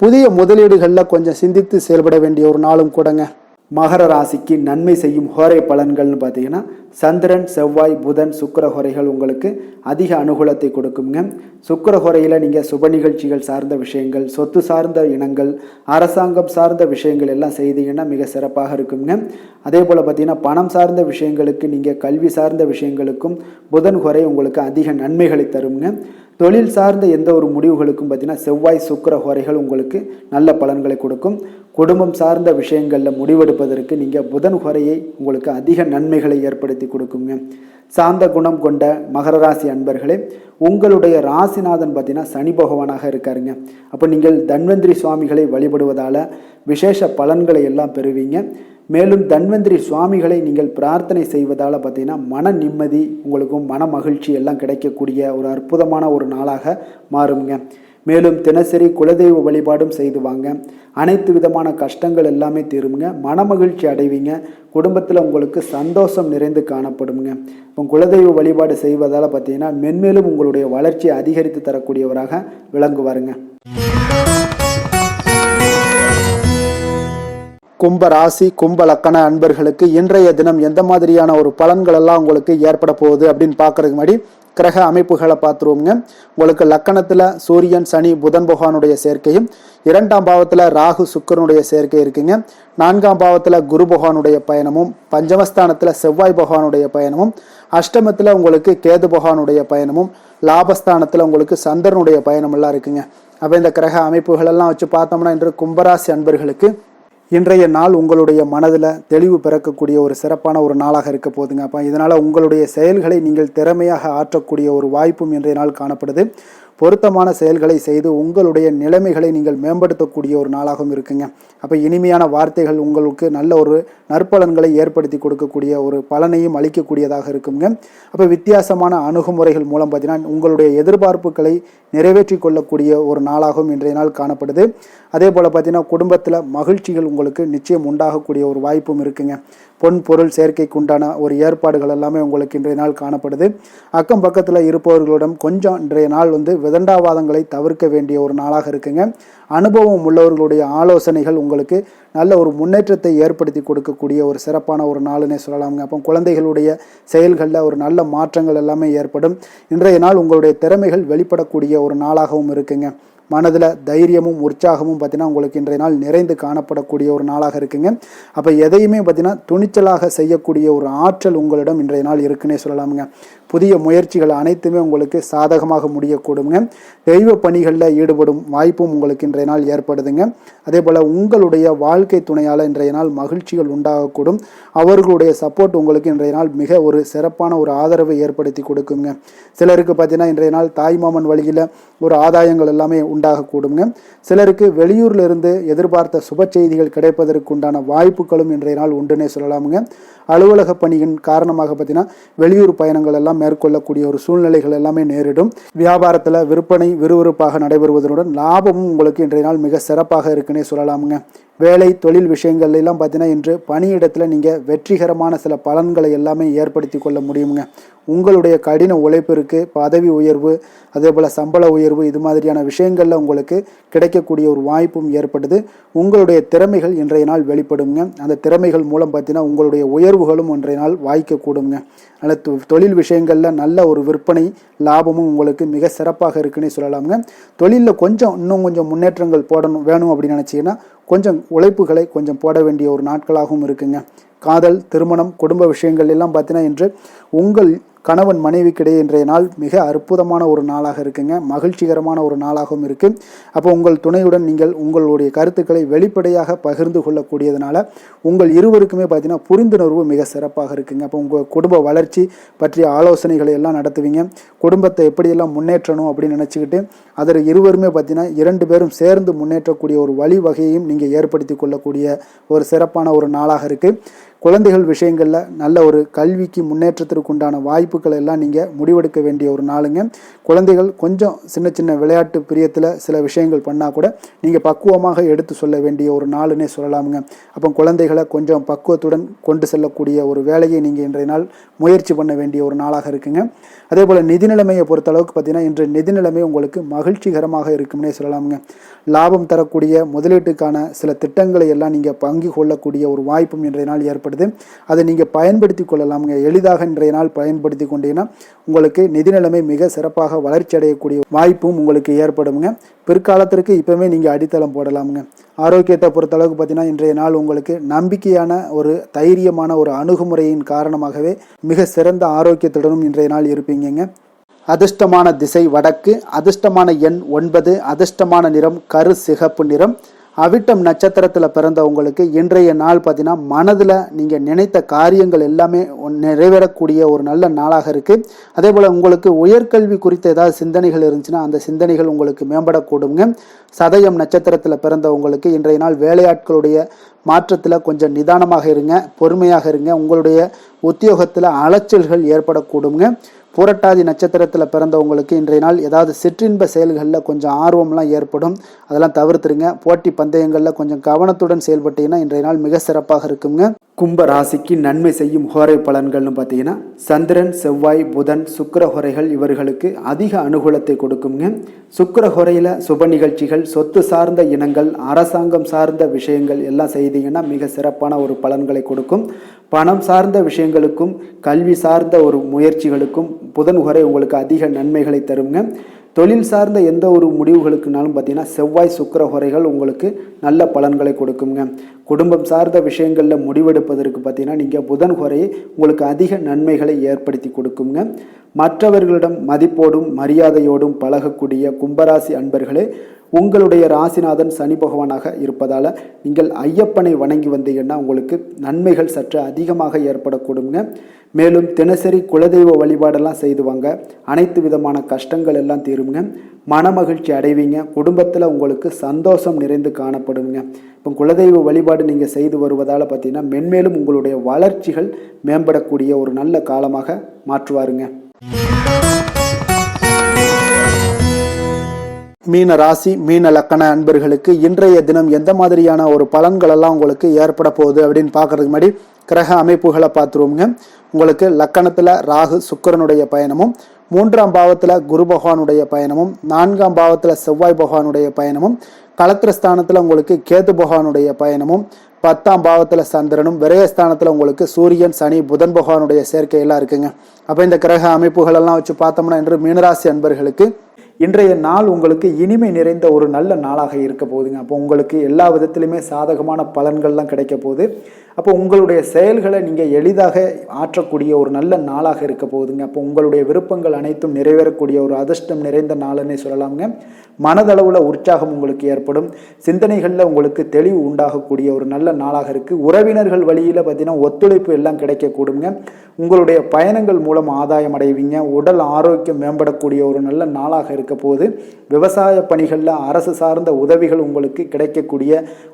புதிய முதலீடுகளில் கொஞ்சம் சிந்தித்து செயல்பட வேண்டிய ஒரு நாளும் கூடங்க. மகர ராசிக்கு நன்மை செய்யும் ஹோரை பலன்கள்னு பார்த்தீங்கன்னா சந்திரன், செவ்வாய், புதன், சுக்கிர ஹோரைகள் உங்களுக்கு அதிக அனுகூலத்தை கொடுக்குங்க. சுக்கிர ஹோரையில் நீங்கள் சுப நிகழ்ச்சிகள் சார்ந்த விஷயங்கள், சொத்து சார்ந்த இனங்கள், அரசாங்கம் சார்ந்த விஷயங்கள் எல்லாம் செய்தீங்கன்னா மிக சிறப்பாக இருக்குங்க. அதே போல் பார்த்தீங்கன்னா பணம் சார்ந்த விஷயங்களுக்கு, நீங்கள் கல்வி சார்ந்த விஷயங்களுக்கும் புதன் ஹோரை உங்களுக்கு அதிக நன்மைகளை தருங்க. தொழில் சார்ந்த எந்த ஒரு முடிவுகளுக்கும் பார்த்தீங்கன்னா செவ்வாய், சுக்கிர ஹோரைகள் உங்களுக்கு நல்ல பலன்களை கொடுக்கும். குடும்பம் சார்ந்த விஷயங்களில் முடிவெடுப்பதற்கு நீங்கள் புதன் ஹோரையை உங்களுக்கு அதிக நன்மைகளை ஏற்படுத்தி கொடுக்குங்க. சாந்த குணம் கொண்ட மகர ராசி அன்பர்களே, உங்களுடைய ராசிநாதன் பார்த்தீங்கன்னா சனி பகவானாக இருக்காருங்க. அப்போ நீங்கள் தன்வந்திரி சுவாமிகளை வழிபடுவதால் விசேஷ பலன்களை எல்லாம் பெறுவீங்க. மேலும் தன்வந்திரி சுவாமிகளை நீங்கள் பிரார்த்தனை செய்வதால் பார்த்தீங்கன்னா மன நிம்மதி, உங்களுக்கும் மன மகிழ்ச்சி எல்லாம் கிடைக்கக்கூடிய ஒரு அற்புதமான ஒரு நாளாக மாறுங்க. மேலும் தினசரி குலதெய்வ வழிபாடும் செய்து வாங்க. அனைத்து விதமான கஷ்டங்கள் எல்லாமே தீருங்க. மன மகிழ்ச்சி அடைவீங்க. குடும்பத்தில் உங்களுக்கு சந்தோஷம் நிறைந்து காணப்படுங்க. இப்போ குலதெய்வ வழிபாடு செய்வதால் பார்த்தீங்கன்னா மென்மேலும் உங்களுடைய வளர்ச்சியை அதிகரித்து தரக்கூடியவராக விளங்குவாருங்க. கும்ப ராசி, கும்ப லக்கண அன்பர்களுக்கு இன்றைய தினம் எந்த மாதிரியான ஒரு பலன்கள் எல்லாம் உங்களுக்கு ஏற்பட போகுது அப்படின்னு பார்க்கறதுக்கு முன்னாடி கிரக அமைப்புகளை பார்த்துருவோங்க. உங்களுக்கு லக்கணத்தில் சூரியன், சனி, புதன் பகவானுடைய சேர்க்கையும், 2ஆம் பாவத்தில் ராகு, சுக்கிரனுடைய சேர்க்கை இருக்குங்க. 4ஆம் பாவத்தில் குரு பகவானுடைய பயணமும், பஞ்சமஸ்தானத்தில் செவ்வாய் பகவானுடைய பயணமும், அஷ்டமத்தில் உங்களுக்கு கேது பகவானுடைய பயணமும், லாபஸ்தானத்தில் உங்களுக்கு சந்திரனுடைய பயணம் எல்லாம் இருக்குங்க. அப்போ இந்த கிரக அமைப்புகள் எல்லாம் வச்சு பார்த்தோம்னா இன்று கும்பராசி அன்பர்களுக்கு இன்றைய நாள் உங்களுடைய மனதில் தெளிவு பிறக்கக்கூடிய ஒரு சிறப்பான ஒரு நாளாக இருக்க போகுதுங்க. அப்போ இதனால் உங்களுடைய செயல்களை நீங்கள் திறமையாக ஆற்றக்கூடிய ஒரு வாய்ப்பும் இன்றைய நாள் காணப்படுது. பொருத்தமான செயல்களை செய்து உங்களுடைய நிலைமைகளை நீங்கள் மேம்படுத்தக்கூடிய ஒரு நாளாகவும் இருக்குங்க. அப்போ இனிமையான வார்த்தைகள் உங்களுக்கு நல்ல ஒரு நற்பலன்களை ஏற்படுத்தி கொடுக்கக்கூடிய ஒரு பலனையும் அளிக்கக்கூடியதாக இருக்குங்க. அப்போ வித்தியாசமான அணுகுமுறைகள் மூலம் பார்த்தீங்கன்னா உங்களுடைய எதிர்பார்ப்புகளை நிறைவேற்றி கொள்ளக்கூடிய ஒரு நாளாகவும் இன்றைய நாள் காணப்படுது. அதே போல் பார்த்தீங்கன்னா குடும்பத்தில் மகிழ்ச்சிகள் உங்களுக்கு நிச்சயம் உண்டாகக்கூடிய ஒரு வாய்ப்பும் இருக்குங்க. பொன் பொருள் சேர்க்கைக்கு உண்டான ஒரு ஏற்பாடுகள் எல்லாமே உங்களுக்கு இன்றைய நாள் காணப்படுது. அக்கம் பக்கத்தில் இருப்பவர்களிடம் கொஞ்சம் இன்றைய நாள் விதண்டாவாதங்களை தவிர்க்க வேண்டிய ஒரு நாளாக இருக்குங்க. அனுபவம் உள்ளவர்களுடைய ஆலோசனைகள் உங்களுக்கு நல்ல ஒரு முன்னேற்றத்தை ஏற்படுத்தி கொடுக்கக்கூடிய ஒரு சிறப்பான ஒரு நாளுன்னே சொல்லலாமுங்க. அப்போ குழந்தைகளுடைய செயல்களில் ஒரு நல்ல மாற்றங்கள் எல்லாமே ஏற்படும். இன்றைய நாள் உங்களுடைய திறமைகள் வெளிப்படக்கூடிய ஒரு நாளாகவும் இருக்குங்க. மனதில் தைரியமும் உற்சாகமும் பார்த்தீங்கன்னா உங்களுக்கு இன்றைய நாள் நிறைந்து காணப்படக்கூடிய ஒரு நாளாக இருக்குங்க. அப்போ எதையுமே பார்த்தீங்கன்னா துணிச்சலாக செய்யக்கூடிய ஒரு ஆற்றல் உங்களிடம் இன்றைய நாள் இருக்குன்னே சொல்லலாமுங்க. புதிய முயற்சிகள் அனைத்துமே உங்களுக்கு சாதகமாக முடியக்கூடுங்க. தெய்வ பணிகளில் ஈடுபடும் வாய்ப்பும் உங்களுக்கு இன்றைய நாள் ஏற்படுதுங்க. அதே போல் உங்களுடைய வாழ்க்கை துணையால் இன்றைய நாள் மகிழ்ச்சிகள் உண்டாகக்கூடும். அவர்களுடைய சப்போர்ட் உங்களுக்கு இன்றைய நாள் மிக ஒரு சிறப்பான ஒரு ஆதரவை ஏற்படுத்தி கொடுக்குங்க. சிலருக்கு பார்த்தீங்கன்னா இன்றைய நாள் தாய்மாமன் வழியில் ஒரு ஆதாயங்கள் எல்லாமே உண்டாகக்கூடுங்க. சிலருக்கு வெளியூர்ல இருந்து எதிர்பார்த்த சுப செய்திகள் கிடைப்பதற்கு உண்டான வாய்ப்புகளும் இன்றைய நாள் உண்டுன்னே சொல்லலாமுங்க. அலுவலக பணியின் காரணமாக பார்த்தீங்கன்னா வெளியூர் பயணங்கள் எல்லாம் மேற்கொள்ளக்கூடிய ஒரு சூழ்நிலைகள் எல்லாமே நேரிடும். வியாபாரத்தில் விற்பனை விறுவிறுப்பாக நடைபெறுவதனுடன் லாபமும் உங்களுக்கு இன்றைய நாள் மிக சிறப்பாக இருக்குன்னே சொல்லலாமுங்க. வேலை தொழில் விஷயங்கள் எல்லாம் பார்த்தீங்கன்னா இன்று பணியிடத்தில் நீங்கள் வெற்றிகரமான சில பலன்களை எல்லாமே ஏற்படுத்தி கொள்ள முடியுங்க. உங்களுடைய கடின உழைப்பிற்கு பதவி உயர்வு, அதே போல் சம்பள உயர்வு, இது மாதிரியான விஷயங்களில் உங்களுக்கு கிடைக்கக்கூடிய ஒரு வாய்ப்பும் ஏற்படுது. உங்களுடைய திறமைகள் இன்றைய நாள் வெளிப்படுங்க. அந்த திறமைகள் மூலம் பார்த்தீங்கன்னா உங்களுடைய உயர்வுகளும் இன்றைய நாள் வாய்க்கக்கூடுங்க. அதனால் தொழில் விஷயங்களில் நல்ல ஒரு விற்பனை லாபமும் உங்களுக்கு மிக சிறப்பாக இருக்குன்னு சொல்லலாமுங்க. தொழிலில் இன்னும் கொஞ்சம் முன்னேற்றங்கள் வேணும் அப்படின்னு நினச்சிங்கன்னா கொஞ்சம் உழைப்புகளை கொஞ்சம் போட வேண்டிய ஒரு நாட்களாகவும் இருக்குங்க. காதல், திருமணம், குடும்ப விஷயங்கள் எல்லாம் பார்த்தீங்கன்னா இன்று உங்கள் கணவன் மனைவிக்கிடையே இன்றைய நாள் மிக அற்புதமான ஒரு நாளாக இருக்குங்க. மகிழ்ச்சிகரமான ஒரு நாளாகவும் இருக்குது. அப்போ உங்கள் துணையுடன் நீங்கள் உங்களுடைய கருத்துக்களை வெளிப்படையாக பகிர்ந்து கொள்ளக்கூடியதுனால உங்கள் இருவருக்குமே பார்த்தீங்கன்னா புரிந்துணர்வு மிக சிறப்பாக இருக்குங்க. அப்போ உங்கள் குடும்ப வளர்ச்சி பற்றிய ஆலோசனைகளை எல்லாம் நடத்துவீங்க. குடும்பத்தை எப்படியெல்லாம் முன்னேற்றணும் அப்படின்னு நினச்சிக்கிட்டு அதில் இருவருமே பார்த்தீங்கன்னா 2 பேரும் சேர்ந்து முன்னேற்றக்கூடிய ஒரு வழிவகையையும் நீங்கள் ஏற்படுத்தி கொள்ளக்கூடிய ஒரு சிறப்பான ஒரு நாளாக இருக்குது. குழந்தைகள் விஷயங்களில் நல்ல ஒரு கல்விக்கு முன்னேற்றத்திற்கு உண்டான வாய்ப்புகள் எல்லாம் நீங்கள் முடிவெடுக்க வேண்டிய ஒரு நாளுங்க. குழந்தைகள் கொஞ்சம் சின்ன சின்ன விளையாட்டு பிரியத்தில் சில விஷயங்கள் பண்ணால் கூட நீங்கள் பக்குவமாக எடுத்து சொல்ல வேண்டிய ஒரு நாளுன்னே சொல்லலாமுங்க. அப்போ குழந்தைகளை கொஞ்சம் பக்குவத்துடன் கொண்டு செல்லக்கூடிய ஒரு வேலையை நீங்கள் இன்றைய நாள் முயற்சி பண்ண வேண்டிய ஒரு நாளாக இருக்குங்க. அதே போல் நிதி நிலைமையை பொறுத்தளவுக்கு பார்த்தீங்கன்னா இன்று நிதி நிலைமை உங்களுக்கு மகிழ்ச்சிகரமாக இருக்கும்னே சொல்லலாமுங்க. லாபம் தரக்கூடிய முதலீட்டுக்கான சில திட்டங்களை எல்லாம் நீங்கள் பங்கு கொள்ளக்கூடிய ஒரு வாய்ப்பும் இன்றைய நாள் ஏற்படுது. அதை நீங்கள் பயன்படுத்தி கொள்ளலாமுங்க. எளிதாக இன்றைய நாள் பயன்படுத்தி கொண்டீங்கன்னா உங்களுக்கு நிதி நிலைமை மிக சிறப்பாக வளர்ச்சி அடையக்கூடிய வாய்ப்பும் உங்களுக்கு ஏற்படுங்க. பிற்காலத்திற்கு இப்பவுமே நீங்கள் அடித்தளம் போடலாமுங்க. ஆரோக்கியத்தை பொறுத்தளவுக்கு பார்த்தீங்கன்னா இன்றைய நாள் உங்களுக்கு நம்பிக்கையான ஒரு தைரியமான ஒரு அணுகுமுறையின் காரணமாகவே மிக சிறந்த ஆரோக்கியத்துடனும் இன்றைய நாள் இருப்பீங்க. அதிர்ஷ்டமான திசை வடக்கு, அதிர்ஷ்டமான எண் 9, அதிர்ஷ்டமான நிறம் கரு சிகப்பு நிறம். அவிட்டம் நட்சத்திரத்தில் பிறந்தவங்களுக்கு இன்றைய நாள் பார்த்தீங்கன்னா மனதில் நீங்கள் நினைத்த காரியங்கள் எல்லாமே நிறைவேறக்கூடிய ஒரு நல்ல நாளாக இருக்குது. அதே போல் உங்களுக்கு உயர்கல்வி குறித்த ஏதாவது சிந்தனைகள் இருந்துச்சுன்னா அந்த சிந்தனைகள் உங்களுக்கு மேம்படக்கூடுங்க. சதயம் நட்சத்திரத்தில் பிறந்தவங்களுக்கு இன்றைய நாள் வேலையாட்களுடைய மாற்றத்தில் கொஞ்சம் நிதானமாக இருங்க, பொறுமையாக இருங்க. உங்களுடைய உத்தியோகத்தில் அலைச்சல்கள் ஏற்படக்கூடுங்க. பூரட்டாதி நட்சத்திரத்தில் பிறந்தவங்களுக்கு இன்றைய நாள் ஏதாவது சிற்றின்ப செயல்களில் கொஞ்சம் ஆர்வம்லாம் ஏற்படும். அதெல்லாம் தவிர்த்துருங்க. போட்டி பந்தயங்களில் கொஞ்சம் கவனத்துடன் செயல்பட்டீங்கன்னா இன்றைய நாள் மிக சிறப்பாக இருக்குங்க. கும்ப ராசிக்கு நன்மை செய்யும் ஹோரை பலன்கள்னு பார்த்தீங்கன்னா சந்திரன், செவ்வாய், புதன், சுக்கிர ஹோரைகள் இவர்களுக்கு அதிக அனுகூலத்தை கொடுக்குங்க. சுக்கிர ஹோரையில் சுப நிகழ்ச்சிகள், சொத்து சார்ந்த இனங்கள், அரசாங்கம் சார்ந்த விஷயங்கள் எல்லாம் செய்தீங்கன்னா மிக சிறப்பான ஒரு பலன்களை கொடுக்கும். பணம் சார்ந்த விஷயங்களுக்கும் கல்வி சார்ந்த ஒரு முயற்சிகளுக்கும் புதன் ஹோரை உங்களுக்கு அதிக நன்மைகளை தருங்க. தொழில் சார்ந்த எந்த ஒரு முடிவுகளுக்குனாலும் பார்த்தீங்கன்னா செவ்வாய் சுக்கிர ஹோரைகள் உங்களுக்கு நல்ல பலன்களை கொடுக்குங்க. குடும்பம் சார்ந்த விஷயங்களில் முடிவெடுப்பதற்கு பார்த்தீங்கன்னா நீங்கள் புதன் ஹோரையை உங்களுக்கு அதிக நன்மைகளை ஏற்படுத்தி கொடுக்குங்க. மற்றவர்களிடம் மதிப்போடும் மரியாதையோடும் பழகக்கூடிய கும்பராசி அன்பர்களே, உங்களுடைய ராசிநாதன் சனி பகவானாக இருப்பதால் நீங்கள் ஐயப்பனை வணங்கி வந்தீங்கன்னா உங்களுக்கு நன்மைகள் சற்று அதிகமாக ஏற்படக்கூடுங்க. மேலும் தினசரி குலதெய்வ வழிபாடெல்லாம் செய்து வாங்க. அனைத்து விதமான கஷ்டங்கள் எல்லாம் தீருங்க. மனமகிழ்ச்சி அடைவீங்க. குடும்பத்தில் உங்களுக்கு சந்தோஷம் நிறைந்து காணப்படுங்க. இப்போ குலதெய்வ வழிபாடு நீங்கள் செய்து வருவதால் பார்த்தீங்கன்னா மென்மேலும் உங்களுடைய வளர்ச்சிகள் மேம்படக்கூடிய ஒரு நல்ல காலமாக மாற்றுவாருங்க. மீன ராசி மீன லக்கண அன்பர்களுக்கு இன்றைய தினம் எந்த மாதிரியான ஒரு பலன்கள் எல்லாம் உங்களுக்கு ஏற்பட போகுது அப்படின்னு பார்க்கறதுக்கு முன்னாடி கிரக அமைப்புகளை பார்த்துருவோங்க. உங்களுக்கு லக்கணத்தில் ராகு சுக்கிரனுடைய பயணமும், 3ஆம் பாவத்தில் குரு பகவானுடைய பயணமும், 4ஆம் பாவத்தில் செவ்வாய் பகவானுடைய பயணமும், களத்திரஸ்தானத்தில் உங்களுக்கு கேது பகவானுடைய பயணமும், 10ஆம் பாவத்தில் சந்திரனும், விரயஸ்தானத்தில் உங்களுக்கு சூரியன், சனி, புதன் பகவானுடைய சேர்க்கையெல்லாம் இருக்குங்க. அப்போ இந்த கிரக அமைப்புகள் எல்லாம் வச்சு பார்த்தோம்னா இன்று மீனராசி அன்பர்களுக்கு இன்றைய நாள் உங்களுக்கு இனிமை நிறைந்த ஒரு நல்ல நாளாக இருக்க போகுதுங்க. அப்போ உங்களுக்கு எல்லா விதத்திலுமே சாதகமான பலன்கள்லாம் கிடைக்க போகுது. அப்போ உங்களுடைய செயல்களை நீங்கள் எளிதாக ஆற்றக்கூடிய ஒரு நல்ல நாளாக இருக்க போகுதுங்க. அப்போ உங்களுடைய விருப்பங்கள் அனைத்தும் நிறைவேறக்கூடிய ஒரு அதிர்ஷ்டம் நிறைந்த நாளுன்னே சொல்லலாமுங்க. மனதளவில் உற்சாகம் உங்களுக்கு ஏற்படும். சிந்தனைகளில் உங்களுக்கு தெளிவு உண்டாகக்கூடிய ஒரு நல்ல நாளாக இருக்குது. உறவினர்கள் வழியில் பார்த்தீங்கன்னா ஒத்துழைப்பு எல்லாம் கிடைக்கக்கூடுங்க. உங்களுடைய பயணங்கள் மூலம் ஆதாயம் அடைவீங்க. உடல் ஆரோக்கியம் மேம்படக்கூடிய ஒரு நல்ல நாளாக இருக்க போது. விவசாய பணிகளில் அரசு சார்ந்த உதவிகள் உங்களுக்கு கிடைக்கக்கூடிய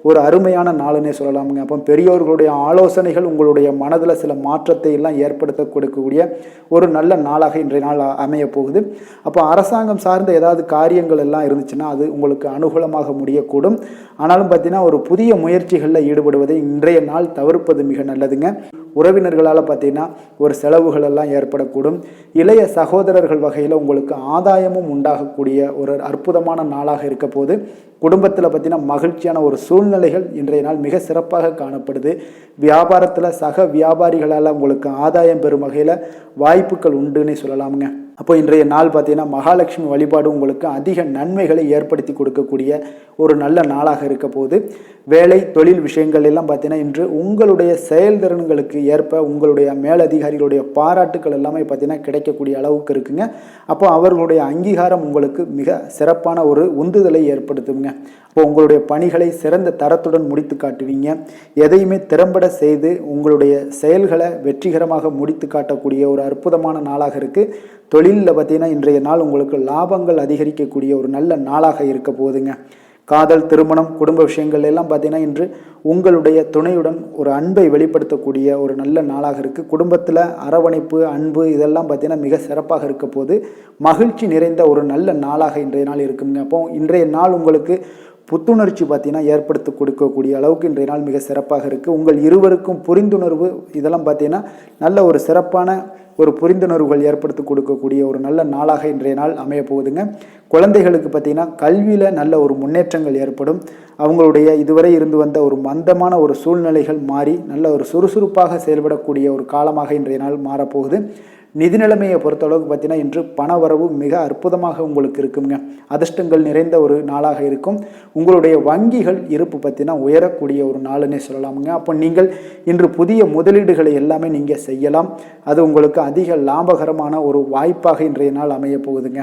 ஒரு அருமையான நாளுன்னே சொல்லலாமுங்க. அப்போ பெரியோர்களுடைய ஆலோசனைகள் உங்களுடைய மனதில் சில மாற்றத்தை எல்லாம் ஏற்படுத்த கொடுக்கக்கூடிய ஒரு நல்ல நாளாக இன்றைய நாள் அமைய போகுது. அப்போ அரசாங்கம் சார்ந்த ஏதாவது காரியங்கள் எல்லாம் இருந்துச்சுன்னா அது உங்களுக்கு அனுகூலமாக முடியக்கூடும். ஆனாலும் பார்த்தீங்கன்னா ஒரு புதிய முயற்சிகளில் ஈடுபடுவதை இன்றைய நாள் தவிர்ப்பது மிக நல்லதுங்க. உறவினர்களால் பார்த்தீங்கன்னா ஒரு செலவுகள் எல்லாம் ஏற்படக்கூடும். இளைய சகோதரர்கள் வகையில் உங்களுக்கு ஆதாயமும் உண்டாகக்கூடிய ஒரு அற்புதமான நாளாக இருக்க போது. குடும்பத்தில் பார்த்தீங்கன்னா மகிழ்ச்சியான ஒரு சூழ்நிலைகள் இன்றைய நாள் மிக சிறப்பாக காணப்படுது. வியாபாரத்தில் சக வியாபாரிகளால் உங்களுக்கு ஆதாயம் பெறும் வகையில் வாய்ப்புகள் உண்டுன்னு சொல்லலாமுங்க. அப்போ இன்றைய நாள் பார்த்தீங்கன்னா மகாலட்சுமி வழிபாடு உங்களுக்கு அதிக நன்மைகளை ஏற்படுத்தி கொடுக்கக்கூடிய ஒரு நல்ல நாளாக இருக்க போது. வேலை தொழில் விஷயங்கள் எல்லாம் பார்த்தீங்கன்னா இன்று உங்களுடைய செயல்திறன்களுக்கு ஏற்ப உங்களுடைய மேலதிகாரிகளுடைய பாராட்டுக்கள் எல்லாமே பார்த்தீங்கன்னா கிடைக்கக்கூடிய அளவுக்கு இருக்குங்க. அப்போ அவர்களுடைய அங்கீகாரம் உங்களுக்கு மிக சிறப்பான ஒரு உந்துதலை ஏற்படுத்துங்க. அப்போ உங்களுடைய பணிகளை சிறந்த தரத்துடன் முடித்து காட்டுவீங்க. எதையுமே திறம்பட செய்து உங்களுடைய செயல்களை வெற்றிகரமாக முடித்து காட்டக்கூடிய ஒரு அற்புதமான நாளாக இருக்குது. தொழிலில் பார்த்தீங்கன்னா இன்றைய நாள் உங்களுக்கு லாபங்கள் அதிகரிக்கக்கூடிய ஒரு நல்ல நாளாக இருக்க போகுதுங்க. காதல், திருமணம், குடும்ப விஷயங்கள் எல்லாம் பார்த்தீங்கன்னா இன்று உங்களுடைய துணையுடன் ஒரு அன்பை வெளிப்படுத்தக்கூடிய ஒரு நல்ல நாளாக இருக்குது. குடும்பத்தில் அரவணைப்பு, அன்பு இதெல்லாம் பார்த்தீங்கன்னா மிக சிறப்பாக இருக்க போது. மகிழ்ச்சி நிறைந்த ஒரு நல்ல நாளாக இன்றைய நாள் இருக்குங்க. அப்போ இன்றைய நாள் உங்களுக்கு புத்துணர்ச்சி பார்த்தீங்கன்னா ஏற்படுத்தி கொடுக்கக்கூடிய அளவுக்கு இன்றைய நாள் மிக சிறப்பாக இருக்குது. உங்கள் இருவருக்கும் புரிந்துணர்வு இதெல்லாம் பார்த்தீங்கன்னா நல்ல ஒரு சிறப்பான ஒரு புரிந்துணர்வுகள் ஏற்படுத்தி கொடுக்கக்கூடிய ஒரு நல்ல நாளாக இன்றைய நாள் அமைய போகுதுங்க. குழந்தைகளுக்கு பார்த்தீங்கன்னா கல்வியில் நல்ல ஒரு முன்னேற்றங்கள் ஏற்படும். அவங்களுடைய இதுவரை இருந்து வந்த ஒரு மந்தமான ஒரு சூழ்நிலைகள் மாறி நல்ல ஒரு சுறுசுறுப்பாக செயல்படக்கூடிய ஒரு காலமாக இன்றைய நாள் மாறப்போகுது. நிதி நிலைமையை பொறுத்தளவுக்கு பார்த்தீங்கன்னா இன்று பண வரவு மிக அற்புதமாக உங்களுக்கு இருக்குங்க. அதிர்ஷ்டங்கள் நிறைந்த ஒரு நாளாக இருக்கும். உங்களுடைய வங்கிகள் இருப்பு பார்த்தீங்கன்னா உயரக்கூடிய ஒரு நாளுன்னே சொல்லலாமுங்க. அப்போ நீங்கள் இன்று புதிய முதலீடுகளை எல்லாமே நீங்கள் செய்யலாம். அது உங்களுக்கு அதிக லாபகரமான ஒரு வாய்ப்பாக இன்றைய நாள் அமைய போகுதுங்க.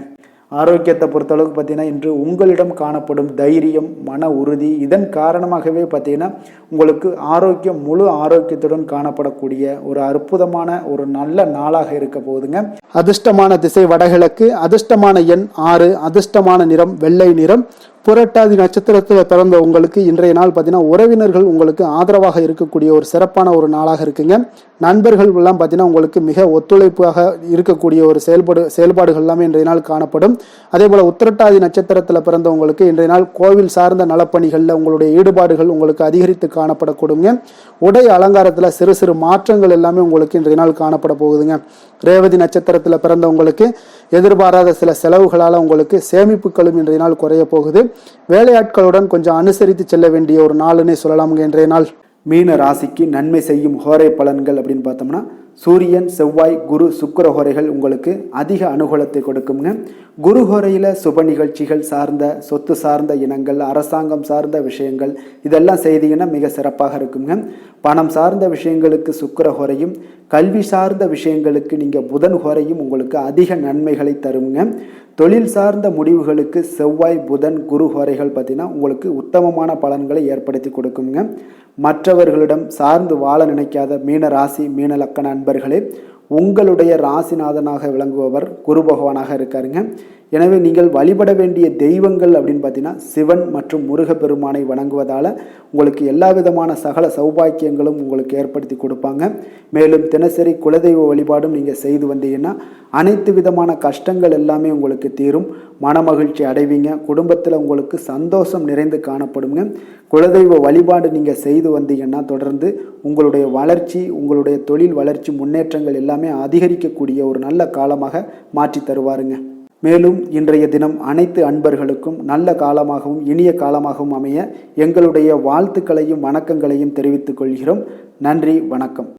ஆரோக்கியத்தை பொறுத்தளவுக்கு பார்த்தீங்கன்னா இன்று உங்களிடம் காணப்படும் தைரியம், மன உறுதி இதன் காரணமாகவே பார்த்தீங்கன்னா உங்களுக்கு ஆரோக்கியம் முழு ஆரோக்கியத்துடன் காணப்படக்கூடிய ஒரு அற்புதமான ஒரு நல்ல நாளாக இருக்க போகுதுங்க. அதிர்ஷ்டமான திசை வடகிழக்கு, அதிர்ஷ்டமான எண் 6, அதிர்ஷ்டமான நிறம் வெள்ளை நிறம். புரட்டாதி நட்சத்திரத்தில் பிறந்த உங்களுக்கு இன்றைய நாள் பார்த்தீங்கன்னா உறவினர்கள் உங்களுக்கு ஆதரவாக இருக்கக்கூடிய ஒரு சிறப்பான ஒரு நாளாக இருக்குங்க. நண்பர்கள் எல்லாம் பார்த்தீங்கன்னா உங்களுக்கு மிக ஒத்துழைப்பாக இருக்கக்கூடிய ஒரு செயல்பாடுகள் எல்லாமே இன்றைய நாள் காணப்படும். அதே போல் உத்திரட்டாதி நட்சத்திரத்தில் பிறந்தவங்களுக்கு இன்றைய நாள் கோவில் சார்ந்த நலப்பணிகளில் உங்களுடைய ஈடுபாடுகள் உங்களுக்கு அதிகரித்து காணப்படக்கூடுங்க. உடை அலங்காரத்தில் சிறு சிறு மாற்றங்கள் எல்லாமே உங்களுக்கு இன்றைய நாள் காணப்பட போகுதுங்க. ரேவதி நட்சத்திரத்தில் பிறந்தவங்களுக்கு எதிர்பாராத சில செலவுகளால் உங்களுக்கு சேமிப்புகளும் இன்றைய நாள் குறைய போகுது. வேலையாட்களுடன் கொஞ்சம் அனுசரித்து செல்ல வேண்டிய ஒரு நாளுன்னே சொல்லலாமுங்க இன்றைய நாள். மீன ராசிக்கு நன்மை செய்யும் ஹோரை பலன்கள் அப்படின்னு பார்த்தோம்னா சூரியன், செவ்வாய், குரு, சுக்கிர ஹோரைகள் உங்களுக்கு அதிக அனுகூலத்தை கொடுக்குங்க. குரு ஹோரையில் சுப நிகழ்ச்சிகள் சார்ந்த சொத்து சார்ந்த இனங்கள், அரசாங்கம் சார்ந்த விஷயங்கள் இதெல்லாம் செய்தீங்கன்னா மிக சிறப்பாக இருக்குங்க. பணம் சார்ந்த விஷயங்களுக்கு சுக்கிர ஹோரையும், கல்வி சார்ந்த விஷயங்களுக்கு நீங்கள் புதன் ஹோரையும் உங்களுக்கு அதிக நன்மைகளை தருங்க. தொழில் சார்ந்த முடிவுகளுக்கு செவ்வாய், புதன், குரு ஹோரைகள் பார்த்தீங்கன்னா உங்களுக்கு உத்தமமான பலன்களை ஏற்படுத்தி கொடுக்குங்க. மற்றவர்களிடம் சார்ந்து வாழ நினைக்காத மீன ராசி, மீன லக்கண அன்பர்களே, உங்களுடைய ராசிநாதனாக விளங்குபவர் குரு பகவானாக இருக்காருங்க. எனவே நீங்கள் வழிபட வேண்டிய தெய்வங்கள் அப்படின்னு பார்த்தீங்கன்னா சிவன் மற்றும் முருகப்பெருமானை வணங்குவதால் உங்களுக்கு எல்லா விதமான சகல சௌபாக்கியங்களும் உங்களுக்கு ஏற்படுத்தி கொடுப்பாங்க. மேலும் தினசரி குலதெய்வ வழிபாடும் நீங்கள் செய்து வந்தீங்கன்னா அனைத்து விதமான கஷ்டங்கள் எல்லாமே உங்களுக்கு தீரும். மனமகிழ்ச்சி அடைவீங்க. குடும்பத்தில் உங்களுக்கு சந்தோஷம் நிறைந்து காணப்படுங்க. குலதெய்வ வழிபாடு நீங்கள் செய்து வந்தீங்கன்னா தொடர்ந்து உங்களுடைய வளர்ச்சி, உங்களுடைய தொழில் வளர்ச்சி, முன்னேற்றங்கள் எல்லாமே அதிகரிக்கக்கூடிய ஒரு நல்ல காலமாக மாற்றி தருவாருங்க. மேலும் இன்றைய தினம் அனைத்து அன்பர்களுக்கும் நல்ல காலமாகவும் இனிய காலமாகவும் அமைய எங்களுடைய வாழ்த்துக்களையும் வணக்கங்களையும் தெரிவித்துக் கொள்கிறோம். நன்றி, வணக்கம்.